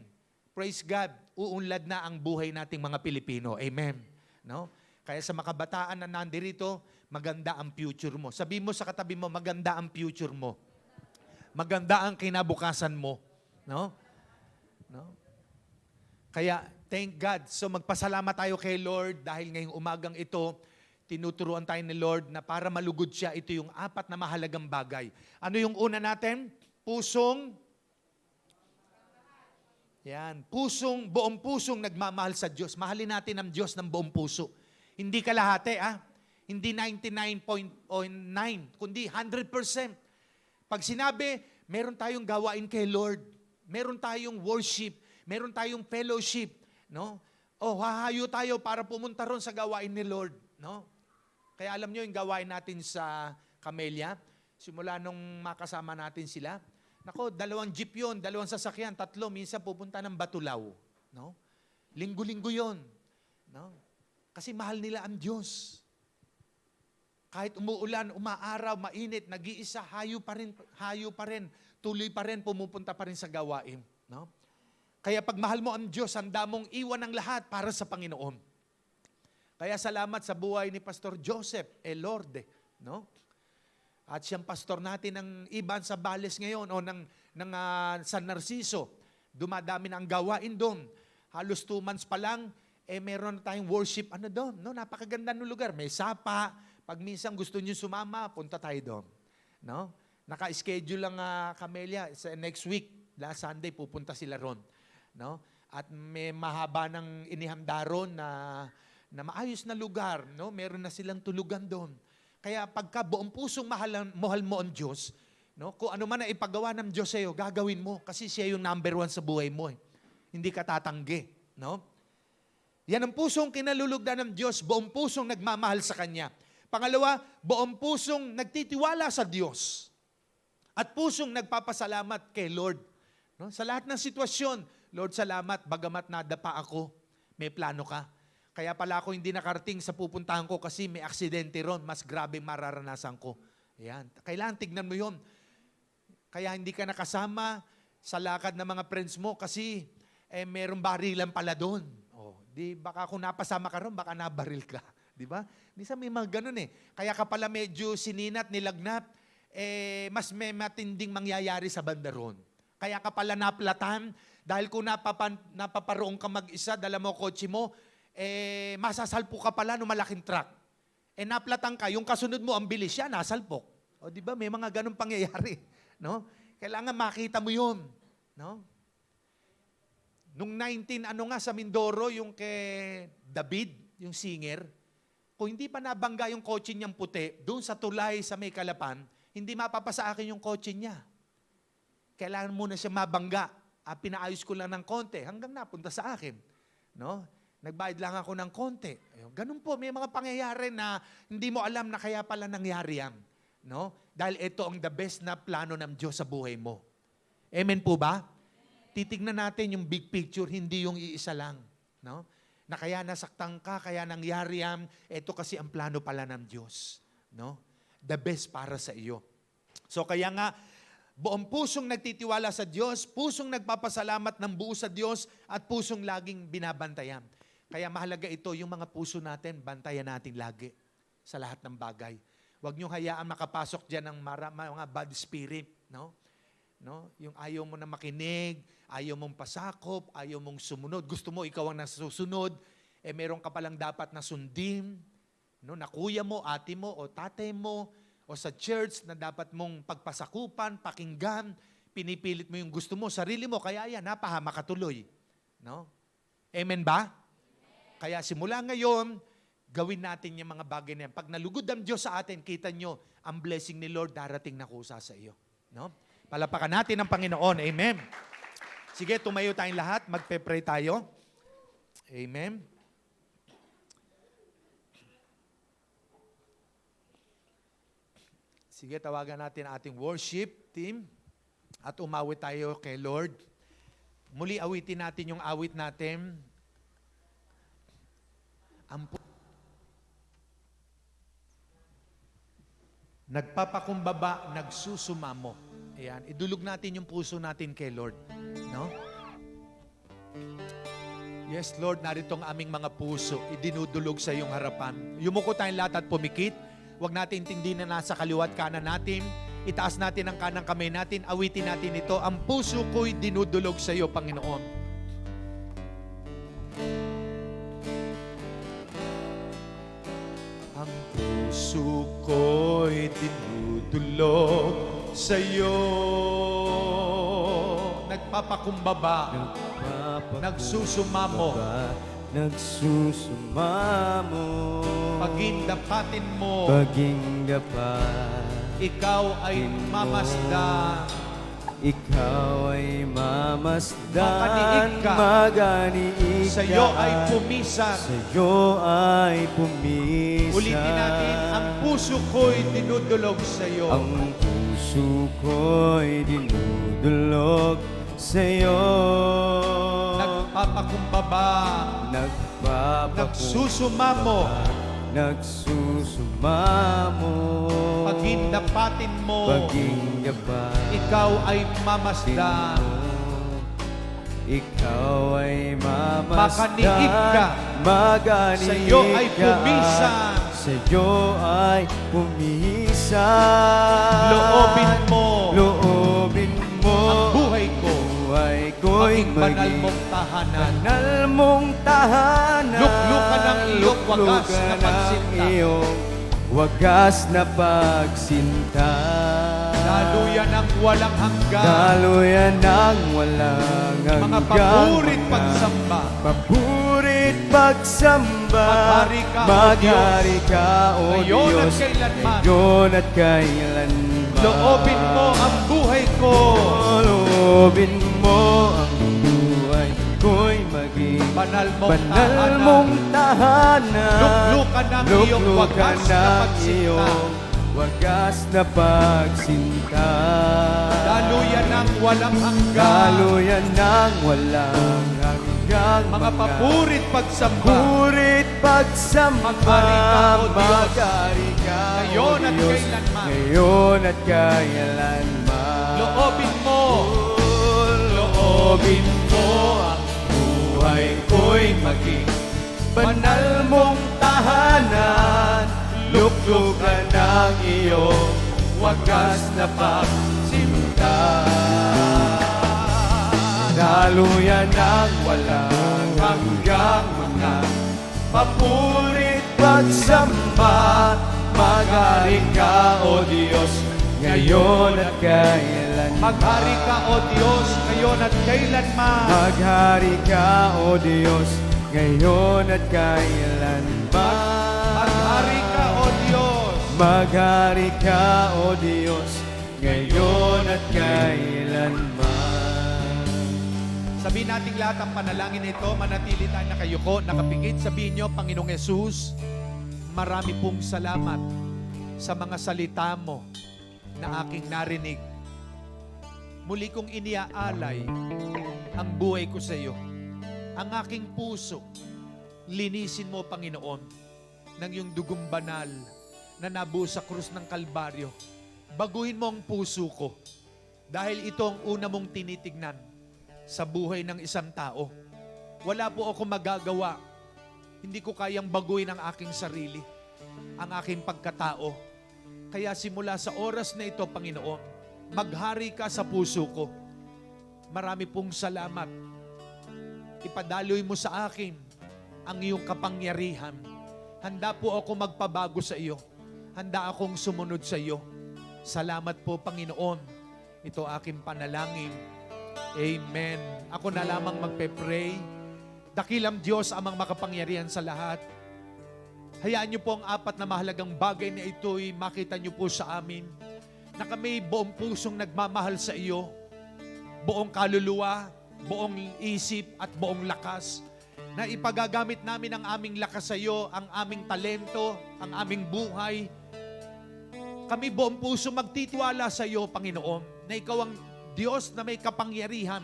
praise God, uunlad na ang buhay nating mga Pilipino. Amen. No? Kaya sa makabataan na nandirito, maganda ang future mo. Sabi mo sa katabi mo, maganda ang future mo. Maganda ang kinabukasan mo. No? No? Kaya, thank God. So magpasalamat tayo kay Lord dahil ngayong umagang ito, tinuturuan tayo ni Lord na para malugod siya, ito yung 4 na mahalagang bagay. Ano yung una natin? Buong pusong nagmamahal sa Diyos. Mahalin natin ang Diyos ng buong puso. Hindi kalahati, Hindi 99.9, kundi 100%. Pag sinabi, meron tayong gawain kay Lord, meron tayong worship, meron tayong fellowship, no? Hahayo tayo para pumunta ron sa gawain ni Lord, no? Kaya alam nyo yung gawain natin sa Camellia, simula nung makasama natin sila, 2 jeep yun, 2 sasakyan, 3, minsan pupunta ng Batulao. No? Linggo-linggo yun. No? Kasi mahal nila ang Diyos. Kahit umuulan, umaaraw, mainit, nag-iisa, hayo pa rin, tuloy pa rin, pumupunta pa rin sa gawain. No? Kaya pag mahal mo ang Diyos, handa mong iwan ang lahat para sa Panginoon. Kaya salamat sa buhay ni Pastor Joseph Elorde, no? At siyang pastor natin ng Iban sa Bales ngayon o ng San Narciso. Dumadami na ang gawain doon. Halos 2 months pa lang, meron na tayong worship doon, no? Napakaganda ng lugar. May sapa. Pag minsan gusto niyo sumama, punta tayo doon, no? Naka-schedule lang Camellia sa next week, last Sunday pupunta sila ron, no? At may mahaba ng inihanda ron na maayos na lugar, no? Meron na silang tulugan doon. Kaya pagka buong pusong mahal mo ang Diyos, no? Kung ano man na ipagawa ng Diyos sa iyo, gagawin mo kasi siya yung number 1 sa buhay mo. Hindi ka tatanggi, no? Yan ang pusong kinalulugdan ng Diyos, buong pusong nagmamahal sa Kanya. Pangalawa, buong pusong nagtitiwala sa Diyos. At pusong nagpapasalamat kay Lord. No? Sa lahat ng sitwasyon, Lord, salamat, bagamat nadapa ako, may plano ka. Kaya pala ako hindi nakarating sa pupuntahan ko kasi may aksidente ron. Mas grabe mararanasan ko. Ayan. Kailangan tignan mo yun. Kaya hindi ka nakasama sa lakad ng mga friends mo kasi merong barilan pala doon. Oh, di baka kung napasama ka ron, baka nabaril ka. Di ba? Minsan may mga ganun eh. Kaya ka pala medyo sininat, nilagnat, mas may matinding mangyayari sa banda ron. Kaya ka pala naplatan, dahil kung napaparoong ka mag-isa, dala mo kotse mo, masasalpo ka pala ng malaking truck. Naplatan ka, yung kasunod mo, ang bilis siya, nasalpok. O di ba, may mga ganun pangyayari. No? Kailangan makita mo yun. No? Nung 19, sa Mindoro, yung kay David, yung singer, kung hindi pa nabangga yung kotse niyang puti, doon sa tulay sa may Kalapan, hindi mapapasa akin yung kotse niya. Kailangan muna siya mabangga. Pinaayos ko lang ng konti hanggang napunta sa akin. No? Nagbayad lang ako ng konti. Ayun, ganun po, may mga pangyayari na hindi mo alam na kaya pala nangyari yan. No? Dahil ito ang the best na plano ng Diyos sa buhay mo. Amen po ba? Titignan natin yung big picture, hindi yung iisa lang. No? Na kaya nasaktan ka, kaya nangyari yan, ito kasi ang plano pala ng Diyos. No? The best para sa iyo. So kaya nga, buong pusong nagtitiwala sa Diyos, pusong nagpapasalamat ng buo sa Diyos, at pusong laging binabantayan. Kaya mahalaga ito, yung mga puso natin, bantayan natin lagi sa lahat ng bagay. Huwag niyong hayaan makapasok dyan ng mga bad spirit. No? No? Yung ayaw mo na makinig, ayaw mong pasakop, ayaw mong sumunod. Gusto mo, ikaw ang nasusunod. Meron ka palang dapat na sundin. No? Na kuya mo, ate mo, o tatay mo, o sa church na dapat mong pagpasakupan, pakinggan, pinipilit mo yung gusto mo, sarili mo, kaya yan, napahama ka tuloy. No? Amen ba? Kaya simula ngayon, gawin natin yung mga bagay na yan. Pag nalugod ang Diyos sa atin, kita nyo, ang blessing ni Lord darating na kusa sa iyo. No? Palapakan natin ang Panginoon. Amen. Sige, tumayo tayong lahat. Magpe-pray tayo. Amen. Sige, tawagan natin ang ating worship team at umawit tayo kay Lord. Muli awitin natin yung awit natin. Nagpapakumbaba, nagsusumamo. Ayan, idulog natin yung puso natin kay Lord. No? Yes, Lord, narito ang aming mga puso. Idinudulog sa iyong harapan. Yumuko tayong lahat at pumikit. Huwag natin intindihin na nasa kaliwat kanan natin. Itaas natin ang kanang kamay natin. Awitin natin ito. Ang puso ko'y dinudulog sa iyo, Panginoon. Ang puso ko'y dinudulog sa iyo. Nagpapakumbaba. Nagsusumamo. Nagsusumamo. Pagindapatin mo. Pagindapat. Ikaw ay mamasdan. Ikaw ay mamasdan. Maganiig ka. Maganiig ka. Sa iyo ay pumisan. Sa iyo ay pumisan. Ulitin natin, ang puso ko'y dinudulog sa iyo. Ang puso ko'y dinudulog sa iyo. Nagpapakumbaba. Nagsusumamo. Nagsusumamo. Pagindapatin mo. Pagindapat. Ikaw ay mamasdan. Ikaw ay mamasdan. Makaniig ka. Maganiig Sa iyo ay ka. pumisan. Sa iyo ay pumisan. Loobin mo. Loobin mo. Ang buhay ko. Buhay ko'y Maging banal mong tahanan. Banal mong tahanan. Luklukan ang iyong wagas na Luklukan ang pagsinta. iyong wagas na pagsinta. Daluyan ang walang hanggan. Daluyan ang walang hanggan. Mga papurit pagsamba. Papurit pagsamba. Maghari ka, O Maghari ka, O Ngayon at Diyos. kailanman. Ngayon at kailanman. Loobin mo ang buhay ko. Loobin mo ang buhay ko'y maging Banal mong banal tahanan. mong tahanan. Luklukan ang iyong Luklukan wagas na ang pagsinta. iyong wagas na pagsinta. Daluyan ang walang hanggan. Daluyan ng walang hanggan. hanggang mga papurit pagsamba. purit pagsamba. Maghari ka, O Diyos, Maghari ka, O ngayon at Diyos, kailanman. ngayon at kailanman. Loobin mo, Loobin mo ang buhay ko'y maging banal mong tahanan. Luklukan ng iyong wagas na pagsinta. Daluyan ng walang hanggang mga papurit pagsamba. Maghari ka, O Diyos, ngayon at kailanman. maghari ka, O Diyos, ngayon at kailanman. Maghari ka, O Diyos, ngayon at kailanman. Maghari ka, O Diyos. Maghari ka, O Diyos, ngayon at kailanman. Sabihin natin lahat ang panalangin nito, manatili tayo nakayuko, nakapikit. Sabihin nyo, Panginoong Yesus, marami pong salamat sa mga salita mo na aking narinig. Muli kong iniaalay ang buhay ko sa iyo. Ang aking puso, linisin mo, Panginoon, ng iyong dugong banal na nabuo sa krus ng Kalbaryo. Baguhin mo ang puso ko dahil ito ang una mong tinitignan sa buhay ng isang tao. Wala po ako magagawa. Hindi ko kayang baguhin ang aking sarili, ang aking pagkatao. Kaya simula sa oras na ito, Panginoon, maghari ka sa puso ko. Marami pong salamat. Ipadaloy mo sa akin ang iyong kapangyarihan. Handa po ako magpabago sa iyo. Handa akong sumunod sa iyo. Salamat po, Panginoon. Ito aking panalangin. Amen. Ako na lamang magpe-pray. Dakilang Diyos amang makapangyarihan sa lahat. Hayaan niyo po ang apat na mahalagang bagay na ito'y makita niyo po sa amin na kami buong pusong nagmamahal sa iyo, buong kaluluwa, buong isip at buong lakas, na ipagagamit namin ang aming lakas sa iyo, ang aming talento, ang aming buhay. Kami buong puso magtitiwala sa iyo, Panginoon, na ikaw ang Diyos na may kapangyarihan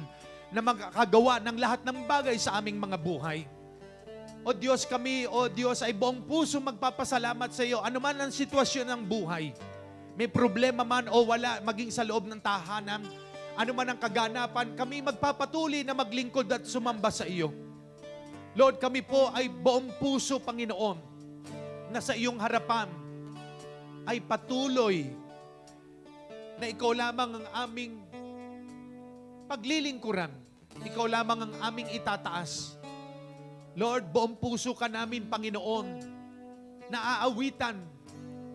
na magkakagawa ng lahat ng bagay sa aming mga buhay. O Diyos, kami, O Diyos, ay buong puso magpapasalamat sa iyo. Ano man ang sitwasyon ng buhay, may problema man o wala, maging sa loob ng tahanan, ano man ang kaganapan, kami magpapatuloy na maglingkod at sumamba sa iyo. Lord, kami po ay buong puso, Panginoon, na sa iyong harapan ay patuloy na ikaw lamang ang aming paglilingkuran. Ikaw lamang ang aming itataas. Lord, buong puso ka namin, Panginoon, na aawitan,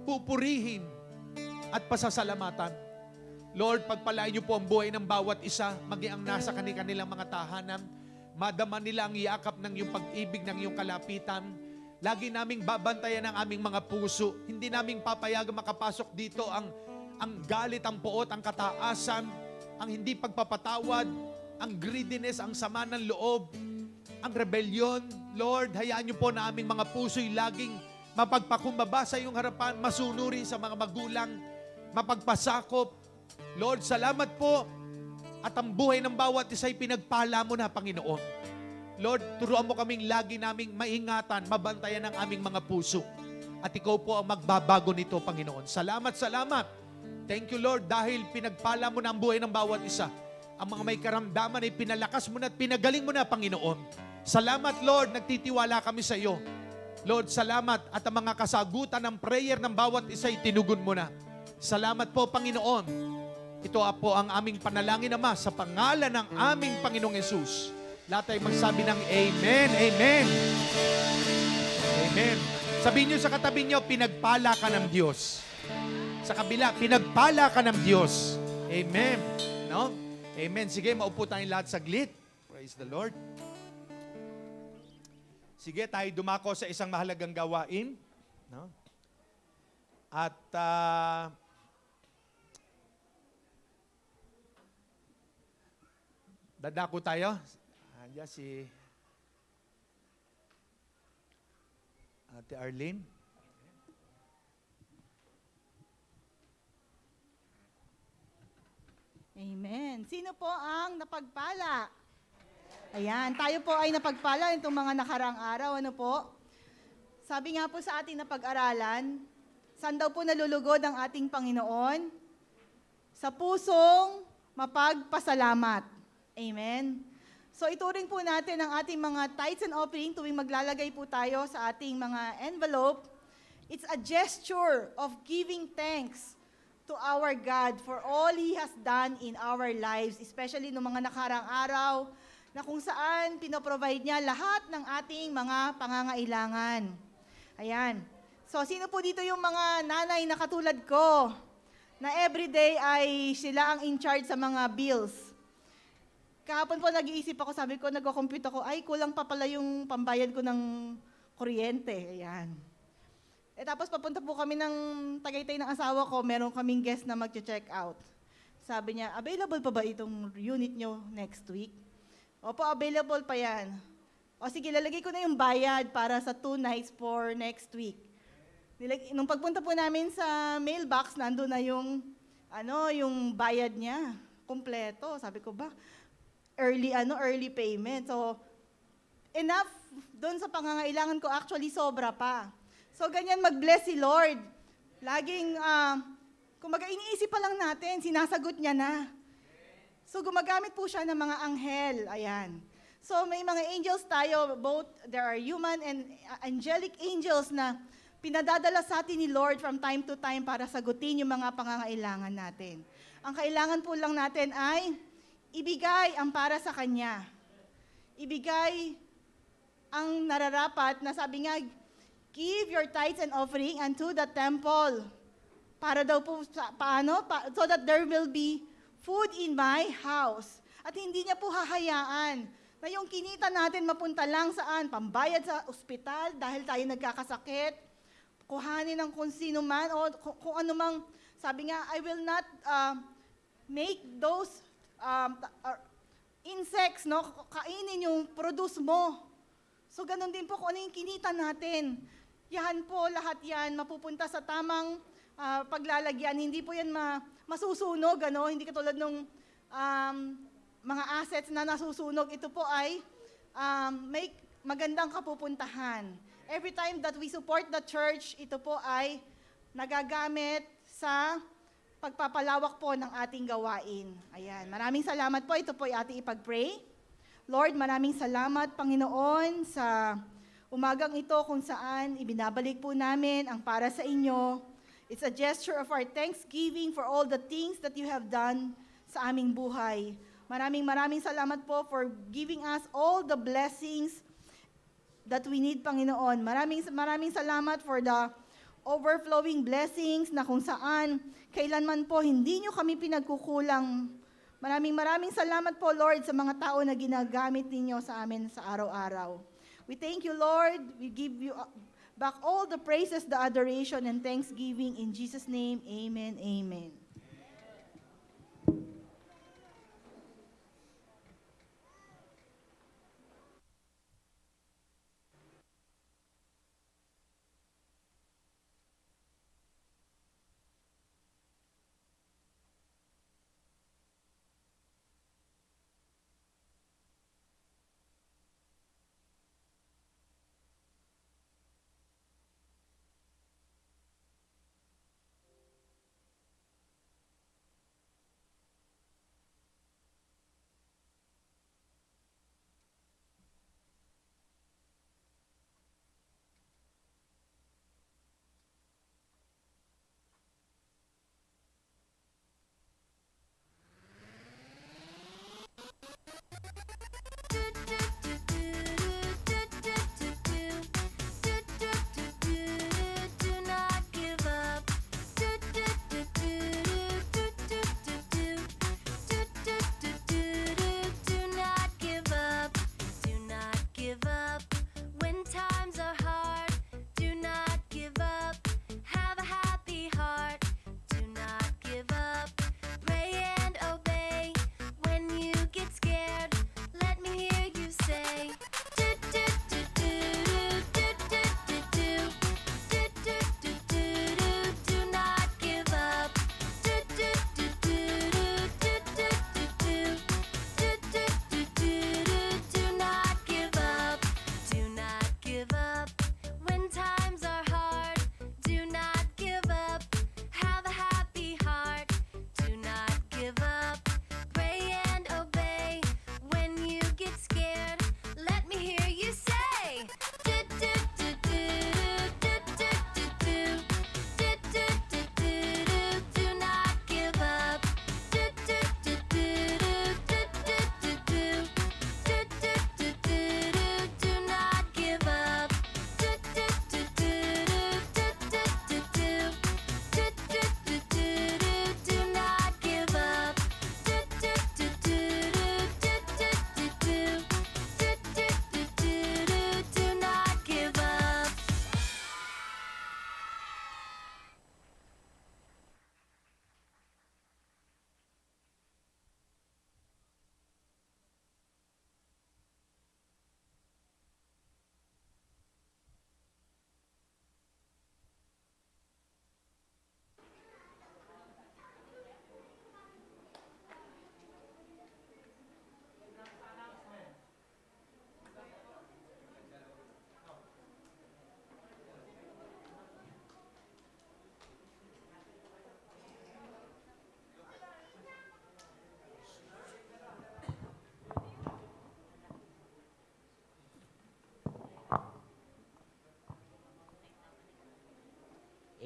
pupurihin, at pasasalamatan. Lord, pagpalain niyo po ang buhay ng bawat isa, maging ang nasa kanilang mga tahanan. Madama nila ang yakap ng iyong pag-ibig, ng iyong kalapitan. Lagi naming babantayan ang aming mga puso. Hindi naming papayagang makapasok dito ang galit, ang puot, ang kataasan, ang hindi pagpapatawad, ang greediness, ang sama ng loob, ang rebellion. Lord, hayaan niyo po na aming mga puso'y laging mapagpakumbaba sa iyong harapan, masunuri sa mga magulang, mapagpasakop. Lord, salamat po. At ang buhay ng bawat isa'y pinagpala mo na, Panginoon. Lord, turuan mo kaming lagi naming maingatan, mabantayan ang aming mga puso. At ikaw po ang magbabago nito, Panginoon. Salamat, salamat. Thank you, Lord, dahil pinagpala mo na ang buhay ng bawat isa. Ang mga may karamdaman ay pinalakas mo na at pinagaling mo na, Panginoon. Salamat, Lord, nagtitiwala kami sa iyo. Lord, salamat at ang mga kasagutan ng prayer ng bawat isa ay tinugon mo na. Salamat po, Panginoon. Ito po ang aming panalangin, Ama, sa pangalan ng aming Panginoong Yesus. Lahat ay magsabi ng Amen, Amen. Amen. Sabihin niyo sa katabi niyo, pinagpala ka ng Diyos. Sa kabila, pinagpala ka ng Diyos. Amen. No? Amen. Sige, maupo tayong lahat saglit. Praise the Lord. Sige, tayo dumako sa isang mahalagang gawain. No? At dadako tayo. Andiyan si Ate Arlene. Amen. Sino po ang napagpala? Ayan, tayo po ay napagpala itong mga nakaraang araw. Ano po? Sabi nga po sa ating napag-aralan, saan daw po nalulugod ang ating Panginoon? Sa pusong mapagpasalamat. Amen. So ituring po natin ang ating mga tithes and offering tuwing maglalagay po tayo sa ating mga envelope. It's a gesture of giving thanks to our God for all He has done in our lives, especially noong mga nakarang araw na kung saan pinoprovide niya lahat ng ating mga pangangailangan. Ayan. So, sino po dito yung mga nanay na katulad ko na everyday ay sila ang in charge sa mga bills? Kahapon po nag-iisip ako, sabi ko, nagko-compute ako, ay kulang pa pala yung pambayad ko ng kuryente. Ayan. Tapos papunta po kami ng Tagaytay ng asawa ko, meron kaming guest na mag-check out. Sabi niya, available pa ba itong unit nyo next week? Opo, available pa yan. O sige, lalagay ko na yung bayad para sa 2 nights for next week. Nung pagpunta po namin sa mailbox, nandun na yung bayad niya, kompleto. Sabi ko ba, early payment. So, enough doon sa pangangailangan ko, actually sobra pa. So, ganyan mag-bless si Lord. Laging, kumaga iniisip pa lang natin, sinasagot niya na. So, gumagamit po siya ng mga anghel. Ayan. So, may mga angels tayo, both there are human and angelic angels na pinadadala sa atin ni Lord from time to time para sagutin yung mga pangangailangan natin. Ang kailangan po lang natin ay ibigay ang para sa Kanya. Ibigay ang nararapat na sabi nga, give your tithes and offering unto the temple. Para daw po, so that there will be food in my house. At hindi niya po hahayaan na yung kinita natin mapunta lang saan? Pambayad sa ospital dahil tayo nagkakasakit, kuhanin ng kung sino man, o kung ano mang, sabi nga, I will not make those insects, no, kainin yung produce mo. So, ganun din po kung ano yung kinita natin. Yan po, lahat yan, mapupunta sa tamang paglalagyan. Hindi po yan masusunog, ano? Hindi katulad ng mga assets na nasusunog. Ito po ay may magandang kapupuntahan. Every time that we support the church, ito po ay nagagamit sa pagpapalawak po ng ating gawain. Ayan, maraming salamat po. Ito po ay ating ipag-pray. Lord, maraming salamat, Panginoon, sa umagang ito kung saan ibinabalik po namin ang para sa inyo. It's a gesture of our thanksgiving for all the things that you have done sa aming buhay. Maraming salamat po for giving us all the blessings that we need, Panginoon. Maraming salamat for the overflowing blessings na kung saan kailanman po hindi nyo kami pinagkukulang. Maraming salamat po, Lord, sa mga tao na ginagamit ninyo sa amin sa araw-araw. We thank you, Lord. We give you back all the praises, the adoration, and thanksgiving. In Jesus' name, amen, amen.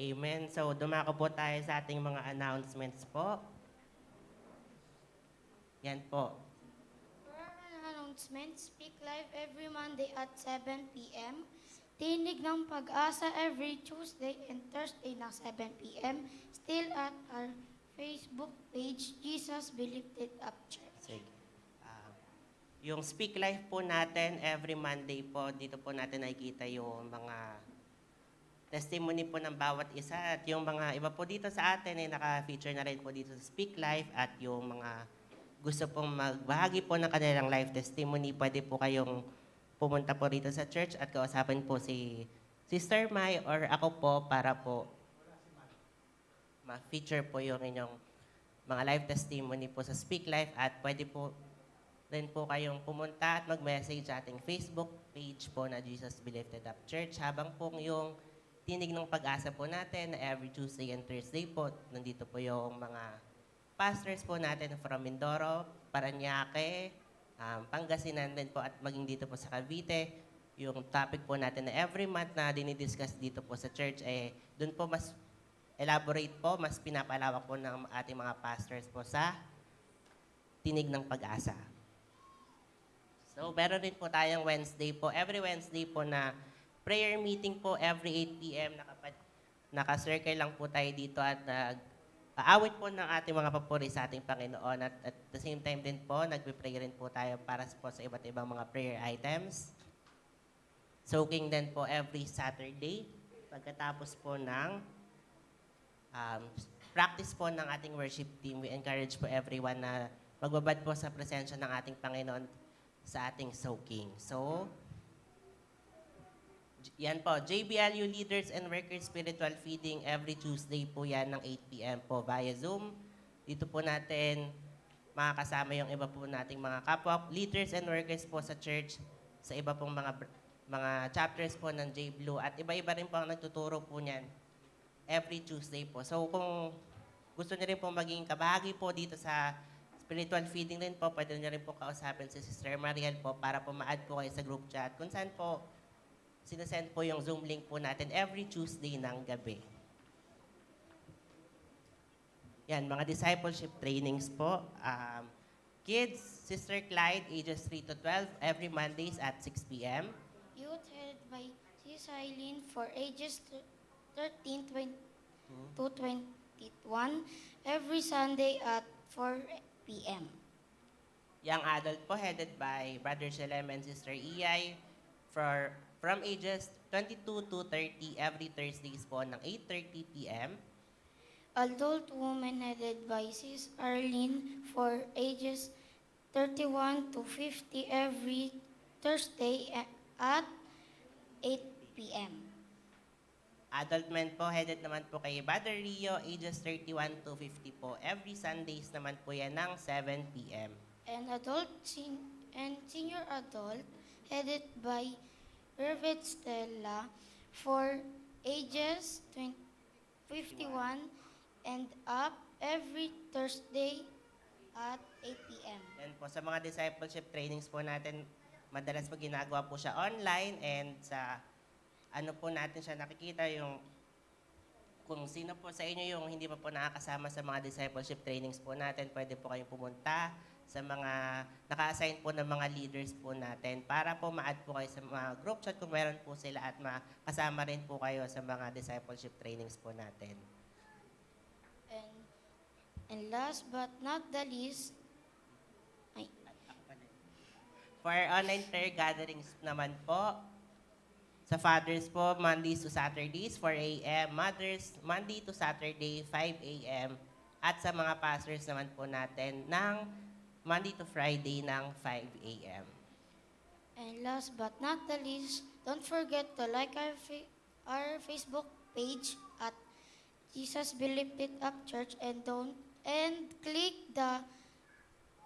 Amen. So, dumako po tayo sa ating mga announcements po. Yan po. For our announcements, Speak Live every Monday at 7 p.m. Tinig ng Pag-asa every Tuesday and Thursday na 7 p.m. Still at our Facebook page, Jesus Be Lifted Up Church. Sige. Yung Speak Life po natin, every Monday po, dito po natin nakikita yung mga testimony po ng bawat isa. At yung mga iba po dito sa atin ay naka-feature na rin po dito sa Speak Life. At yung mga gusto pong magbahagi po ng kanilang life testimony, pwede po kayong pumunta po rito sa church at kausapin po si Sister Mai or ako po para po ma-feature po yung inyong mga life testimony po sa Speak Life. At pwede po rin po kayong pumunta at mag-message sa ating Facebook page po na Jesus Be Lifted Up Church. Habang po yung Tinig ng Pag-asa po natin na every Tuesday and Thursday po, nandito po yung mga pastors po natin from Mindoro, Parañaque, Pangasinan din po at maging dito po sa Cavite. Yung topic po natin na every month na dinidiscuss dito po sa church, doon po mas elaborate po, mas pinapalawak po ng ating mga pastors po sa Tinig ng Pag-asa. So, meron din po tayong Wednesday po. Every Wednesday po na prayer meeting po every 8 p.m. Naka-circle lang po tayo dito at aawit po ng ating mga papuri sa ating Panginoon. At the same time din po, nagpe-pray rin po tayo para po sa iba't ibang mga prayer items. Soaking din po every Saturday. Pagkatapos po ng practice po ng ating worship team, we encourage po everyone na magbabad po sa presensya ng ating Panginoon sa ating soaking. So, yan po, JBLU Leaders and Workers Spiritual Feeding every Tuesday po yan ng 8 p.m. po via Zoom. Dito po natin makakasama yung iba po nating mga kapwa leaders and workers po sa church sa iba pong mga chapters po ng JBLU at iba-iba rin po ang nagtuturo po niyan every Tuesday po. So kung gusto niyo rin po maging kabahagi po dito sa spiritual feeding din po, pwede niyo rin po kausapin si Sister Mariel po para po ma-add po kayo sa group chat kung saan po sinasend po yung Zoom link po natin every Tuesday ng gabi. Yan, mga discipleship trainings po. Kids, Sister Clyde, ages 3 to 12, every Mondays at 6 p.m. Youth headed by Sis Eileen for ages 13 to 21 every Sunday at 4 p.m. Young adult po headed by Brother Shelem and Sister Iyay from ages 22 to 30 every Thursdays po ng 8:30 p.m. Adult women headed by Sis Arlene for ages 31 to 50 every Thursday at 8 p.m. Adult men po headed naman po kay Brother Rio, ages 31 to 50 po. Every Sundays naman po yan ng 7 p.m. And senior adult headed by Reverend Stella for ages 51 and up every Thursday at 8 p.m. Yan po, sa mga discipleship trainings po natin, madalas po ginagawa po siya online and sa ano po natin siya nakikita yung kung sino po sa inyo yung hindi pa po nakakasama sa mga discipleship trainings po natin, pwede po kayong pumunta sa mga naka-assign po ng mga leaders po natin para po ma-add po kayo sa mga group chat kung meron po sila at makasama rin po kayo sa mga discipleship trainings po natin. And last but not the least, For online prayer gatherings naman po, sa fathers po, Mondays to Saturdays, 4 a.m. Mothers, Monday to Saturday, 5 a.m. At sa mga pastors naman po natin, ng Monday to Friday ng 5 a.m. and last but not the least, don't forget to like our Facebook page at Jesus Be Lifted Up Church and click the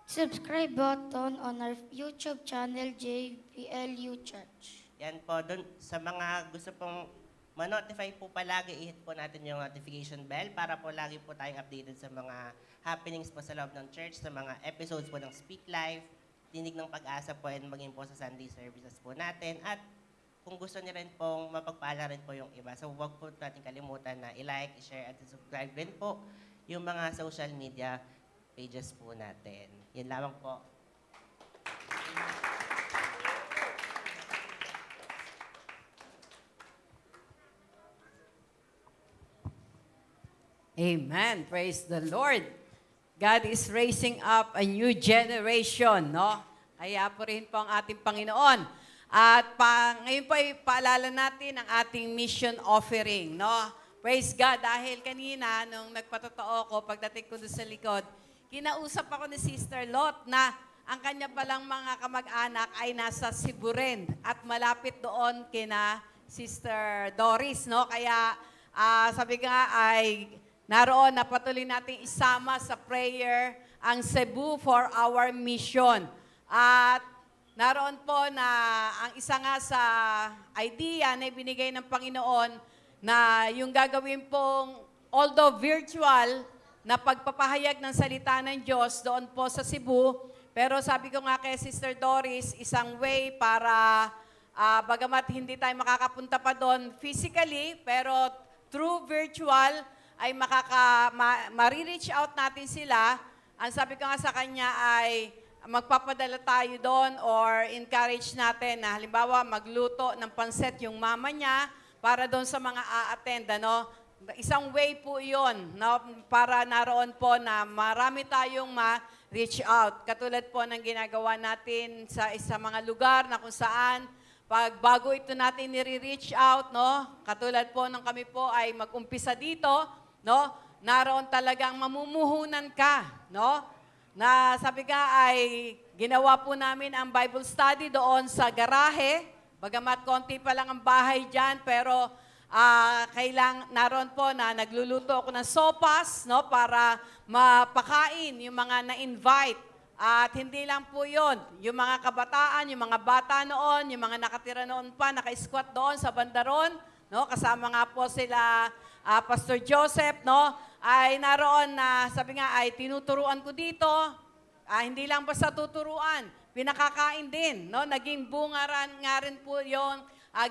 subscribe button on our YouTube channel, JBLU Church. Yan po, dun, sa mga gusto pong ma-notify po palagi, i-hit po natin yung notification bell para po lagi po tayong updated sa mga happenings po sa loob ng church, sa mga episodes po ng Speak Life, Tinig ng Pag-asa po, and maging po sa Sunday services po natin. At kung gusto niyo rin pong mapagpala rin po yung iba. So huwag po natin kalimutan na i-like, i-share, at subscribe rin po yung mga social media pages po natin. Yun lamang po. Amen. Praise the Lord. God is raising up a new generation, no? Kaya po rin po ang ating Panginoon. At ngayon po ay paalala natin ang ating mission offering, no? Praise God, dahil kanina, nung nagpatotoo ko, pagdating ko doon sa likod, kinausap ako ni Sister Lot na ang kanya palang mga kamag-anak ay nasa Cebu rin at malapit doon kina Sister Doris, no? Kaya sabi nga ay naroon na patuloy nating isama sa prayer ang Cebu for our mission. At naroon po na ang isa nga sa idea na ibinigay ng Panginoon na yung gagawin pong, although virtual, na pagpapahayag ng salita ng Diyos doon po sa Cebu. Pero sabi ko nga kay Sister Doris, isang way para bagamat hindi tayo makakapunta pa doon physically, pero through virtual, ay ma-reach out natin sila. Ang sabi ko nga sa kanya ay magpapadala tayo doon or encourage natin na halimbawa magluto ng pansit yung mama niya para doon sa mga a-attend. Ano? Isang way po yun, no? Para naroon po na marami tayong ma-reach out. Katulad po ng ginagawa natin sa mga lugar na kung saan pag bago ito natin nire-reach out, no? Katulad po ng kami po ay mag-umpisa dito, no? Naroon talagang mamumuhunan ka, no? Na sabi nga ay ginawa po namin ang Bible study doon sa garahe. Bagamat konti pa lang ang bahay dyan, pero naroon po na nagluluto ako ng sopas, no? Para mapakain yung mga na-invite. At hindi lang po yun, yung mga kabataan, yung mga bata noon, yung mga nakatira noon pa, naka-squat doon sa bandaron, no? Kasama nga po sila Pastor Joseph, no? Ay naroon na sabi nga ay tinuturuan ko dito, hindi lang basta tuturuan, pinakakain din, no? Naging bungaran nga rin po yon.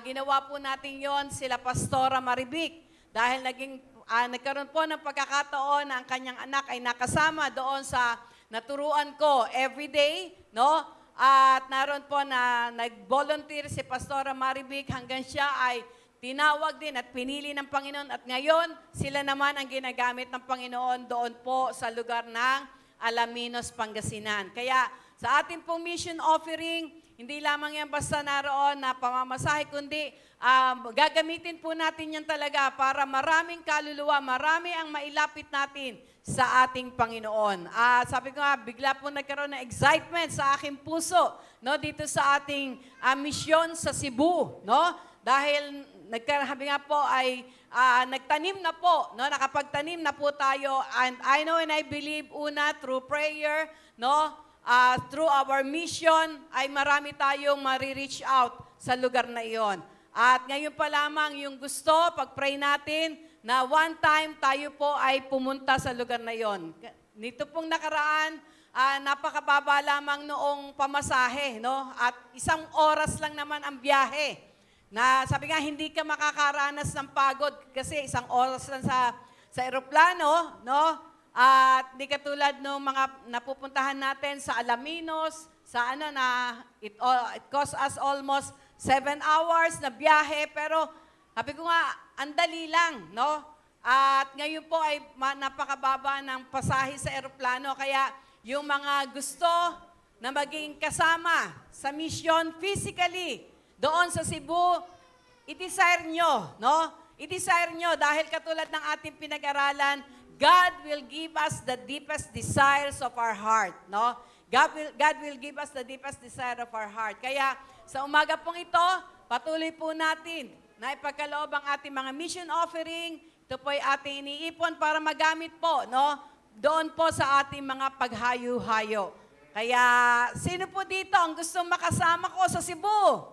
Ginawa po natin yon sila Pastora Maribik dahil nagkaroon po ng pagkakataon na ang kanyang anak ay nakasama doon sa naturuan ko everyday, no? At naroon po na nag-volunteer si Pastora Maribik hanggang siya ay tinawag din at pinili ng Panginoon. At ngayon, sila naman ang ginagamit ng Panginoon doon po sa lugar ng Alaminos, Pangasinan. Kaya sa ating pong mission offering, hindi lamang yan basta naroon na pamamasahe, kundi gagamitin po natin yan talaga para maraming kaluluwa, marami ang mailapit natin sa ating Panginoon. Sabi ko nga, bigla po nagkaroon ng excitement sa aking puso, no, dito sa ating misyon sa Cebu, no? Dahil sabi nga po ay nagtanim na po, no? Nakapagtanim na po tayo, and I know and I believe una through prayer, no? Through our mission ay marami tayong ma-reach out sa lugar na iyon. At ngayon pa lamang yung gusto, pag-pray natin, na one time tayo po ay pumunta sa lugar na iyon. Nito pong nakaraan, napakababa lamang noong pamasahe, no? At 1 oras lang naman ang biyahe. Na sabi nga, hindi ka makakaranas ng pagod kasi 1 oras lang sa eroplano, no? At di katulad ng mga napupuntahan natin sa Alaminos, sa it cost us almost 7 hours na biyahe, pero sabi ko nga, ang dali lang, no? At ngayon po ay napakababa ng pasahe sa eroplano, kaya yung mga gusto na maging kasama sa mission physically doon sa Cebu, i-desire nyo, no? I-desire nyo dahil katulad ng ating pinag-aralan, God will give us the deepest desires of our heart, no? God will give us the deepest desire of our heart. Kaya sa umaga pong ito, patuloy po natin na ipagkaloob ang ating mga mission offering. Ito po ay ating iniipon para magamit po, no? Doon po sa ating mga paghayo-hayo. Kaya sino po dito ang gustong makasama ko sa Cebu?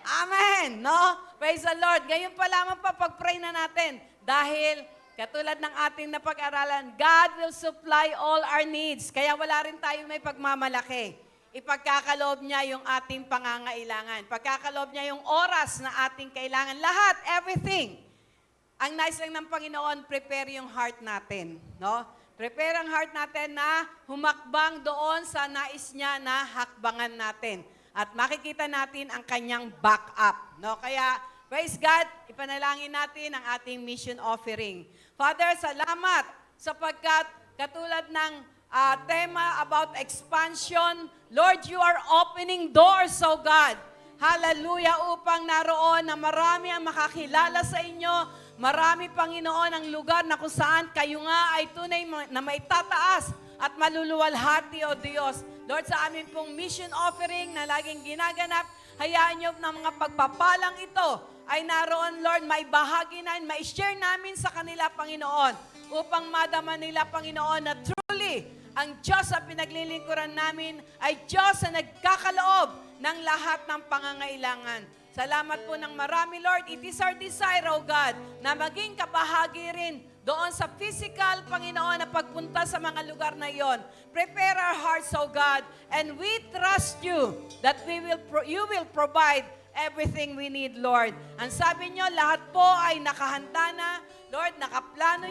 Amen, no? Praise the Lord. Ngayon pa lamang pa pag-pray na natin dahil katulad ng ating napag-aralan, God will supply all our needs. Kaya wala rin tayo may pagmamalaki. ipagkakaloob niya yung ating pangangailangan. Pagkakaloob niya yung oras na ating kailangan. Lahat, everything. Ang nice lang ng Panginoon, prepare yung heart natin. No? Prepare ang heart natin na humakbang doon sa nais niya na hakbangan natin. At makikita natin ang kanyang backup. No? Kaya, praise God, ipanalangin natin ang ating mission offering. Father, salamat sapagkat katulad ng tema about expansion, Lord, you are opening doors, oh God. Hallelujah, upang naroon na marami ang makakilala sa inyo. Marami, Panginoon, ang lugar na kung saan kayo nga ay tunay na maitataas at maluluwalhati, O Diyos. Lord, sa amin pong mission offering na laging ginaganap, hayaan niyo na mga pagpapalang ito ay naroon, Lord, may bahagi na, may share namin sa kanila, Panginoon, upang madama nila, Panginoon, na truly, ang Diyos sa pinaglilingkuran namin ay Diyos na nagkakaloob ng lahat ng pangangailangan. Salamat po ng marami, Lord. It is our desire, O God, na maging kabahagi rin doon sa physical, Panginoon, na pagpunta sa mga lugar na iyon. Prepare our hearts, O God, and we trust you that you will provide everything we need, Lord. Ang sabi niyo, lahat po ay nakahanda na. Lord, nakaplano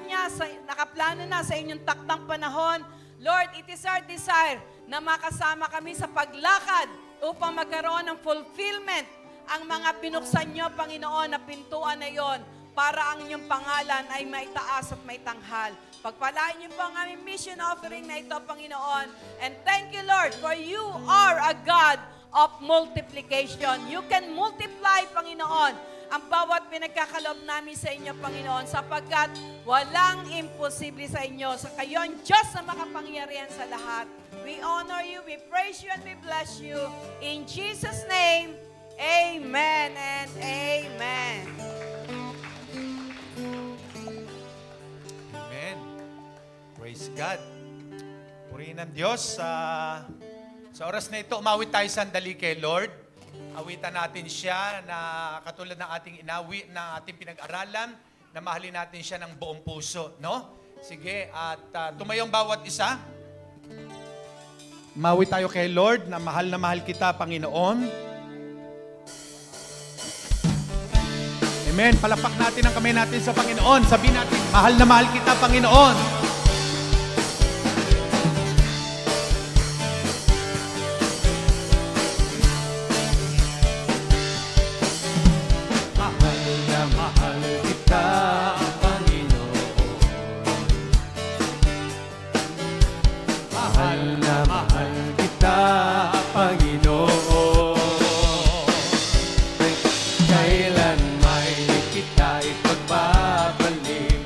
na sa inyong takdang panahon. Lord, it is our desire na makasama kami sa paglakad upang magkaroon ng fulfillment ang mga binuksan nyo, Panginoon, na pintuan na yon para ang inyong pangalan ay maitaas at maitanghal. Pagpalain niyo po ang aming mission offering na ito, Panginoon. And thank you, Lord, for you are a God of multiplication. You can multiply, Panginoon, ang bawat pinagkakaloob namin sa inyo, Panginoon, sapagkat walang imposible sa inyo. Sa kayo ang Diyos na makapangyarihan sa lahat. We honor you, we praise you, and we bless you. In Jesus' name, amen and amen. Amen. Praise God. Purihin ang Diyos. Sa oras na ito, umawit tayo sandali kay Lord. Awitan natin siya na katulad ng ating inawi, na ating pinag-aralan, na mahalin natin siya ng buong puso. No? Sige, at tumayong bawat isa. Umawit tayo kay Lord na mahal kita, Panginoon. Amen. Palapak natin ang kamay natin sa Panginoon. Sabihin natin, mahal na mahal kita, Panginoon. Mahal na mahal kita, Panginoon. Mahal na mahal kita, Panginoon. Kailan kita ipagbabaling,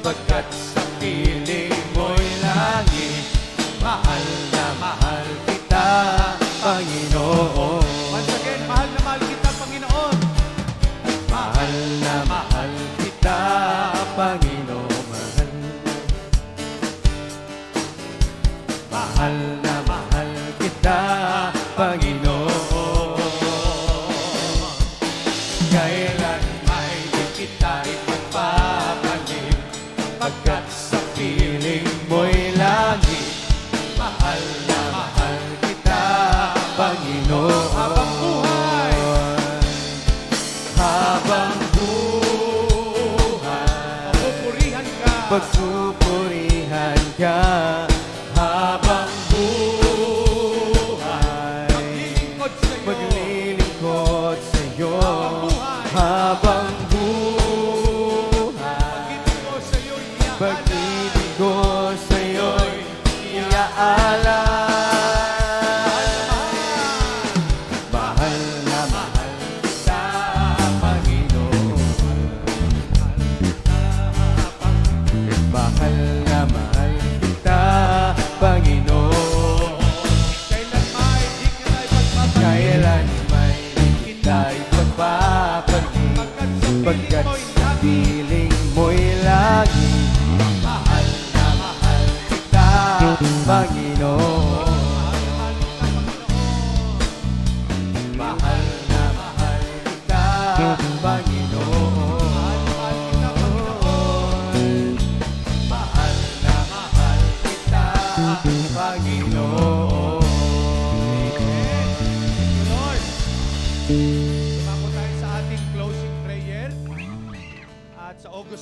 pagkat sa piling mo'y langit. Mahal na mahal kita, Panginoon. Once again, mahal na mahal kita, Panginoon. Mahal na mahal kita, Panginoon. Mahal na mahal kita, Panginoon. Kailan kita ipagpapalim, pagkat sa piling mo'y langit. Mahal na mahal kita, Panginoon. Habang buhay, habang buhay, pagpupurihan ka, habang buhay, maglilingkod sa'yo, habang pag-ibig ko sa'yo'y iaalay. Mahal na mahal kita, Panginoon. Mahal na mahal kita, Panginoon. Kailan may di kita ipagpapaling, pagkat sa piling mo'y lagi. Mahal na mahal kita, Panginoon.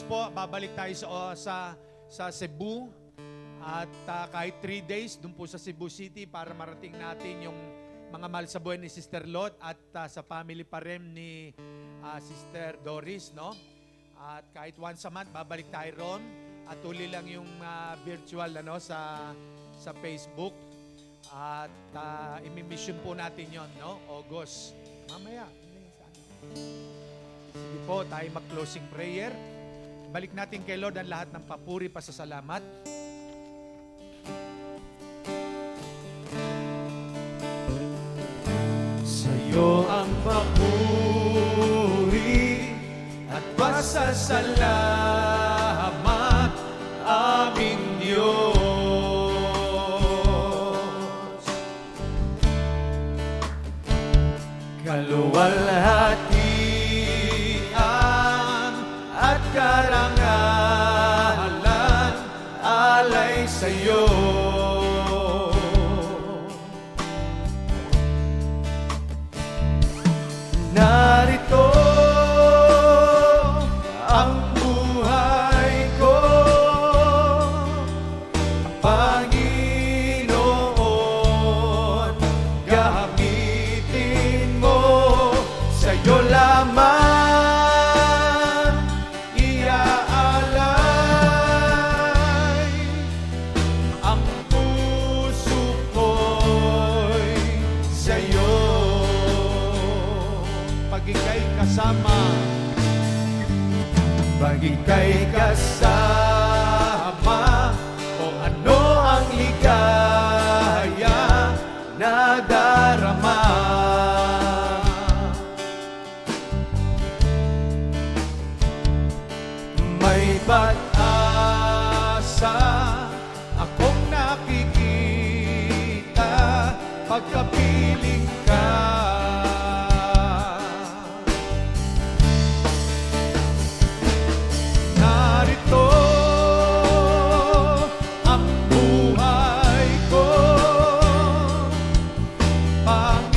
po, babalik tayo sa Cebu. At kahit 3 days, dun po sa Cebu City para marating natin yung mga mahal sa buhay ni Sister Lot at sa family pa rin ni Sister Doris, no? At kahit once a month, babalik tayo ron. At uli lang yung virtual sa Facebook. At imi-mission po natin yon, no? August. Mamaya. Sige po, tayo mag-closing prayer. Balik natin kay Lord ang lahat ng papuri, pasasalamat. Sa'yo ang papuri at pasasalamat, aming Diyos. Kaluwalhatian at karangalan alay sa'yo. Narito ang buhay ko, Panginoon, gamitin mo, sa'yo lamang iaalay ang puso ko'y sa'yo. Pag ika'y kasama, Pag ika'y kasama, o ano ang ligaya na darama. May pag-asa akong nakikita pagkapiling ka. Narito ang buhay ko, Panginoon,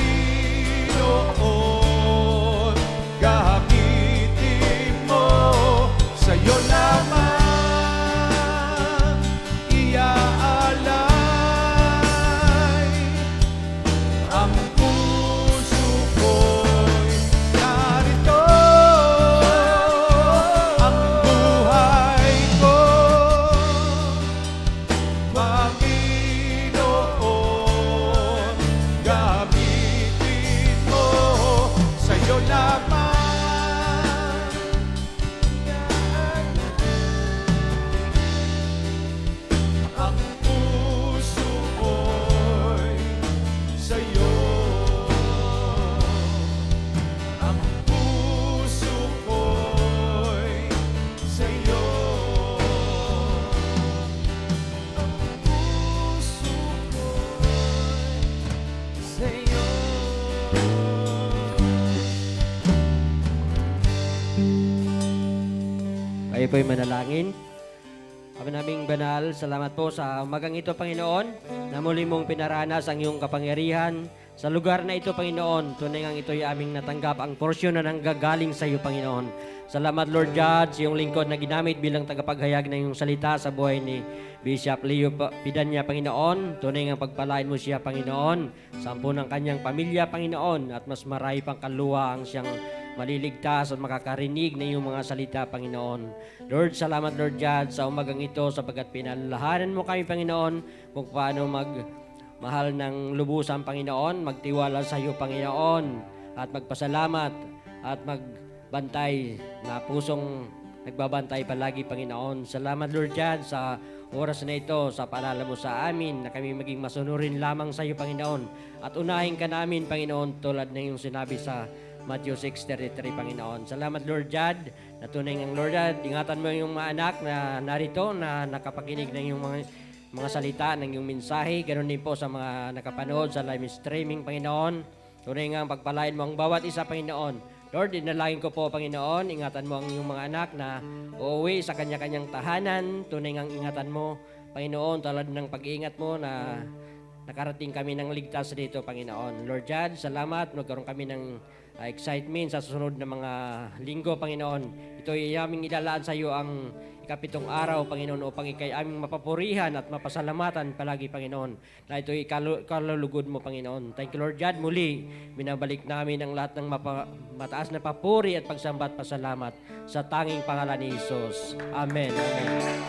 gamitin mo, sa'yo lamang iaalay ang puso ko'y narito. Ang buhay ko, Panginoon, gamitin mo, sa'yo lamang ang puso ko'y sa'yo. Ang puso ko'y sa'yo. Ang puso ko'y sa'yo. Kayo po'y manalangin. Ama naming banal, salamat po sa umagang ito, Panginoon, na muli mong pinaranas ang iyong kapangyarihan. Sa lugar na ito, Panginoon, tunay ngang ito'y aming natanggap ang porsyon na nanggagaling sa iyo, Panginoon. Salamat, Lord God, sa iyong lingkod na ginamit bilang tagapaghayag ng iyong salita sa buhay ni Bishop Leo Pidanya, Panginoon. Tunay ngang pagpalain mo siya, Panginoon, sampu ng kanyang pamilya, Panginoon, at mas marami pang kaluwa ang siyang maliligtas at makakarinig na iyong mga salita, Panginoon. Lord, salamat, Lord God, sa umagang ito sapagkat pinalalahanan mo kami, Panginoon, kung paano magmahal ng lubusan, Panginoon, magtiwala sa iyo, Panginoon, at magpasalamat at magbantay na pusong nagbabantay palagi, Panginoon. Salamat, Lord God, sa oras na ito, sa paalala mo sa amin na kami maging masunurin lamang sa iyo, Panginoon, at unahin ka namin, Panginoon, tulad na yung sinabi sa Matthew 6:33, Panginoon. Salamat, Lord God, na tunay ng Lord God. Ingatan mo yung mga anak na narito, na nakapakinig ng yung mga salita, ng yung mensahe. Ganoon din po sa mga nakapanood sa live streaming, Panginoon. Tunay nga pagpalain mo ang bawat isa, Panginoon. Lord, dinalangin ko po, Panginoon, ingatan mo ang iyong mga anak na uuwi sa kanya-kanyang tahanan. Tunay nga ingatan mo, Panginoon, tulad ng pag-iingat mo na nakarating kami ng ligtas dito, Panginoon. Lord God, salamat. Magkaroon kami ng excitement sa susunod na mga linggo, Panginoon. Ito ay aming ilalaan sa iyo ang ikapitong araw, Panginoon, upang ikay aming mapapurihan at mapasalamatan palagi, Panginoon, na ito ay kalulugod mo, Panginoon. Thank you, Lord God. Muli, binabalik namin ang lahat ng mataas na papuri at pagsamba at pasalamat sa tanging pangalan ni Jesus. Amen. Amen.